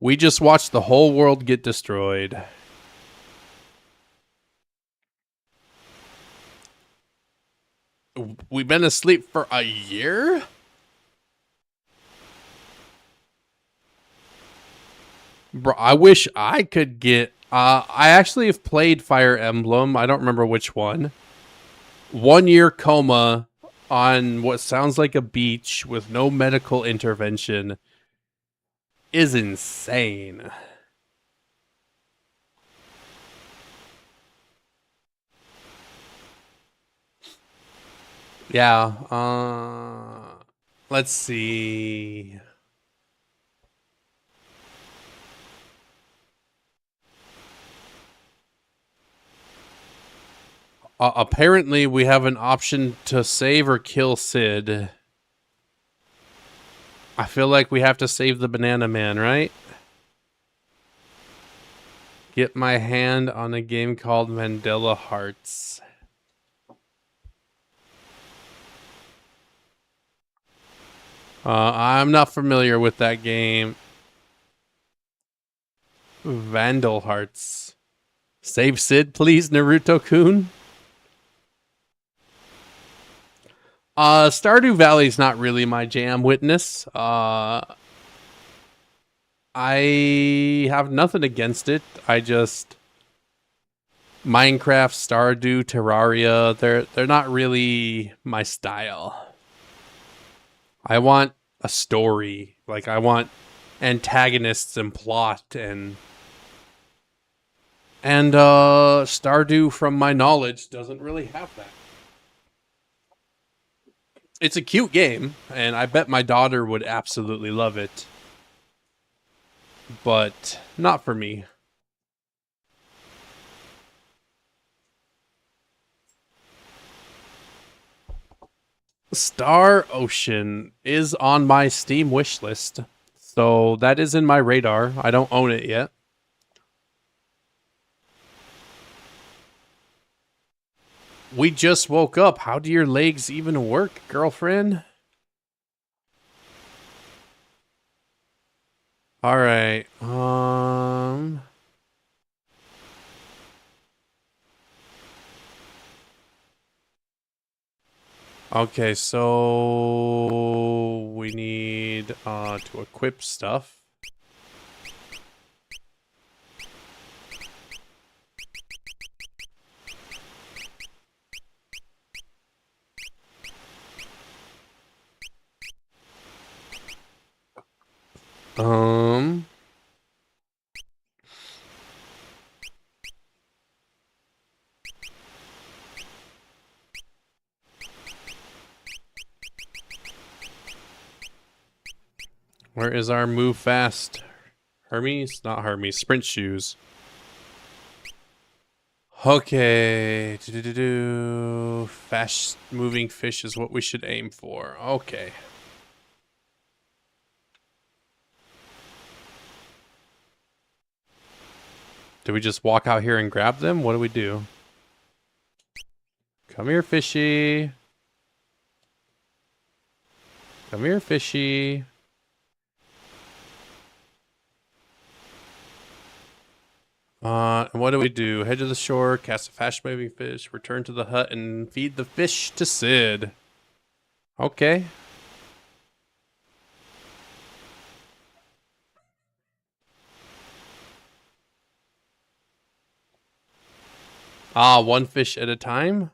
We just watched the whole world get destroyed. We've been asleep for a year? Bro, I wish I could get... I actually have played Fire Emblem. I don't remember which one. 1 year coma on what sounds like a beach with no medical intervention is insane. Yeah, let's see. Apparently, we have an option to save or kill Sid. I feel like we have to save the Banana Man, right? Get my hand on a game called Mandela Hearts. I'm not familiar with that game. Vandal Hearts. Save Sid, please, Naruto-kun. Stardew Valley's not really my jam, Witness. I have nothing against it. I just... Minecraft, Stardew, Terraria, they're not really my style. I want a story. Like, I want antagonists and plot and Stardew, from my knowledge, doesn't really have that. It's a cute game, and I bet my daughter would absolutely love it. But not for me. Star Ocean is on my Steam wish list. So that is in my radar. I don't own it yet. We just woke up. How do your legs even work, girlfriend? All right. Okay, so we need to equip stuff. Where is our move fast? Hermes? Not Hermes. Sprint shoes. Okay. Fast moving fish is what we should aim for. Okay. Do we just walk out here and grab them? What do we do? Come here, fishy. Come here, fishy. And what do we do? Head to the shore, cast a fast-moving fish, return to the hut, and feed the fish to Sid. Okay. One fish at a time?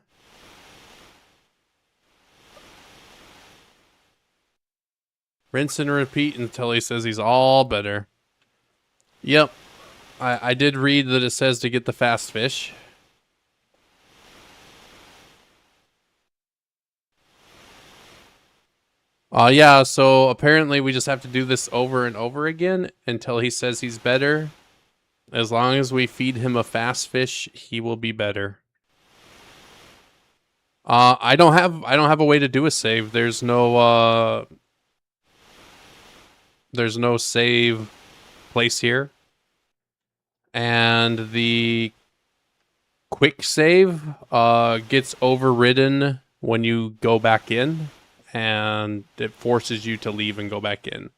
Rinse and repeat until he says he's all better. Yep. I did read that it says to get the fast fish. Yeah, so apparently we just have to do this over and over again until he says he's better. As long as we feed him a fast fish, he will be better. I don't have a way to do a save. There's no save place here. And the quick save gets overridden when you go back in, and it forces you to leave and go back in.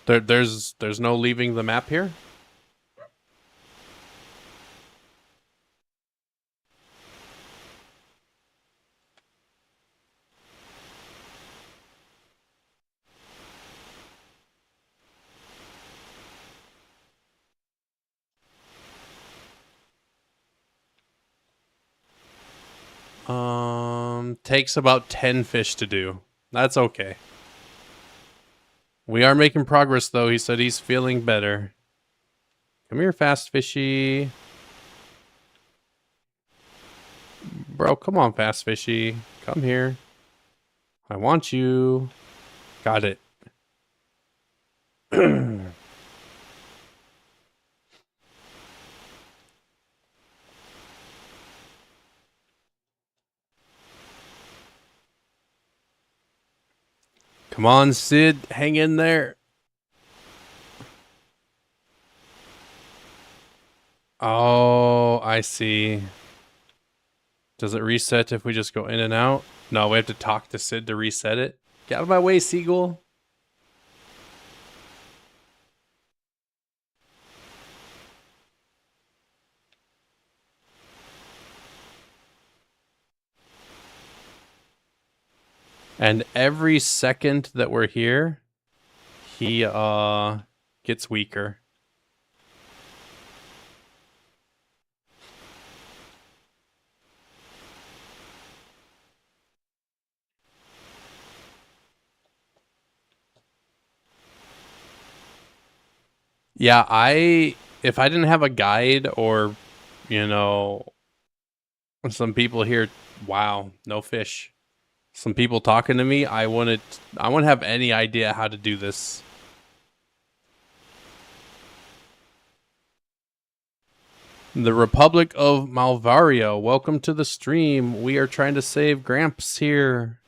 There's no leaving the map here. Takes about 10 fish to do. That's okay. We are making progress, though. He said he's feeling better. Come here, fast fishy. Bro, come on, fast fishy. Come here. I want you. Got it. Come on, Sid. Hang in there. Oh, I see. Does it reset if we just go in and out? No, we have to talk to Sid to reset it. Get out of my way, Seagull. And every second that we're here, he gets weaker. Yeah, if I didn't have a guide or, you know, some people here, wow, no fish. Some people talking to me, I wouldn't have any idea how to do this. The Republic of Malvario, welcome to the stream. We are trying to save Gramps here.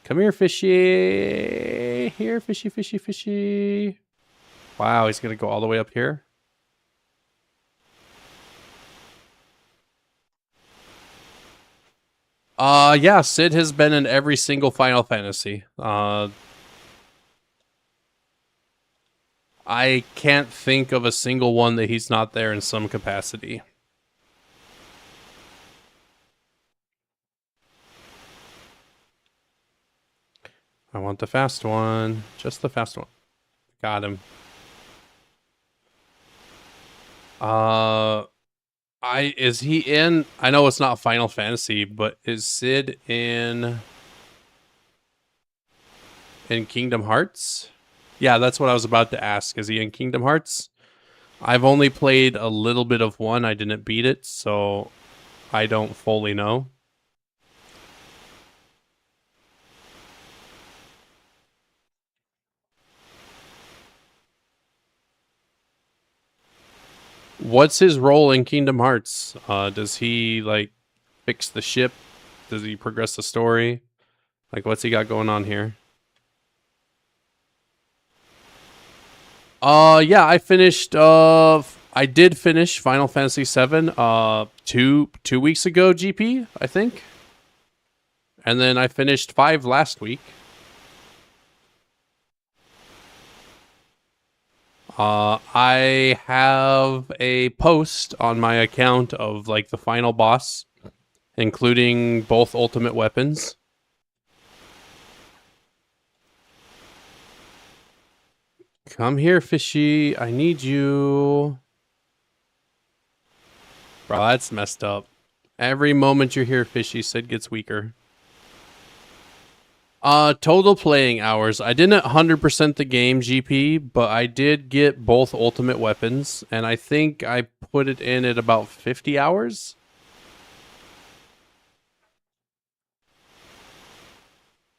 Come here, fishy. Here, fishy, fishy, fishy. Wow, he's gonna go all the way up here. Yeah, Sid has been in every single Final Fantasy. I can't think of a single one that he's not there in some capacity. I want the fast one. Just the fast one. Got him. Is he in? I know it's not Final Fantasy, but is Sid in Kingdom Hearts? Yeah, that's what I was about to ask. Is he in Kingdom Hearts? I've only played a little bit of one. I didn't beat it, so I don't fully know. What's his role in Kingdom Hearts? Does he like fix the ship? Does he progress the story? Like, what's he got going on here? Yeah, I finished. I did finish Final Fantasy VII. Two weeks ago, GP, I think. And then I finished 5 last week. I have a post on my account of like the final boss, including both ultimate weapons. Come here, fishy. I need you. Bro, that's messed up. Every moment you're here, fishy, Sid gets weaker. Total playing hours. I didn't 100% the game, GP, but I did get both ultimate weapons, and I think I put it in at about 50 hours.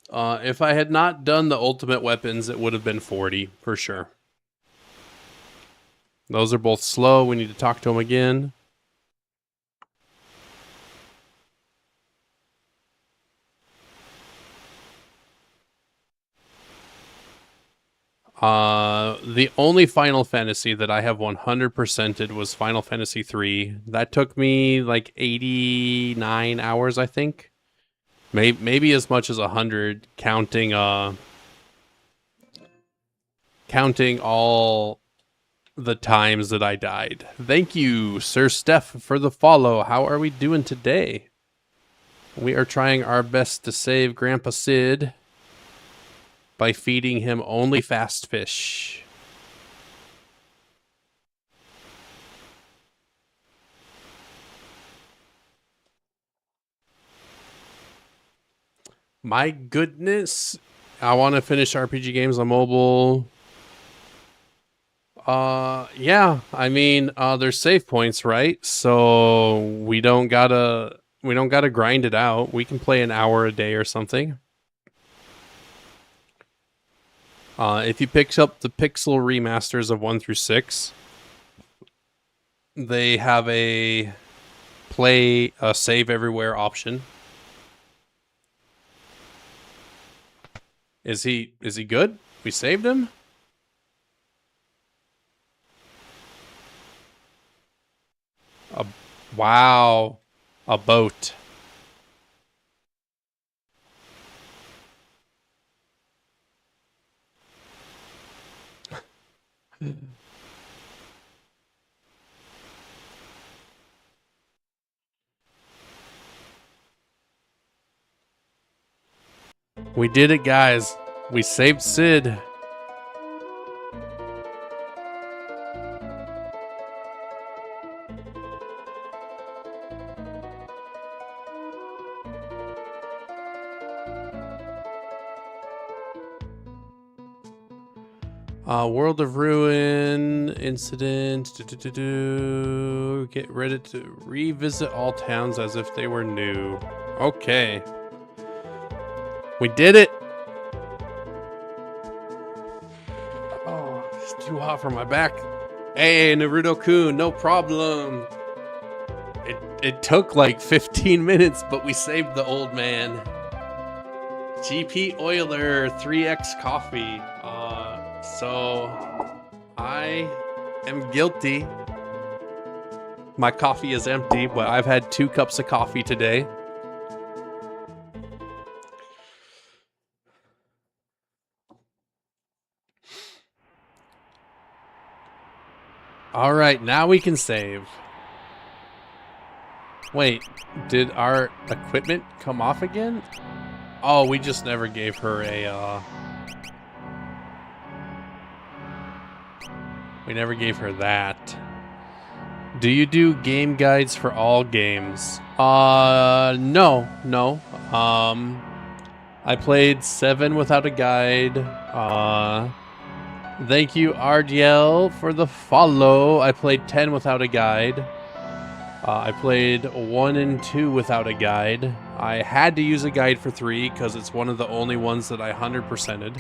If I had not done the ultimate weapons, it would have been 40 for sure. Those are both slow. We need to talk to them again. The only Final Fantasy that I have 100%ed was Final Fantasy 3. That took me like 89 hours, I think. Maybe as much as 100, counting all the times that I died. Thank you, Sir Steph, for the follow. How are we doing today? We are trying our best to save Grandpa Sid by feeding him only fast fish. My goodness. I want to finish RPG games on mobile. Yeah. I mean, there's save points, right? So we don't gotta grind it out. We can play an hour a day or something. If you pick up the Pixel remasters of 1 through 6, they have a save everywhere option. Is he good? We saved him? Wow. A boat. We did it, guys. We saved Sid. World of Ruin incident. Get ready to revisit all towns as if they were new. Okay. We did it. Oh, it's too hot for my back. Hey, Naruto-kun, no problem. It took like 15 minutes, but we saved the old man. GP Euler 3X coffee. So I am guilty. My coffee is empty, but I've had 2 cups of coffee today. All right, now we can save. Wait, did our equipment come off again? Oh, we just never gave her a, we never gave her that. Do you do game guides for all games? No. I played 7 without a guide. Thank you, RDL, for the follow. I played 10 without a guide. I played 1 and 2 without a guide. I had to use a guide for 3 because it's one of the only ones that I 100%ed.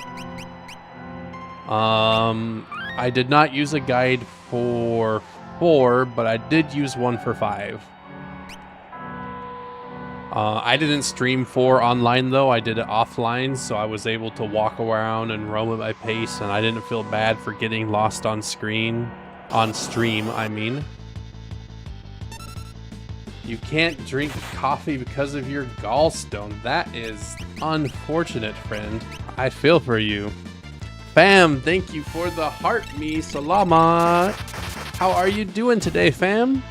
I did not use a guide for 4, but I did use one for 5. I didn't stream 4 online though. I did it offline, so I was able to walk around and roam at my pace, and I didn't feel bad for getting lost on stream, I mean. You can't drink coffee because of your gallstone. That is unfortunate, friend. I feel for you. Fam, thank you for the heart me. Salamat. How are you doing today, fam?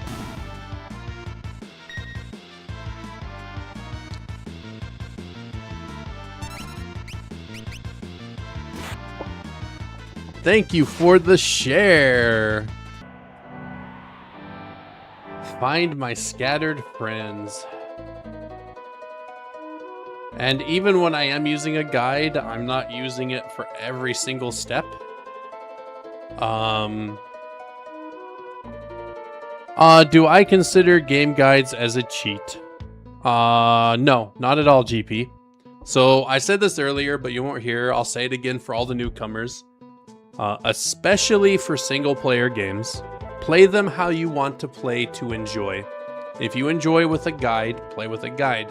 Thank you for the share. Find my scattered friends. And even when I am using a guide, I'm not using it for every single step. Do I consider game guides as a cheat? No, not at all, GP. So I said this earlier, but you weren't here. I'll say it again for all the newcomers. Especially for single player games, play them how you want to play to enjoy. If you enjoy with a guide, play with a guide.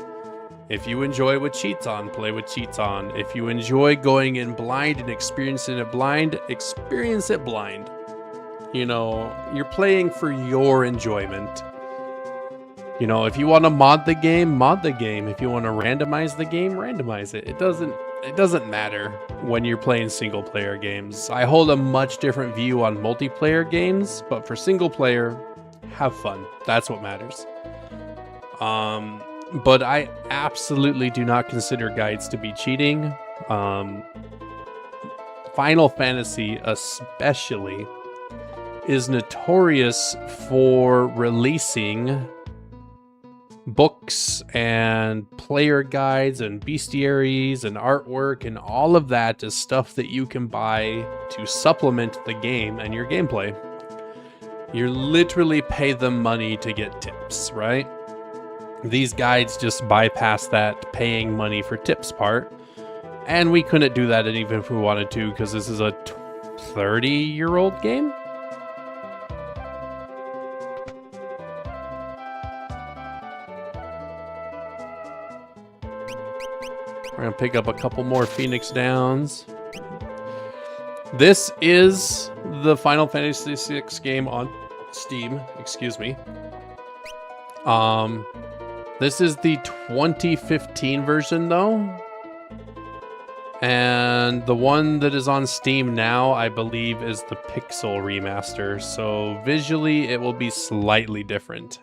If you enjoy with cheats on, play with cheats on. If you enjoy going in blind and experiencing it blind, experience it blind. You know, you're playing for your enjoyment. You know, if you want to mod the game, mod the game. If you want to randomize the game, randomize it. It doesn't matter when you're playing single player games. I hold a much different view on multiplayer games, but for single player, have fun. That's what matters. But I absolutely do not consider guides to be cheating. Final Fantasy especially is notorious for releasing books and player guides and bestiaries and artwork and all of that is stuff that you can buy to supplement the game and your gameplay. You literally pay them money to get tips, right? These guides just bypass that paying money for tips part. And we couldn't do that even if we wanted to, because this is a 30-year-old game. We're going to pick up a couple more Phoenix Downs. This is the Final Fantasy VI game on Steam, excuse me. This is the 2015 version though. And the one that is on Steam now, I believe, is the Pixel remaster. So visually, it will be slightly different.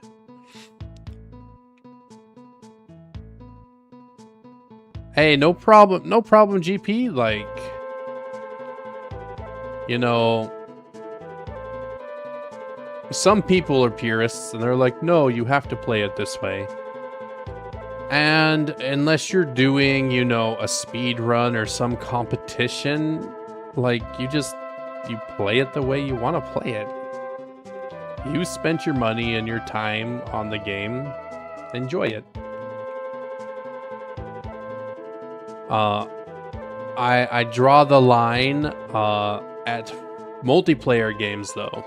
Hey, no problem, GP. Like, you know, some people are purists and they're like, no, you have to play it this way. And unless you're doing, you know, a speed run or some competition, like, you play it the way you want to play it. You spent your money and your time on the game. Enjoy it. I draw the line at multiplayer games though.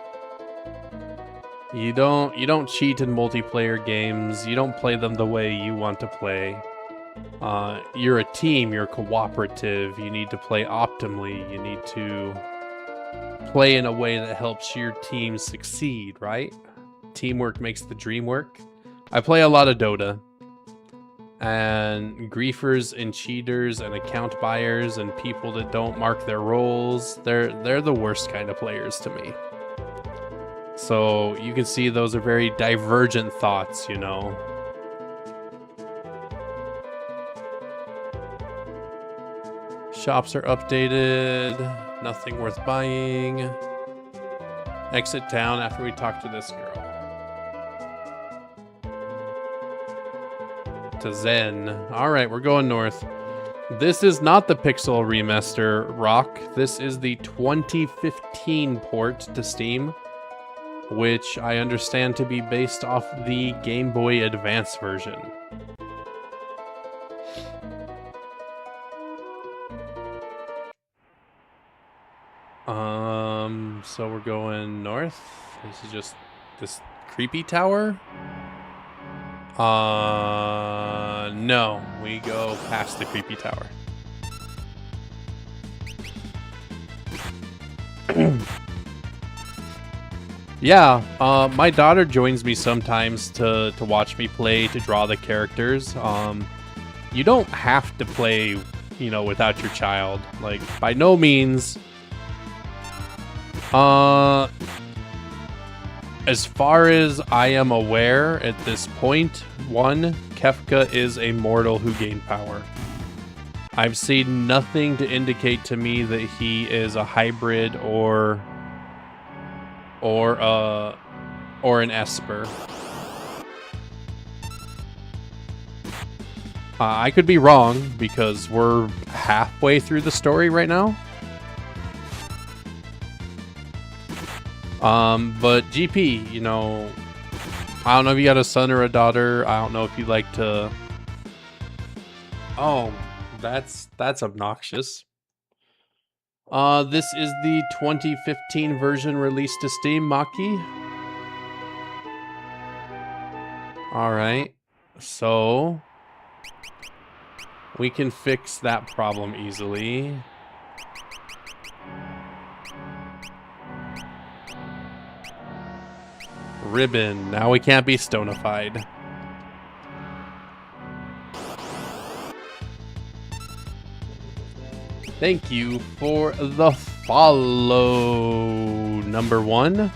You don't cheat in multiplayer games. You don't play them the way you want to play. You're a team, you're cooperative. You need to play optimally. You need to play in a way that helps your team succeed, right? Teamwork makes the dream work. I play a lot of Dota. And griefers and cheaters and account buyers and people that don't mark their roles, they're the worst kind of players to me. So you can see those are very divergent thoughts, you know. Shops are updated. Nothing worth buying. Exit town after we talk to this girl. To Zen. Alright, we're going north. This is not the Pixel remaster, Rock. This is the 2015 port to Steam, which I understand to be based off the Game Boy Advance version. So we're going north. This is just this creepy tower. No, we go past the creepy tower. Yeah, my daughter joins me sometimes to watch me play, to draw the characters. You don't have to play, you know, without your child. Like, by no means. As far as I am aware at this point, Kefka is a mortal who gained power. I've seen nothing to indicate to me that he is a hybrid or an Esper. I could be wrong because we're halfway through the story right now. But GP, you know, I don't know if you got a son or a daughter. I don't know if you like to... Oh, that's obnoxious. This is the 2015 version released to Steam, Maki. Alright, so we can fix that problem easily. Ribbon, now we can't be stonified. Thank you for the follow, number 1.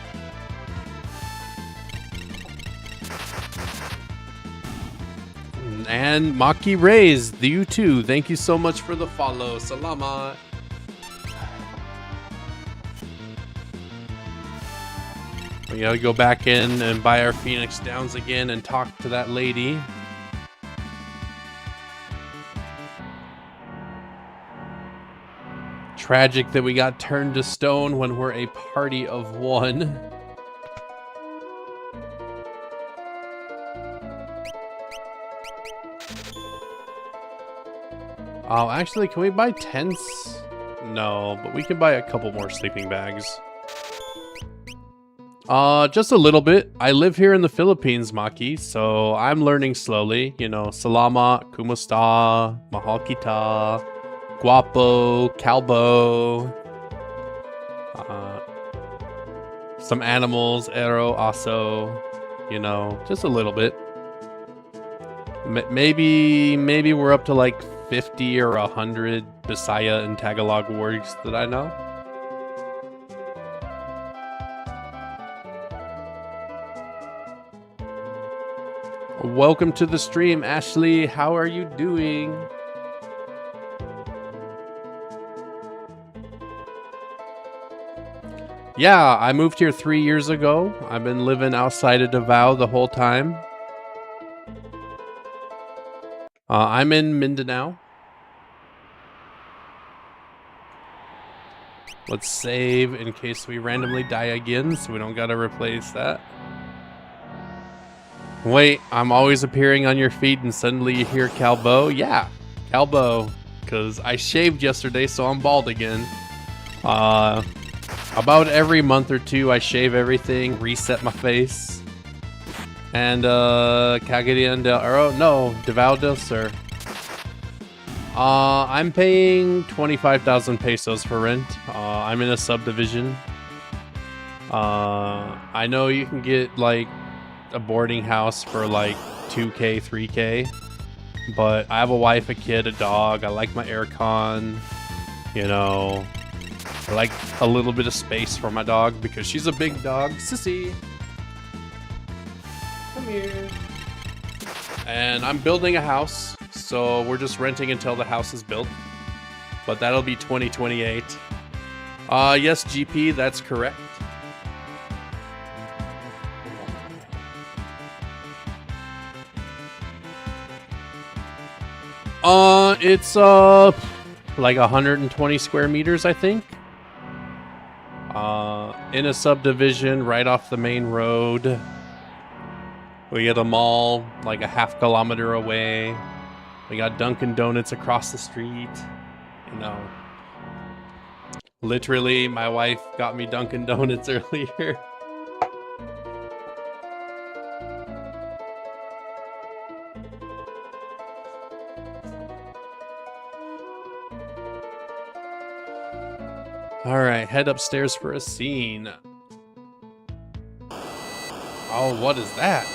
And Maki raised you too. Thank you so much for the follow. Salamat. We gotta go back in and buy our Phoenix Downs again and talk to that lady. Tragic that we got turned to stone when we're a party of 1. Oh, actually, can we buy tents? No, but we can buy a couple more sleeping bags. Just a little bit. I live here in the Philippines, Maki, so I'm learning slowly. You know, salamat, kumusta, mahal kita, guapo, kalbo. Some animals, ero, aso. You know, just a little bit. Maybe we're up to like 50 or 100 Bisaya and Tagalog words that I know. Welcome to the stream, Ashley. How are you doing? Yeah, I moved here 3 years ago. I've been living outside of Davao the whole time. I'm in Mindanao. Let's save in case we randomly die again, so we don't gotta replace that. Wait, I'm always appearing on your feed and suddenly you hear Calbo? Yeah, Calbo. Because I shaved yesterday, so I'm bald again. About every month or two, I shave everything, reset my face. And, Cagayan del Oro? No, Davao del Sur. I'm paying 25,000 pesos for rent. I'm in a subdivision. I know you can get, like, a boarding house for, like, 2K, 3K. But I have a wife, a kid, a dog. I like my aircon. You know, I like a little bit of space for my dog because she's a big dog. Sissy. Come here. And I'm building a house, so we're just renting until the house is built. But that'll be 2028. Yes, GP, that's correct. It's like 120 square meters, I think. In a subdivision right off the main road. We get a mall like a half kilometer away. We got Dunkin' Donuts across the street. You know, literally, my wife got me Dunkin' Donuts earlier. Alright, head upstairs for a scene. Oh, what is that?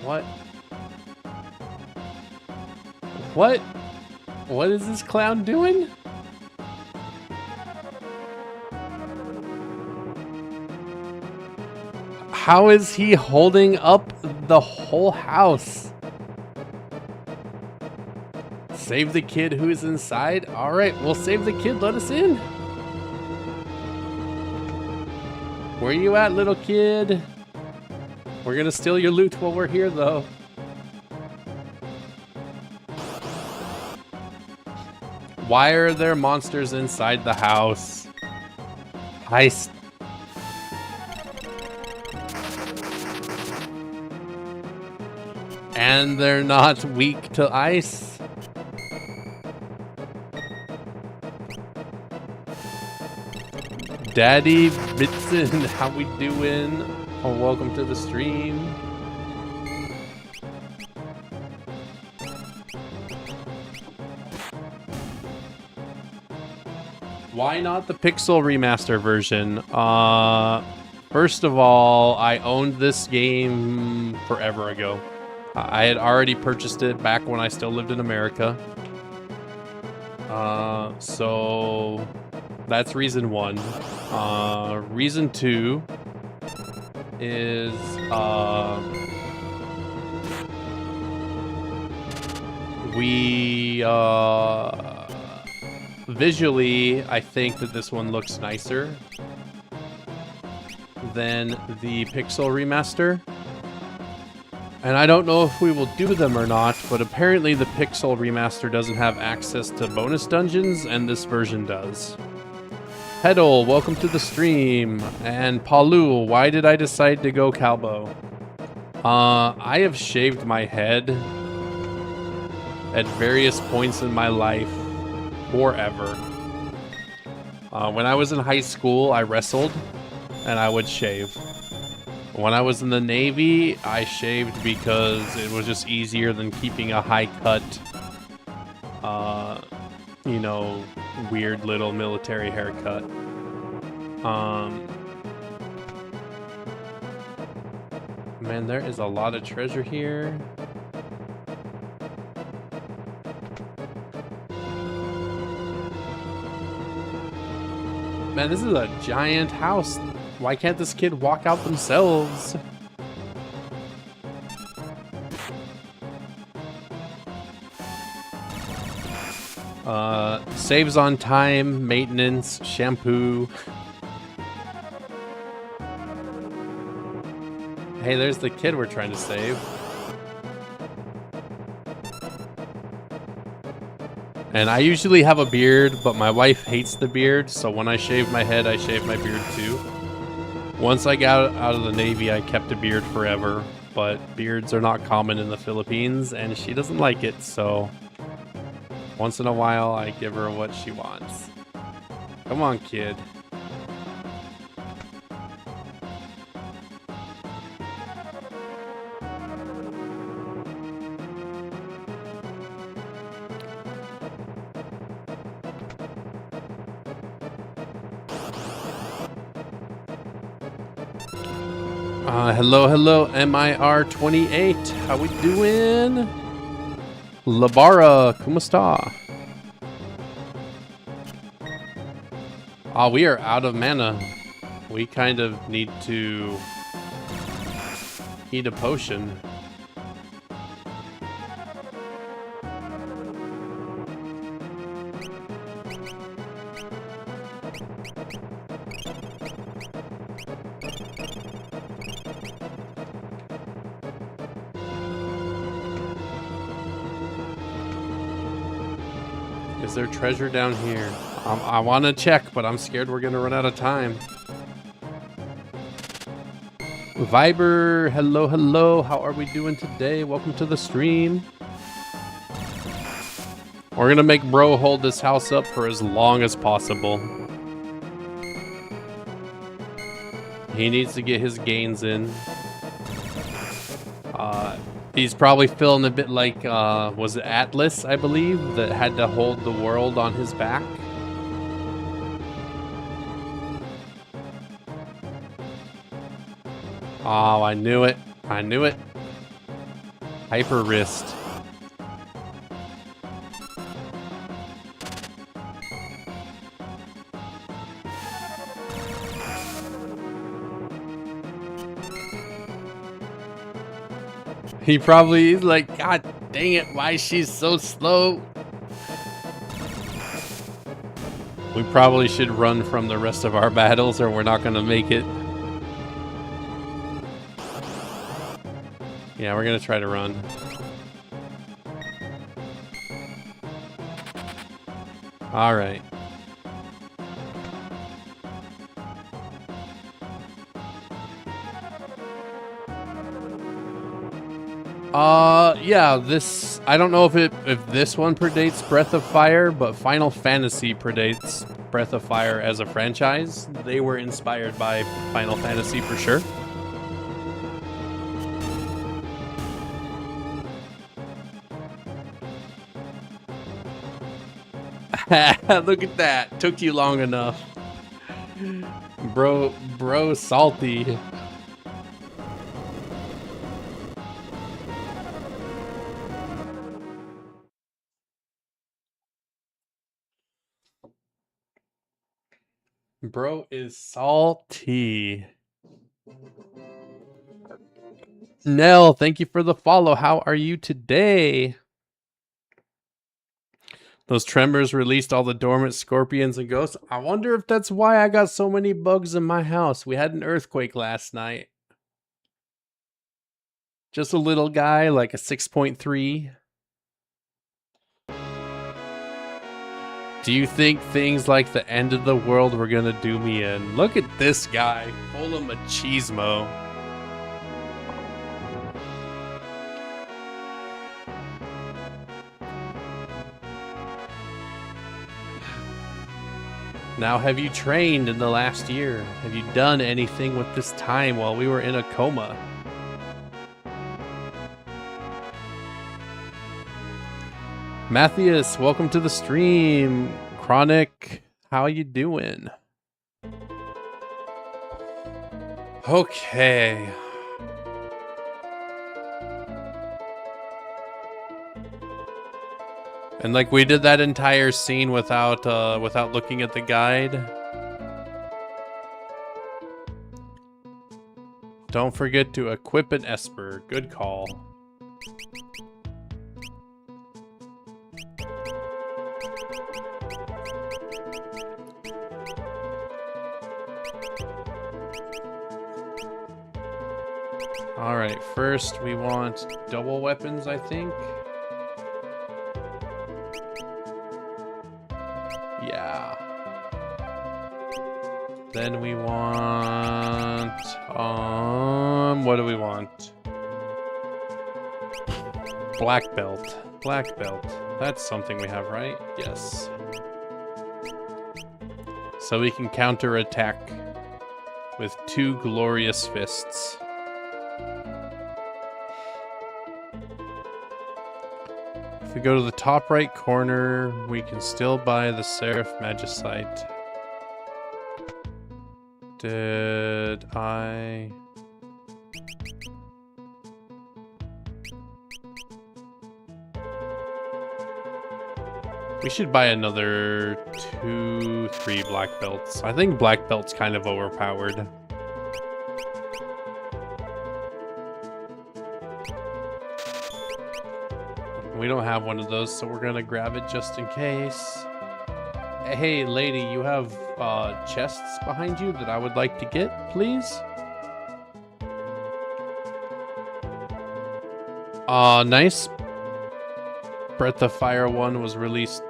What? What? What is this clown doing? How is he holding up the whole house? Save the kid who's inside? Alright, we'll save the kid. Let us in. Where you at, little kid? We're gonna steal your loot while we're here, though. Why are there monsters inside the house? Heist. And they're not weak to ice. Daddy Bitson, how we doing? Oh, welcome to the stream. Why not the Pixel Remaster version? First of all, I owned this game forever ago. I had already purchased it back when I still lived in America. So that's reason one. Reason two is visually, I think that this one looks nicer than the Pixel Remaster. And I don't know if we will do them or not, but apparently the Pixel Remaster doesn't have access to bonus dungeons, and this version does. Pedal, welcome to the stream. And Palu, why did I decide to go Calbo? I have shaved my head at various points in my life forever. When I was in high school, I wrestled, and I would shave. When I was in the Navy, I shaved because it was just easier than keeping a high cut, you know, weird little military haircut. Man, there is a lot of treasure here. Man, this is a giant house. Why can't this kid walk out themselves? Saves on time, maintenance, shampoo. Hey, there's the kid we're trying to save. And I usually have a beard, but my wife hates the beard, so when I shave my head, I shave my beard too. Once I got out of the Navy, I kept a beard forever, but beards are not common in the Philippines, and she doesn't like it, so once in a while, I give her what she wants. Come on, kid. Hello, MIR28. How we doing? Labara, kumusta? We are out of mana. We kind of need to eat a potion. Is there treasure down here? I want to check, but I'm scared we're going to run out of time. Viber, hello. How are we doing today? Welcome to the stream. We're going to make bro hold this house up for as long as possible. He needs to get his gains in. He's probably feeling a bit like, was it Atlas, I believe, that had to hold the world on his back? Oh, I knew it. Hyper wrist. He probably is like, God dang it, why is she so slow? We probably should run from the rest of our battles or we're not gonna make it. Yeah, we're gonna try to run. All right. Yeah, this, I don't know if this one predates Breath of Fire, but Final Fantasy predates Breath of Fire as a franchise. They were inspired by Final Fantasy for sure. Look at that. Took you long enough. Bro salty. Bro is salty. Nell, thank you for the follow. How are you today? Those tremors released all the dormant scorpions and ghosts. I wonder if that's why I got so many bugs in my house. We had an earthquake last night. Just a little guy, like a 6.3. Do you think things like the end of the world were gonna do me in? Look at this guy, full of machismo. Now, have you trained in the last year? Have you done anything with this time while we were in a coma? Matthias, welcome to the stream. Chronic, how you doing? Okay. And like we did that entire scene without looking at the guide. Don't forget to equip an Esper. Good call. Alright, first we want double weapons, I think. Yeah. Then we want... what do we want? Black belt. Black belt. That's something we have, right? Yes. So we can counterattack with 2 glorious fists. If we go to the top right corner, we can still buy the Seraph Magicite. Did I... We should buy another 2, 3 black belts. I think black belt's kind of overpowered. We don't have one of those, so we're gonna grab it just in case. Hey, lady, you have chests behind you that I would like to get, please? Nice. Breath of Fire 1 was released.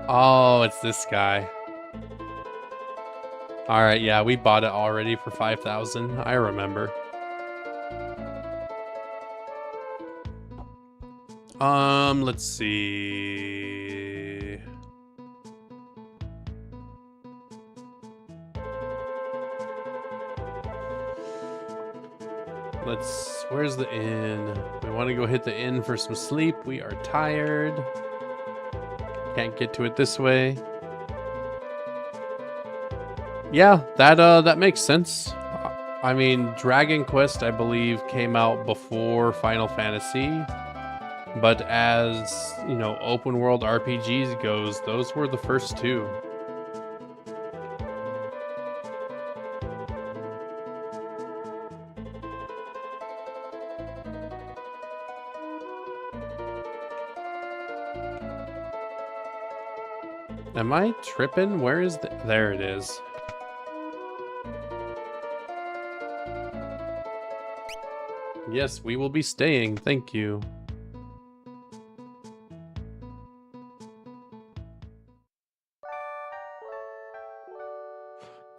Oh, it's this guy. Alright, yeah, we bought it already for 5,000. I remember. Let's see. Where's the inn? We want to go hit the inn for some sleep. We are tired. Can't get to it this way. Yeah, that makes sense. I mean, Dragon Quest, I believe, came out before Final Fantasy. But as, you know, open world RPGs goes, those were the first 2. Am I tripping? Where is the... There it is. Yes, we will be staying. Thank you.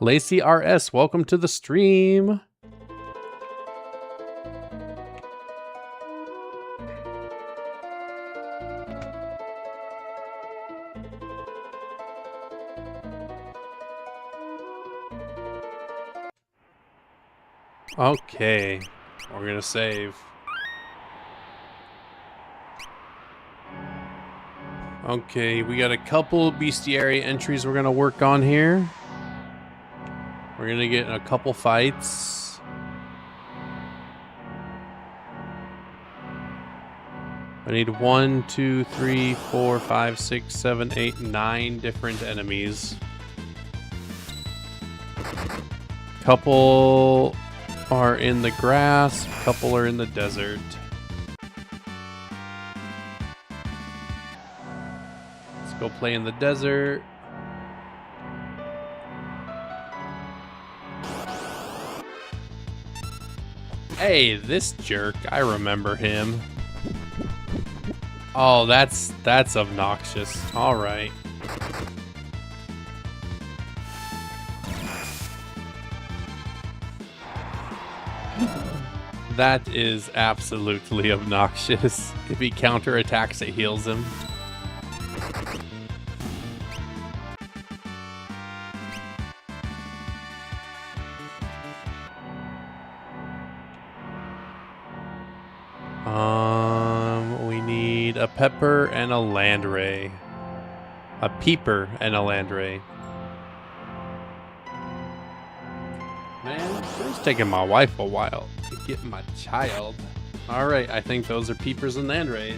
Lacey RS, welcome to the stream. Okay, we're gonna save. Okay, we got a couple bestiary entries we're gonna work on here. We're gonna get in a couple fights. I need 1, 2, 3, 4, 5, 6, 7, 8, 9 different enemies. Couple are in the grass, couple are in the desert. Let's go play in the desert. Hey, this jerk, I remember him. Oh, that's obnoxious. All right. That is absolutely obnoxious. If he counterattacks, it heals him. We need a pepper and a landray. A peeper and a landray. Man, it's taking my wife a while to get my child. Alright, I think those are peepers and landrays.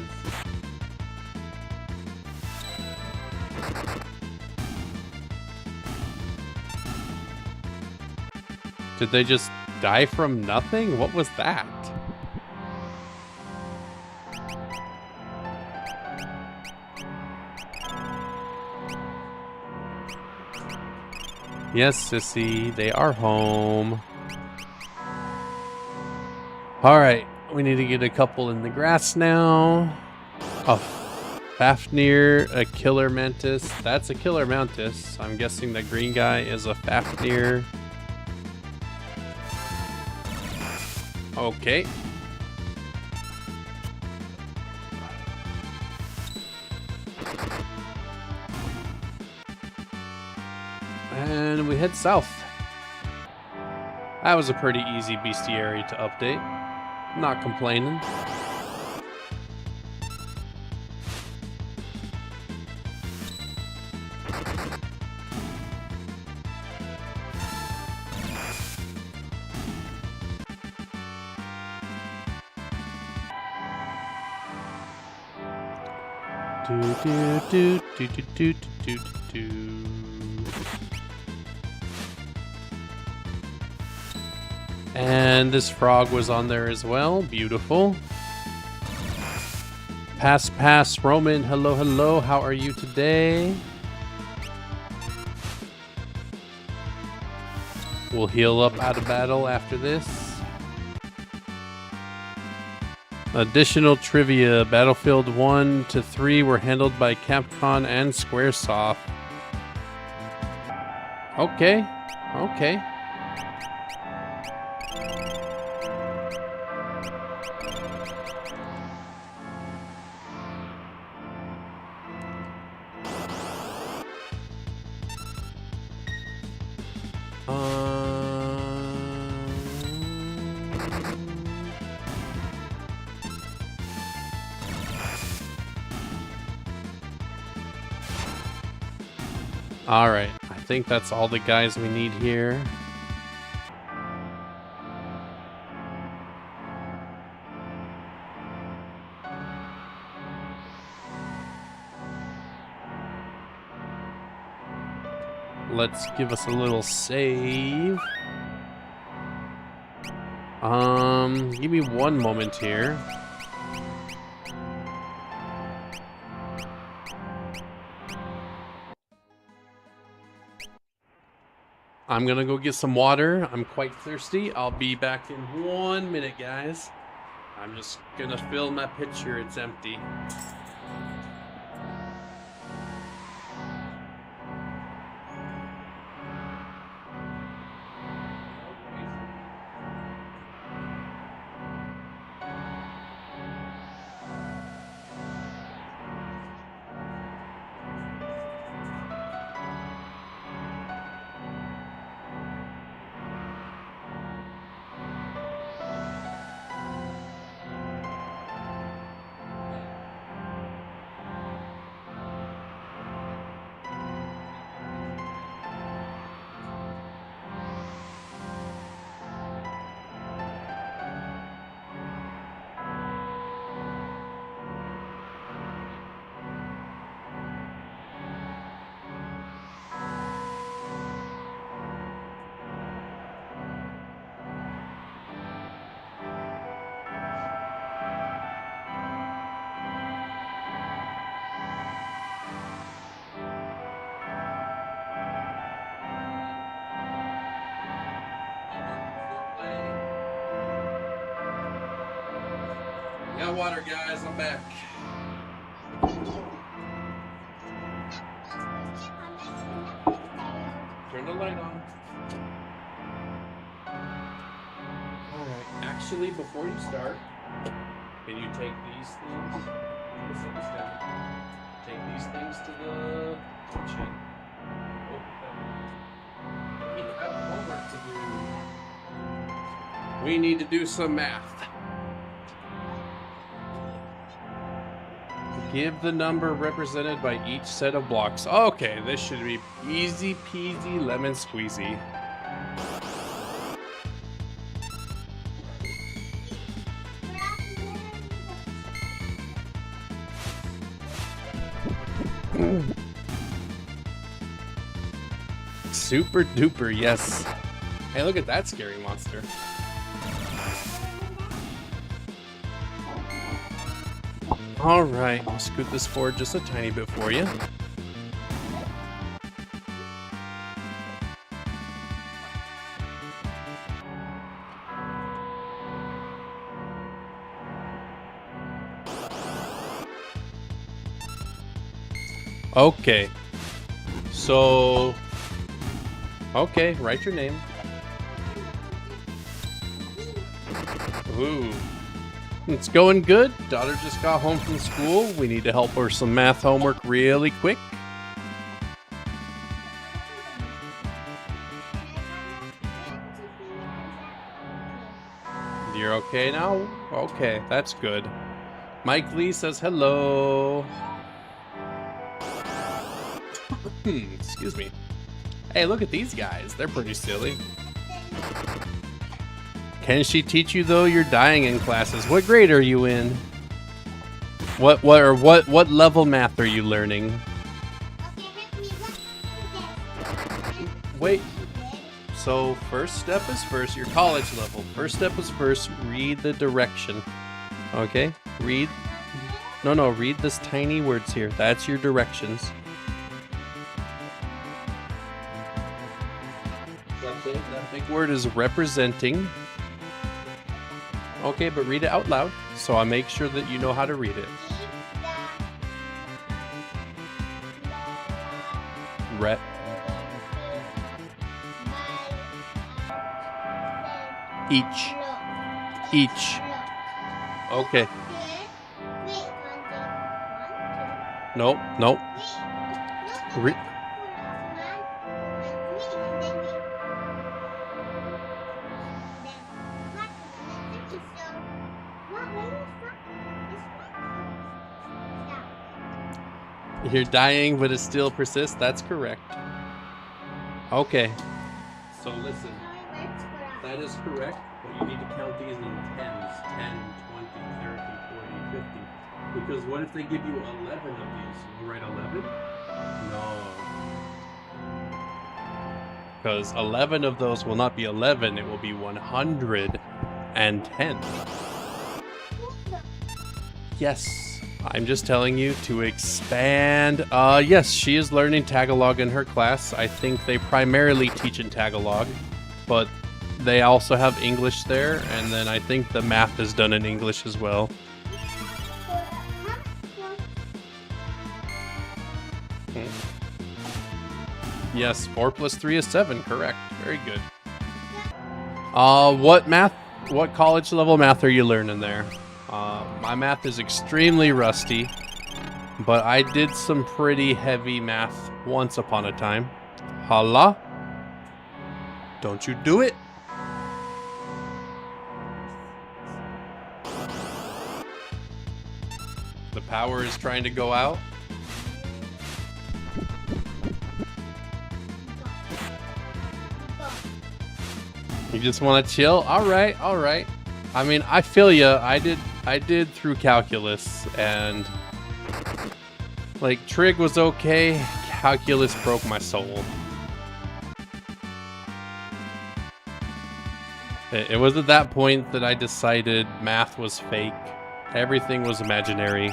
Did they just die from nothing? What was that? Yes, sissy, they are home. Alright, we need to get a couple in the grass now. A Fafnir, a killer mantis. That's a killer mantis. I'm guessing the green guy is a Fafnir. Okay. And we head south. That was a pretty easy bestiary to update. Not complaining. Do do do do do do do do. And this frog was on there as well. Beautiful. Pass, Roman. Hello, hello. How are you today? We'll heal up out of battle after this. Additional trivia. Battlefield 1 to 3 were handled by Capcom and Squaresoft. Okay. Okay. Alright, I think that's all the guys we need here. Let's give us a little save. Give me one moment here. I'm gonna go get some water. I'm quite thirsty. I'll be back in 1 minute, guys. I'm just gonna fill my pitcher. It's empty. Got water, guys. I'm back. Turn the light on. Alright, actually, before you start, can you take these things? Take these things to the kitchen. We have homework to do. We need to do some math. Give the number represented by each set of blocks. Okay, this should be easy peasy lemon squeezy. Super duper, yes. Hey, look at that scary monster. All right, I'll scoot this forward just a tiny bit for you. Okay. So, okay, write your name. Ooh. It's going good. Daughter just got home from school. We need to help her some math homework really quick. You're okay now? Okay, that's good. Mike Lee says hello. Excuse me. Hey, look at these guys. They're pretty silly. Can she teach you though? You're dying in classes. What grade are you in? What level math are you learning? Wait. So first step is first, your college level. First step is first, read the direction. Okay? Read. No, read this tiny words here. That's your directions. That big word is representing. Okay, but read it out loud, so I make sure that you know how to read it. Each. Okay. No. You're dying, but it still persists. That's correct. Okay. So listen. That is correct, but you need to count these in tens. 10, 20, 30, 40, 50. Because what if they give you 11 of these? You write 11? No. Because 11 of those will not be 11. It will be 110. Yes. I'm just telling you to expand. Yes, she is learning Tagalog in her class. I think they primarily teach in Tagalog, but they also have English there, and then I think the math is done in English as well. Yes, 4 plus 3 is 7, correct. Very good. What college level math are you learning there? My math is extremely rusty, but I did some pretty heavy math once upon a time. Hala? Don't you do it? The power is trying to go out. You just want to chill? All right, all right. I mean, I feel ya. I did through calculus, and like trig was okay. Calculus broke my soul. It was at that point that I decided math was fake. Everything was imaginary.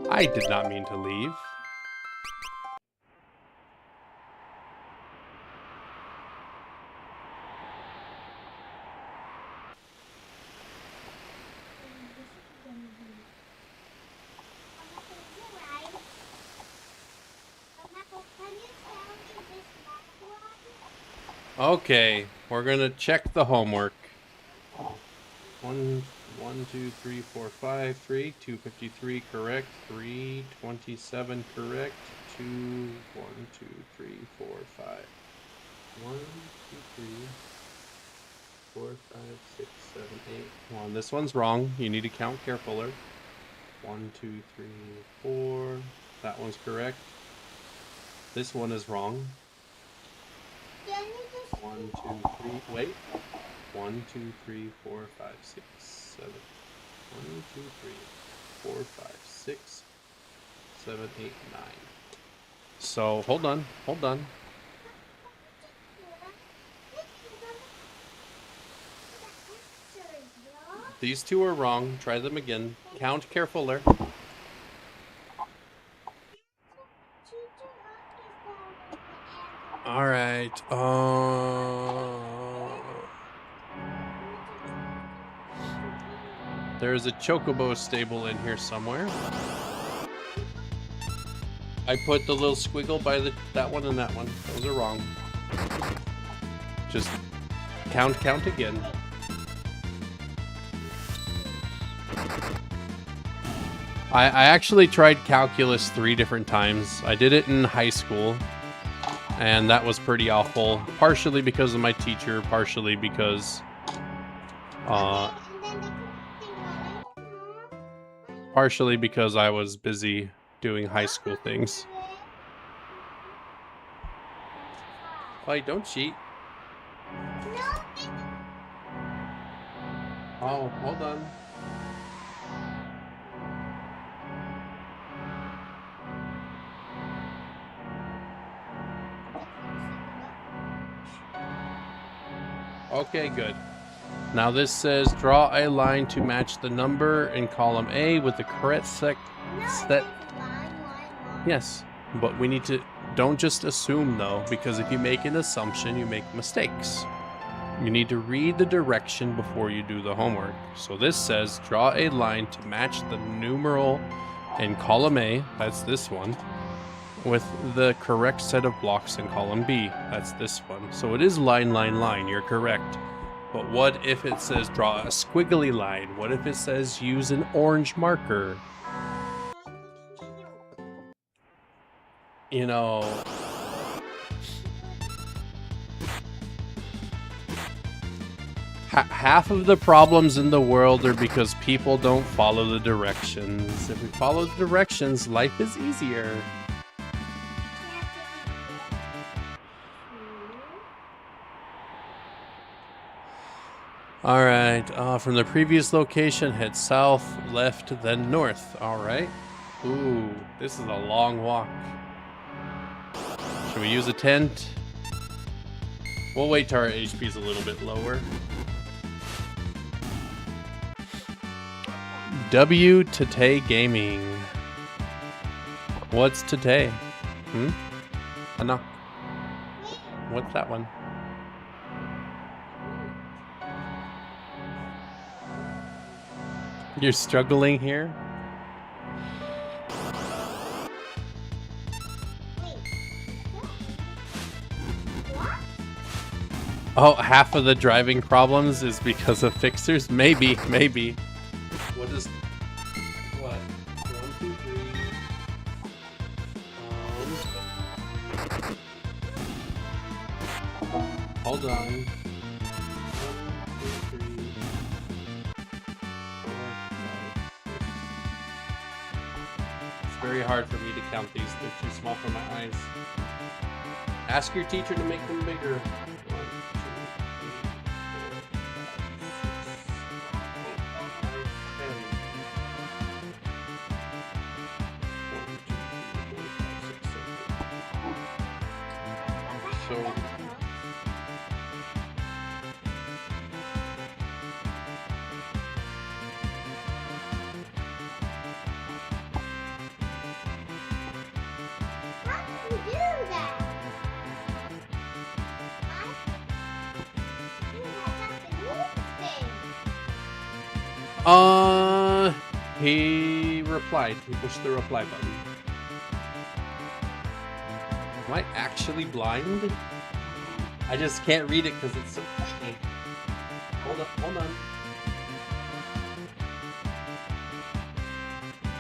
I did not mean to leave. Okay, we're gonna check the homework. 1, 2, 3, 4, 5, 3, 253 correct, 327 correct, 2, 1, 2, 3, 4, 5. 1, 2, 3, 4, 5, 6, 7, 8. Well, this one's wrong. You need to count carefuler. 1, 2, 3, 4. That one's correct. This one is wrong. 1, 2, 3. Wait. 1, 2, 3, 4, 5, 6, 7. 1, 2, 3, 4, 5, 6, 7, 8, 9. So hold on, hold on. These two are wrong. Try them again. Count carefuler. All right. There's a chocobo stable in here somewhere. I put the little squiggle by that one and that one. Those are wrong. Just count again. I actually tried calculus 3 different times. I did it in high school, and that was pretty awful. Partially because of my teacher, partially because I was busy doing high school things. Oh, don't cheat. Oh, hold on. Okay, good. Now this says draw a line to match the number in column A with the correct set. Yes, but we need to, don't just assume though, because if you make an assumption, you make mistakes. You need to read the direction before you do the homework. So this says draw a line to match the numeral in column A, that's this one, with the correct set of blocks in column B, that's this one. So it is line, line, line, you're correct. But what if it says draw a squiggly line? What if it says use an orange marker? You know, half of the problems in the world are because people don't follow the directions. If we follow the directions, life is easier. Alright, from the previous location, head south, left, then north. Alright. Ooh, this is a long walk. Should we use a tent? We'll wait till our HP's a little bit lower. W Tate Gaming. What's Tate? No. What's that one? You're struggling here? Oh, half of the driving problems is because of fixers? Maybe, maybe. What is... What? 1, 2, 3... hold on. 1, 2, 3, 4, 5, 6. It's very hard for me to count these. They're too small for my eyes. Ask your teacher to make them bigger. 'He replied. He pushed the reply button. Am I actually blind? I just can't read it because it's so tiny. Hold on, hold on.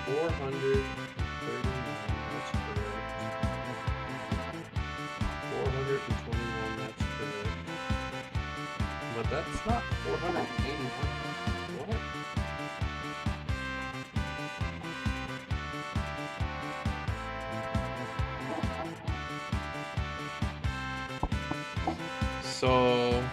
439, that's correct. 421, that's correct. But that's not 481. What? So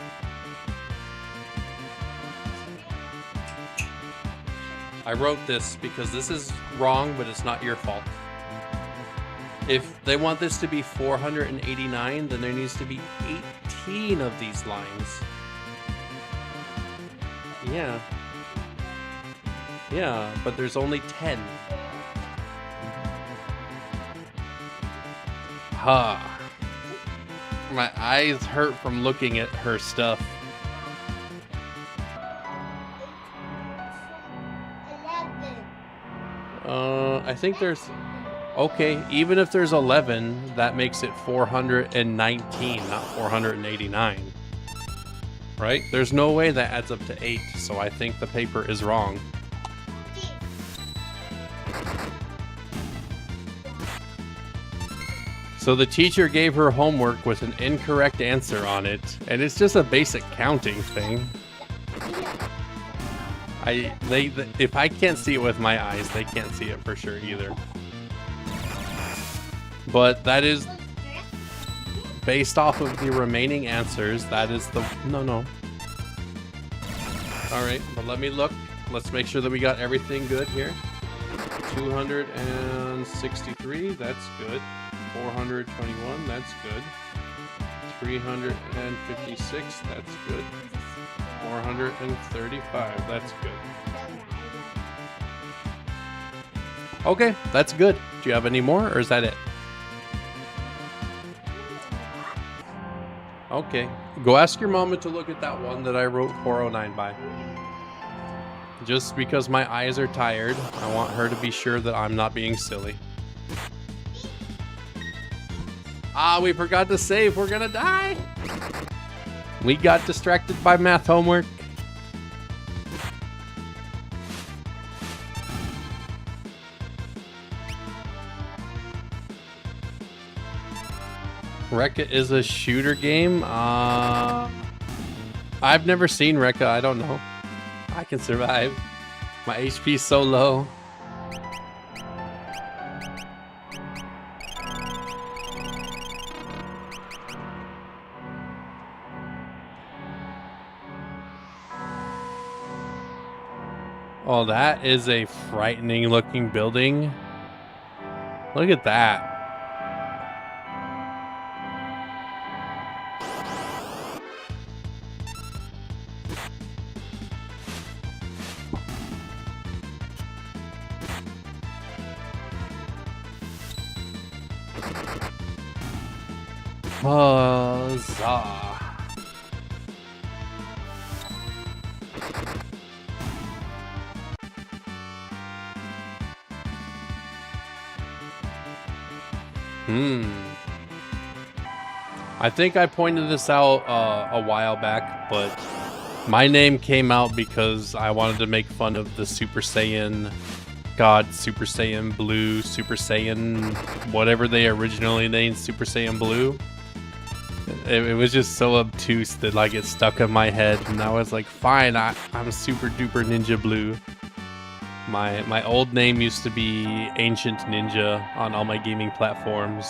I wrote this because this is wrong, but it's not your fault. If they want this to be 489, then there needs to be 18 of these lines. Yeah. Yeah, but there's only 10. Ha. My eyes hurt from looking at her stuff. I think there's... Okay, even if there's 11, that makes it 419, not 489. Right? There's no way that adds up to 8, so I think the paper is wrong. So the teacher gave her homework with an incorrect answer on it, and it's just a basic counting thing. If I can't see it with my eyes, they can't see it for sure either. But that is based off of the remaining answers. That is the no. All right, but let me look. Let's make sure that we got everything good here. 263, that's good. 421, that's good. 356, that's good. 435, that's good. Okay, that's good. Do you have any more, or is that it? Okay, go ask your mama to look at that one that I wrote 409 by. Just because my eyes are tired, I want her to be sure that I'm not being silly. Ah, we forgot to save. We're gonna die. We got distracted by math homework. Rekka is a shooter game. I've never seen Rekka. I don't know. I can survive. My HP's so low. Oh, that is a frightening looking building. Look at that. Huzzah. I think I pointed this out a while back, but my name came out because I wanted to make fun of the Super Saiyan God, Super Saiyan Blue, Super Saiyan, whatever they originally named Super Saiyan Blue. It was just so obtuse that like it stuck in my head, and I was like, fine, I'm Super Duper Ninja Blue. My old name used to be Ancient Ninja on all my gaming platforms.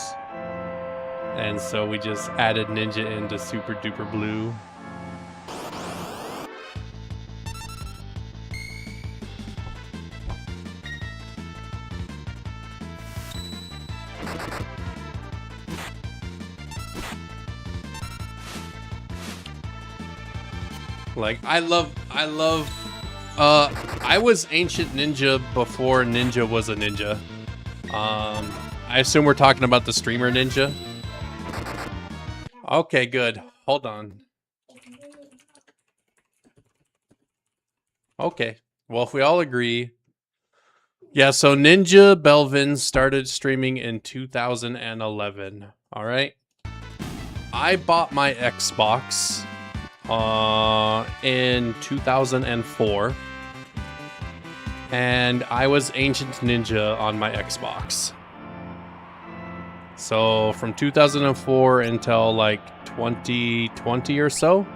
And so we just added Ninja into Super Duper Blue. Like, I was Ancient Ninja before Ninja was a ninja. I assume we're talking about the streamer Ninja. Okay, good. Hold on. Okay. Well, if we all agree. Yeah, so Ninja Belvin started streaming in 2011. All right. I bought my Xbox in 2004. And I was Ancient Ninja on my Xbox. So from 2004 until like 2020 or so,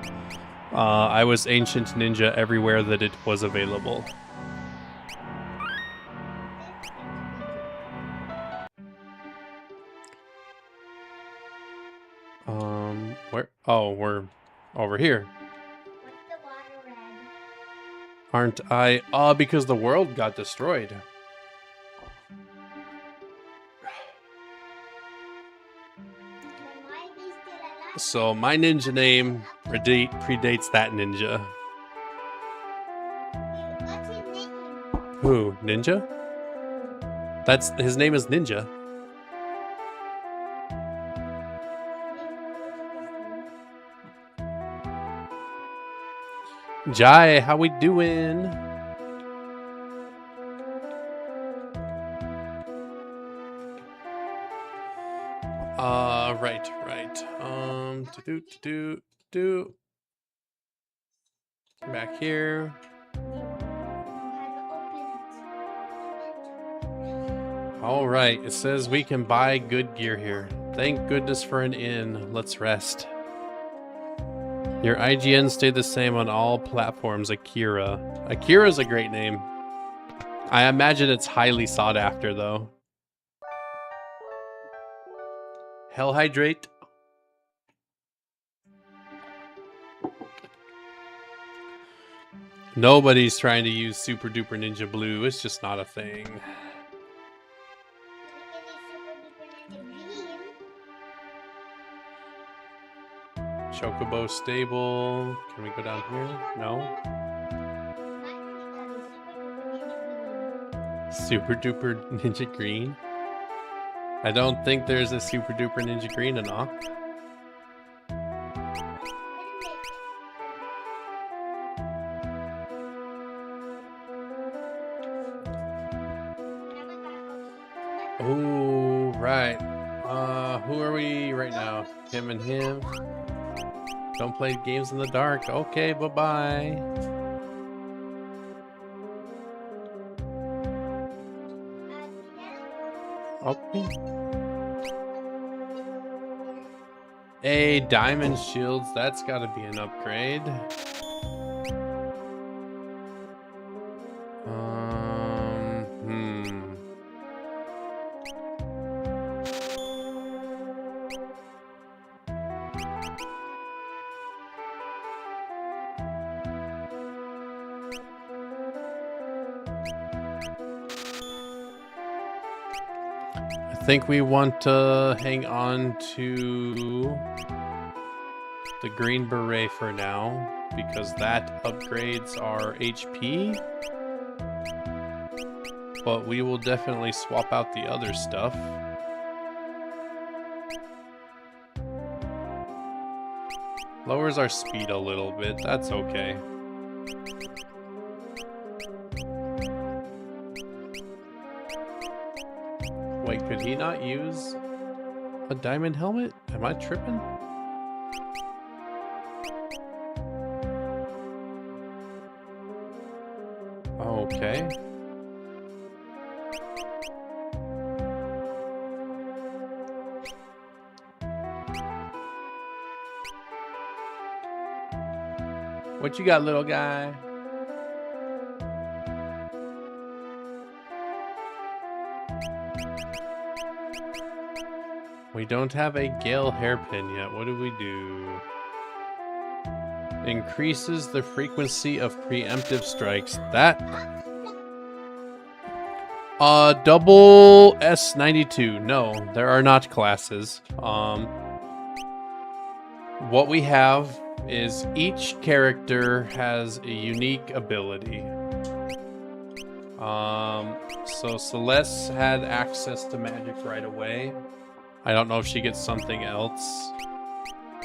I was Ancient Ninja everywhere that it was available. Where? Oh, we're over here. What's the water red? Aren't I? Because the world got destroyed. Then why are they still alive? So my ninja name predates that ninja. What's his name? Who? Ninja? That's his name is Ninja. Jai, how we doing? Right. Do. Back here. All right, it says we can buy good gear here. Thank goodness for an inn. Let's rest. Your IGN stayed the same on all platforms. Akira. Akira's a great name. I imagine it's highly sought after, though. Hell Hydrate. Nobody's trying to use Super Duper Ninja Blue. It's just not a thing. Chocobo Stable. Can we go down here? No. Super Duper Ninja Green. I don't think there's a Super Duper Ninja Green enough. Oh, right. Who are we right now? Him and him. Don't play games in the dark. Okay, bye-bye. Okay. Hey, diamond shields. That's got to be an upgrade. I think we want to hang on to the green beret for now, because that upgrades our HP. But we will definitely swap out the other stuff. Lowers our speed a little bit. That's okay. Wait, could he not use a diamond helmet? Am I tripping? Okay. What you got, little guy? We don't have a Gale hairpin yet. What do we do? Increases the frequency of preemptive strikes. That... double S92. No, there are not classes. What we have is each character has a unique ability. So Celeste had access to magic right away. I don't know if she gets something else.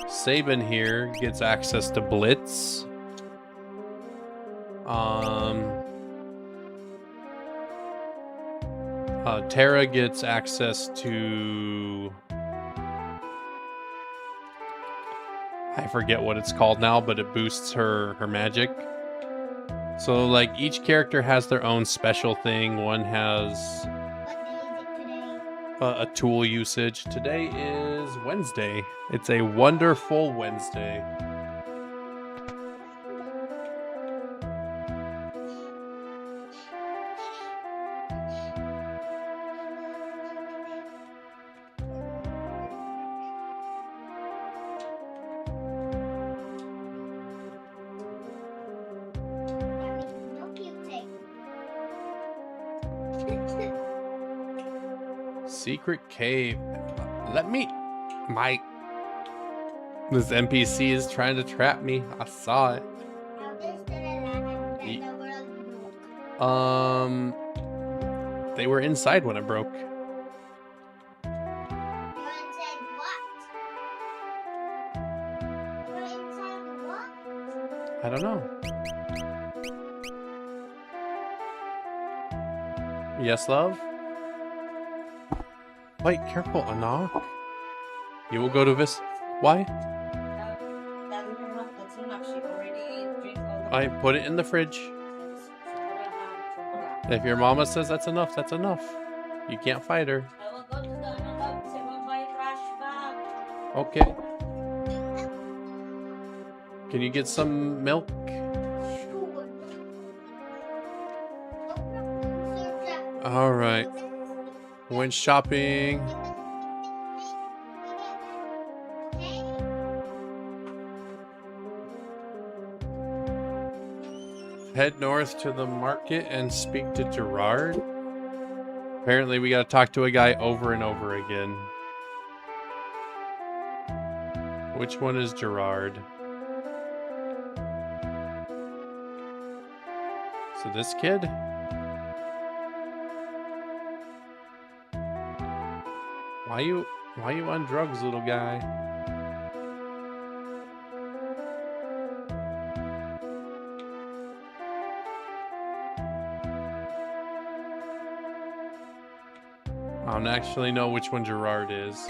Sabin here gets access to Blitz. Tara gets access to... I forget what it's called now, but it boosts her magic. So, like, each character has their own special thing. One has a tool usage. Today is Wednesday. It's a wonderful Wednesday. Secret cave. Let me... This NPC is trying to trap me. I saw it. They were inside when it broke. I don't know. Yes, love? Wait, careful, Anna. You will go to this. Why? I put it in the fridge. If your mama says that's enough, that's enough. You can't fight her. Okay. Can you get some milk? Alright. Went shopping. Head north to the market and speak to Gerard. Apparently we gotta talk to a guy over and over again. Which one is Gerard? So this kid? Why you on drugs, little guy? I don't actually know which one Gerard is.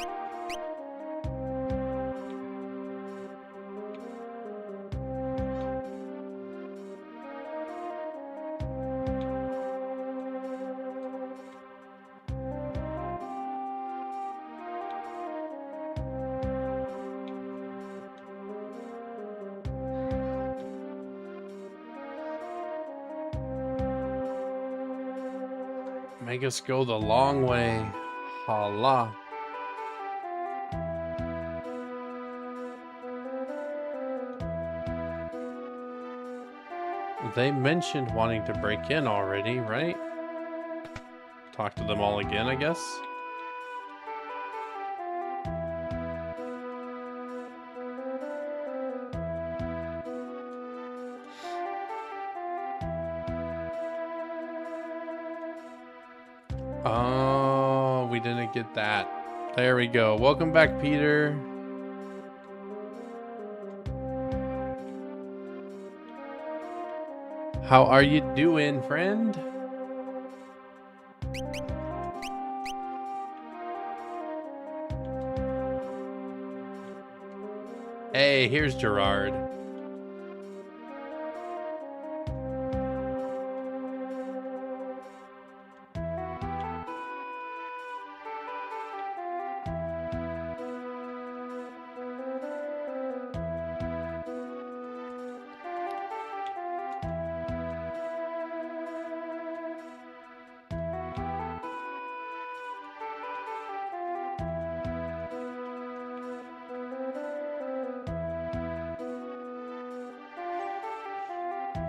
Make us go the long way. Holla. They mentioned wanting to break in already, right? Talk to them all again, I guess. Oh, we didn't get that. There we go. Welcome back, Peter. How are you doing, friend? Hey, here's Gerard.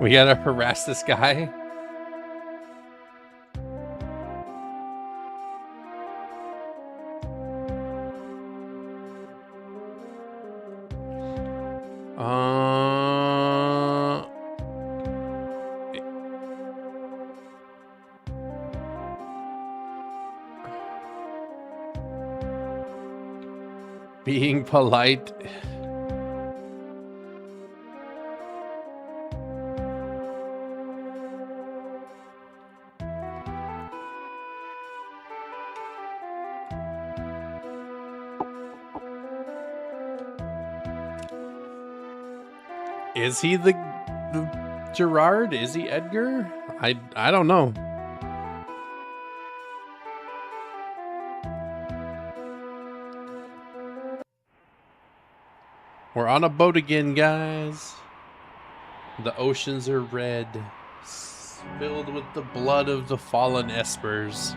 We gotta harass this guy. Being polite. Is he the Gerard? Is he Edgar? I don't know. We're on a boat again, guys. The oceans are red, filled with the blood of the fallen espers.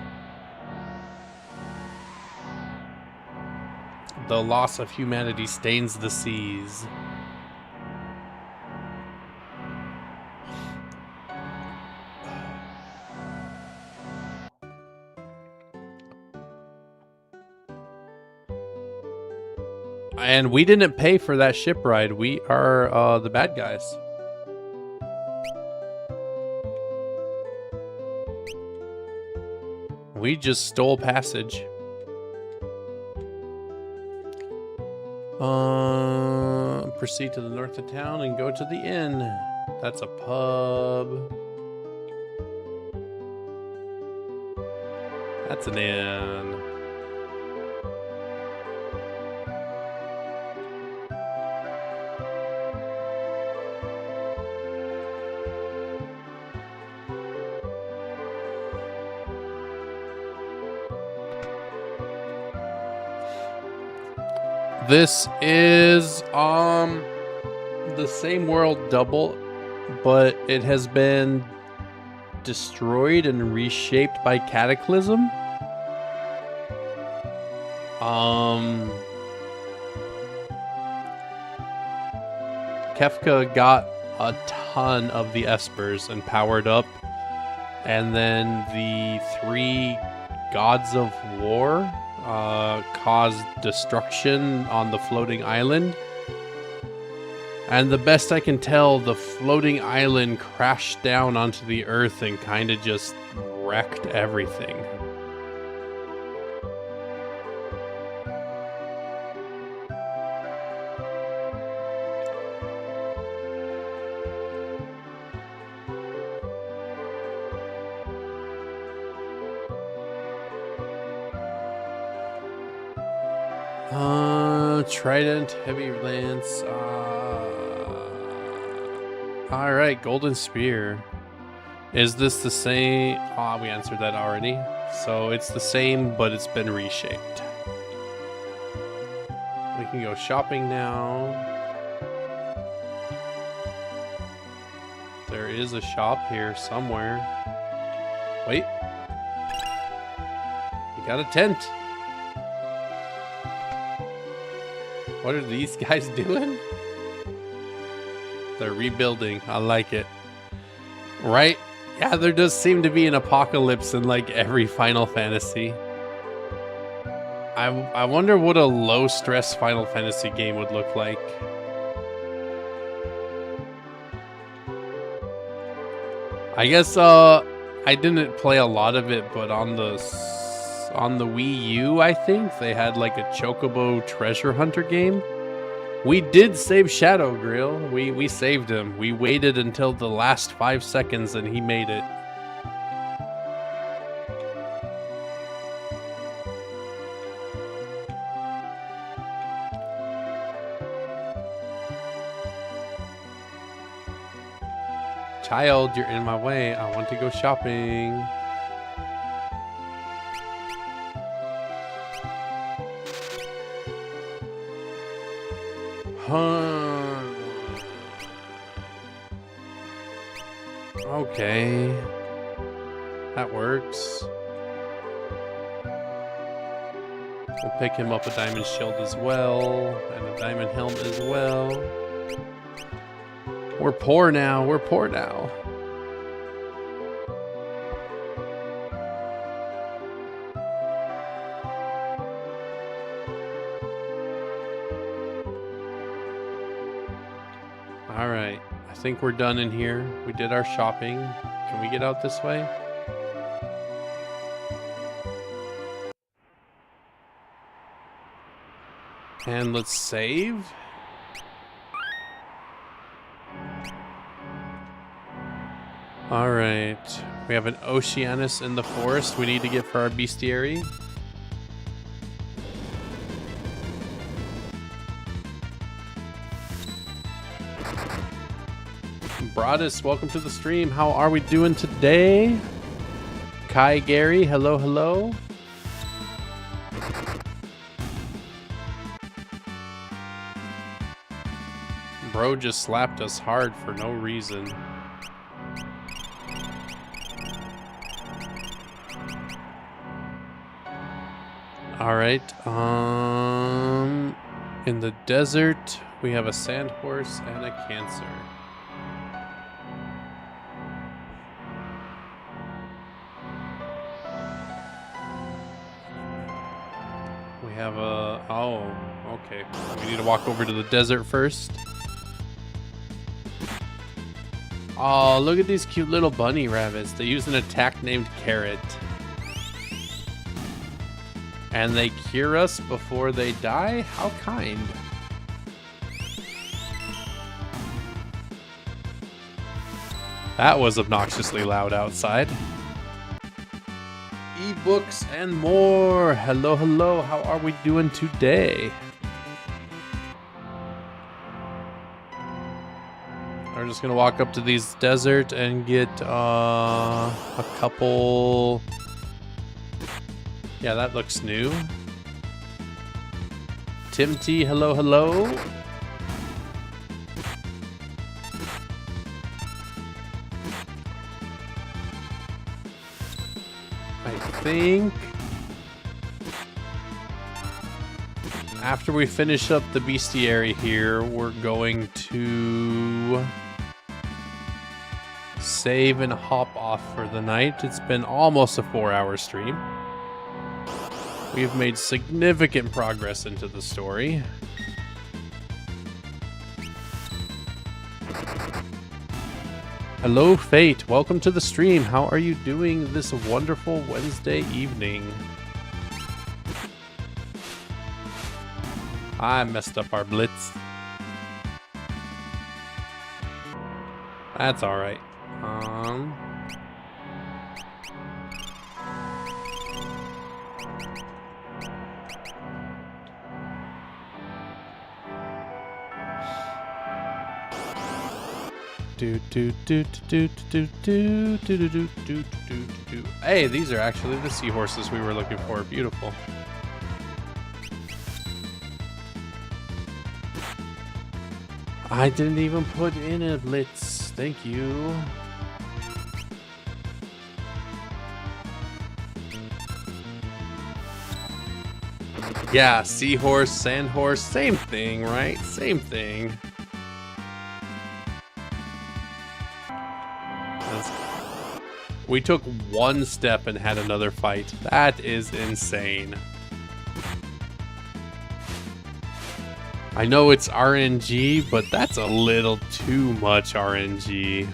The loss of humanity stains the seas. And we didn't pay for that ship ride. We are the bad guys. We just stole passage. Proceed to the north of town and go to the inn. That's a pub. That's an inn. This is the same world double, but it has been destroyed and reshaped by Cataclysm. Kefka got a ton of the espers and powered up, and then the 3 gods of war caused destruction on the floating island. And the best I can tell, the floating island crashed down onto the earth and kind of just wrecked everything. Trident, heavy lance. All right, golden spear. Is this the same? We answered that already. So it's the same, but it's been reshaped. We can go shopping now. There is a shop here somewhere. Wait. We got a tent. What are these guys doing? They're rebuilding. I like it. Right? Yeah, there does seem to be an apocalypse in like every Final Fantasy. I wonder what a low-stress Final Fantasy game would look like. I guess I didn't play a lot of it, but on the Wii U, I think they had like a Chocobo treasure hunter game. We did save Shadow Grill. We saved him. We waited until the last 5 seconds and he made it. Child, you're in my way. I want to go shopping. Okay. That works. We'll pick him up a diamond shield as well, and a diamond helmet as well. We're poor now. We're poor now. All right. I think we're done in here. We did our shopping. Can we get out this way? And let's save. All right. We have an Oceanus in the forest we need to get for our bestiary. Broadus, welcome to the stream. How are we doing today? Kai Gary, hello, hello. Bro just slapped us hard for no reason. All right. In the desert, we have a sand horse and a cancer. We have a... Oh, okay. We need to walk over to the desert first. Oh, look at these cute little bunny rabbits. They use an attack named Carrot. And they cure us before they die? How kind. That was obnoxiously loud outside. Ebooks and more. Hello, hello. How are we doing today? We're just gonna walk up to these desert and get a couple. Yeah, that looks new. Tim T, hello, hello. I think after we finish up the bestiary here, we're going to save and hop off for the night. It's been almost a 4-hour stream. We've made significant progress into the story. Hello, Fate. Welcome to the stream. How are you doing this wonderful Wednesday evening? I messed up our blitz. That's all right. Hey, these are actually the seahorses we were looking for. Beautiful. I didn't even put in a blitz. Thank you. Yeah, seahorse, sandhorse, same thing, right? Same thing. We took one step and had another fight. That is insane. I know it's RNG, but that's a little too much RNG.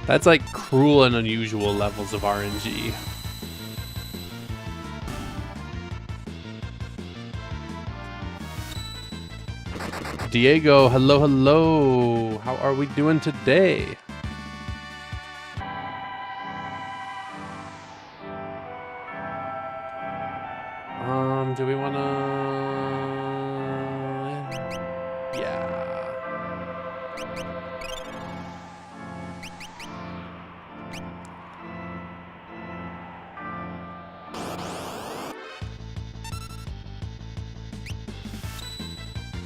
That's like cruel and unusual levels of RNG. Diego, hello, hello. How are we doing today? Do we want to... Yeah.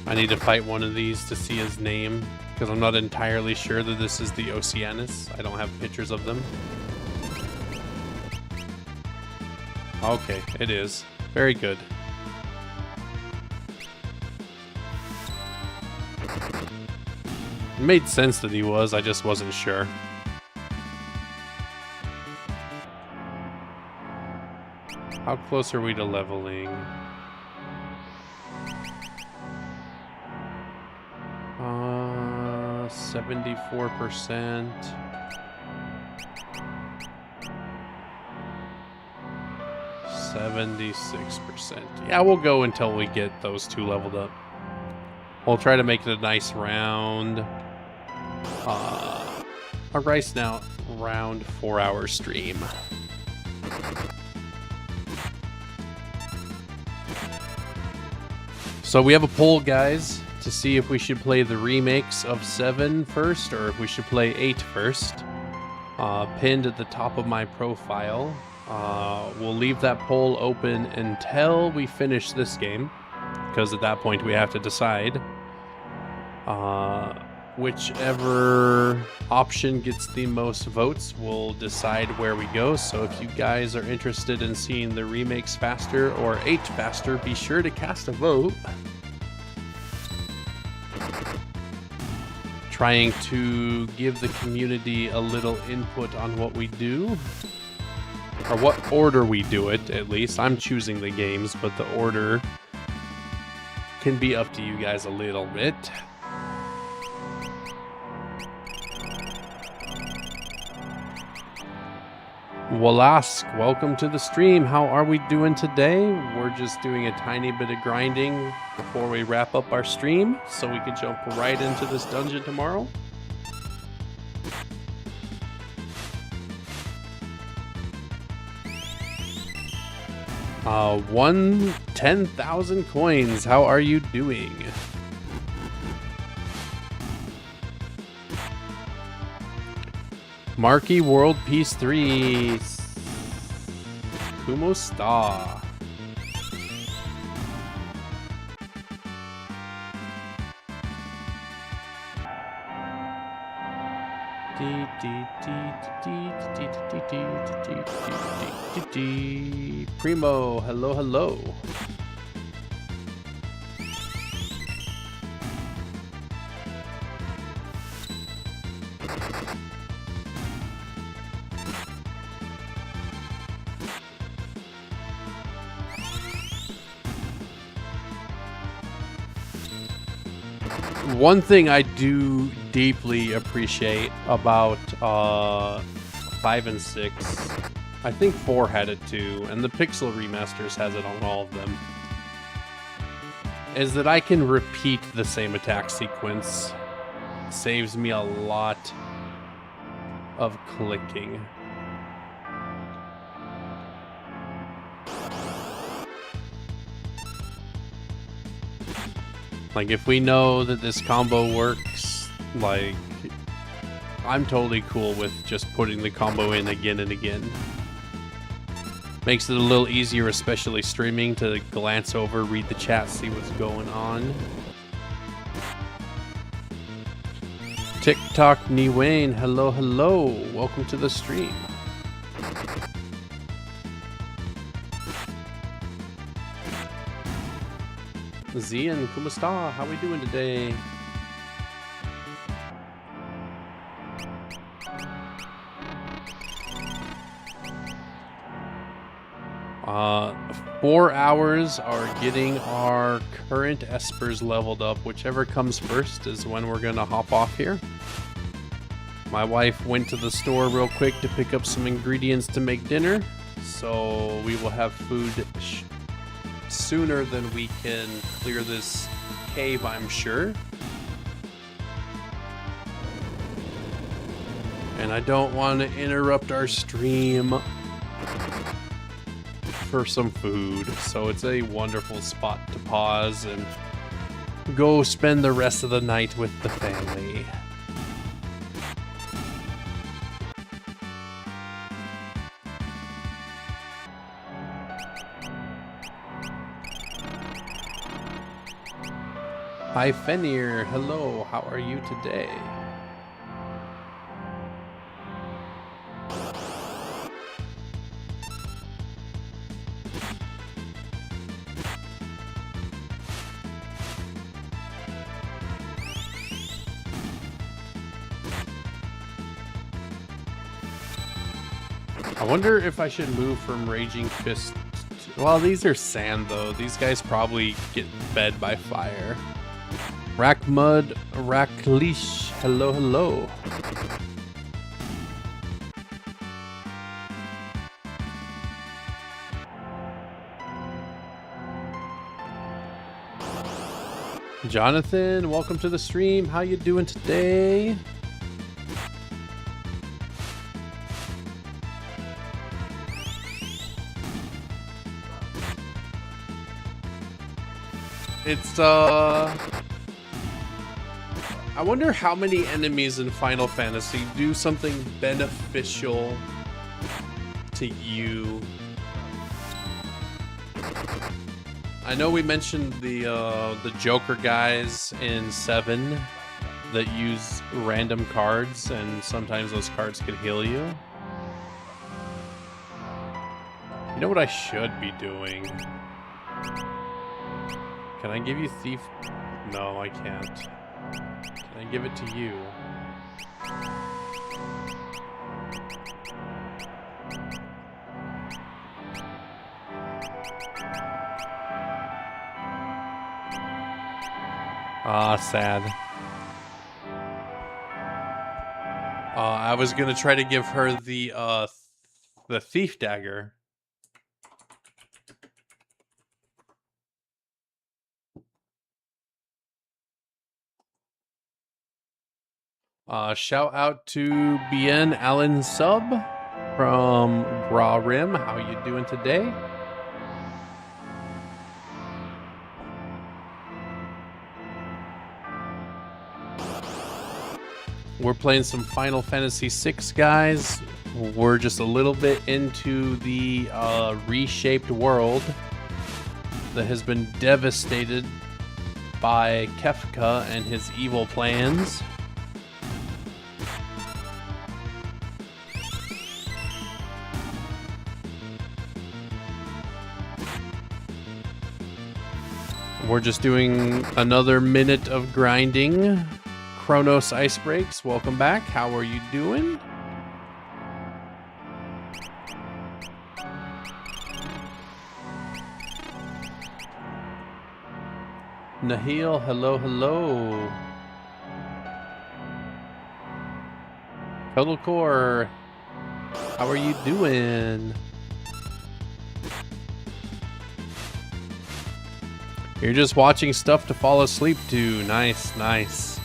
I need to fight one of these to see his name, because I'm not entirely sure that this is the Oceanus. I don't have pictures of them. Okay, it is. Very good. It made sense that he was, I just wasn't sure. How close are we to leveling? 74%. 76%. Yeah, we'll go until we get those two leveled up. We'll try to make it a nice round. A nice now round 4-hour stream. So we have a poll, guys, to see if we should play the remakes of 7 first or if we should play 8 first. Pinned at the top of my profile. We'll leave that poll open until we finish this game, because at that point we have to decide. Whichever option gets the most votes will decide where we go. So if you guys are interested in seeing the remakes faster or 8 faster, be sure to cast a vote. Trying to give the community a little input on what we do. Or what order we do it, at least. I'm choosing the games, but the order can be up to you guys a little bit. Walask, welcome to the stream. How are we doing today? We're just doing a tiny bit of grinding before we wrap up our stream, so we can jump right into this dungeon tomorrow. One 10,000 coins. How are you doing? Marky World Peace 3. Kumo Star. Primo, hello, hello. One thing I do deeply appreciate about 5 and 6, I think 4 had it too, and the Pixel Remasters has it on all of them, is that I can repeat the same attack sequence. Saves me a lot of clicking. Like, if we know that this combo works, like, I'm totally cool with just putting the combo in again and again. Makes it a little easier, especially streaming, to glance over, read the chat, see what's going on. TikTok Niwayne, hello, hello. Welcome to the stream. Zian, Kumasta, how we doing today? Uh, 4 hours are getting our current espers leveled up. Whichever comes first is when we're gonna hop off here. My wife went to the store real quick to pick up some ingredients to make dinner, so we will have food sooner than we can clear this cave, I'm sure. And I don't want to interrupt our stream for some food, so it's a wonderful spot to pause and go spend the rest of the night with the family. Hi Fenir, hello, how are you today? I wonder if I should move from Raging Fist to... Well, these are sand, though. These guys probably get fed by fire. Rackmud, Rackleash, hello, hello. Jonathan, welcome to the stream. How you doing today? It's, I wonder how many enemies in Final Fantasy do something beneficial to you. I know we mentioned the Joker guys in 7 that use random cards, and sometimes those cards could heal you. You know what I should be doing? Can I give you Thief? No, I can't. Can I give it to you? Ah, sad. I was gonna try to give her the Thief Dagger. Shout out to Bien Allen Sub from Raw Rim. How you doing today? We're playing some Final Fantasy VI, guys. We're just a little bit into the reshaped world that has been devastated by Kefka and his evil plans. We're just doing another minute of grinding. Kronos Ice Breaks, welcome back. How are you doing? Nahil, hello, hello. Total Core, how are you doing? You're just watching stuff to fall asleep to. Nice, nice.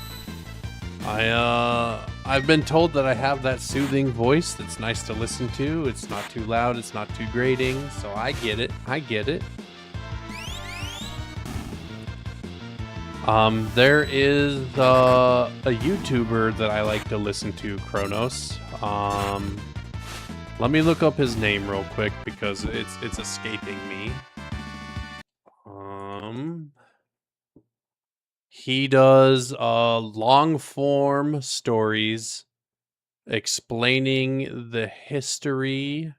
I've been told that I have that soothing voice that's nice to listen to. It's not too loud, it's not too grating, so I get it. I get it. There is a YouTuber that I like to listen to, Kronos. Let me look up his name real quick because it's escaping me. He does long form stories explaining the history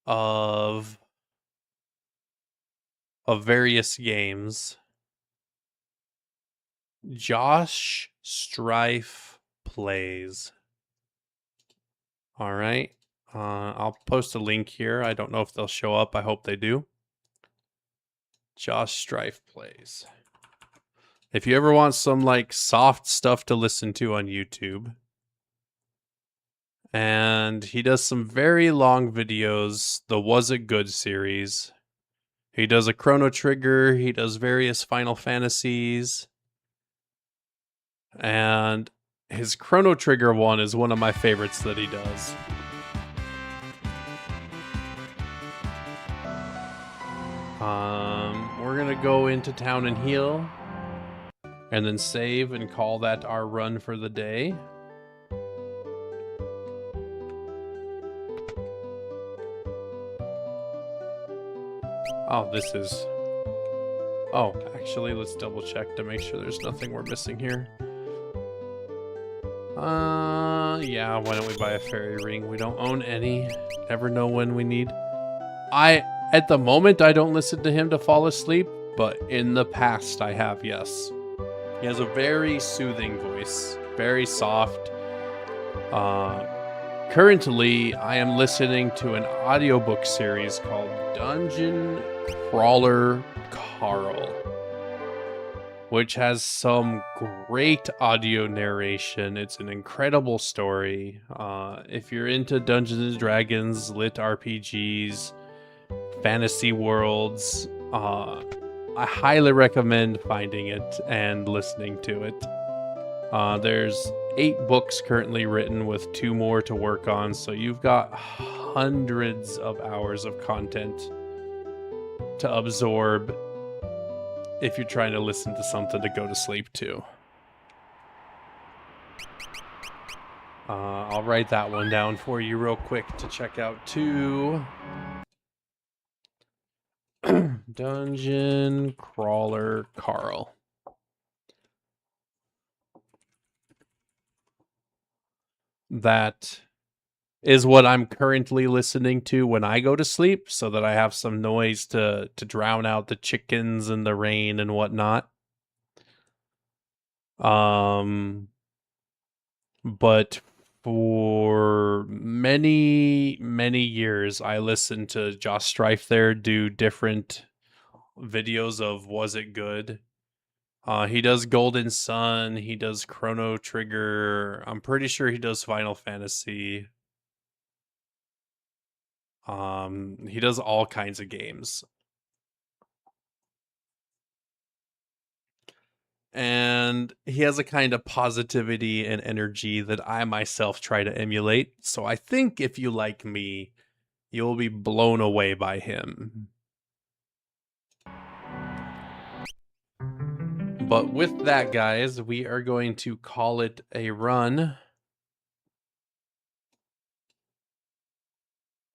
of various games. Josh Strife Plays. All right. I'll post a link here. I don't know if they'll show up. I hope they do. Josh Strife Plays. If you ever want some like soft stuff to listen to on YouTube. And he does some very long videos. The Was It Good series. He does a Chrono Trigger, he does various Final Fantasies, and his Chrono Trigger one is one of my favorites that he does. We're gonna go into town and heal, and then save and call that our run for the day. Oh, this is... Oh, actually, let's double check to make sure there's nothing we're missing here. Yeah, why don't we buy a fairy ring? We don't own any. Never know when we need. At the moment, I don't listen to him to fall asleep, but in the past, I have, yes. He has a very soothing voice, very soft. Currently, I am listening to an audiobook series called Dungeon Crawler Carl, which has some great audio narration. It's an incredible story. If you're into Dungeons & Dragons, lit RPGs, fantasy worlds, I highly recommend finding it and listening to it. There's 8 books currently written with 2 more to work on, so you've got hundreds of hours of content to absorb if you're trying to listen to something to go to sleep to. I'll write that one down for you real quick to check out too. Dungeon Crawler Carl. That is what I'm currently listening to when I go to sleep, so that I have some noise to drown out the chickens and the rain and whatnot. But for many, many years, I listened to Josh Strife there do different videos of Was It Good? He does Golden Sun, he does Chrono Trigger, I'm pretty sure he does Final Fantasy. He does all kinds of games. And he has a kind of positivity and energy that I myself try to emulate. So I think if you like me, you'll be blown away by him. But with that, guys, we are going to call it a run.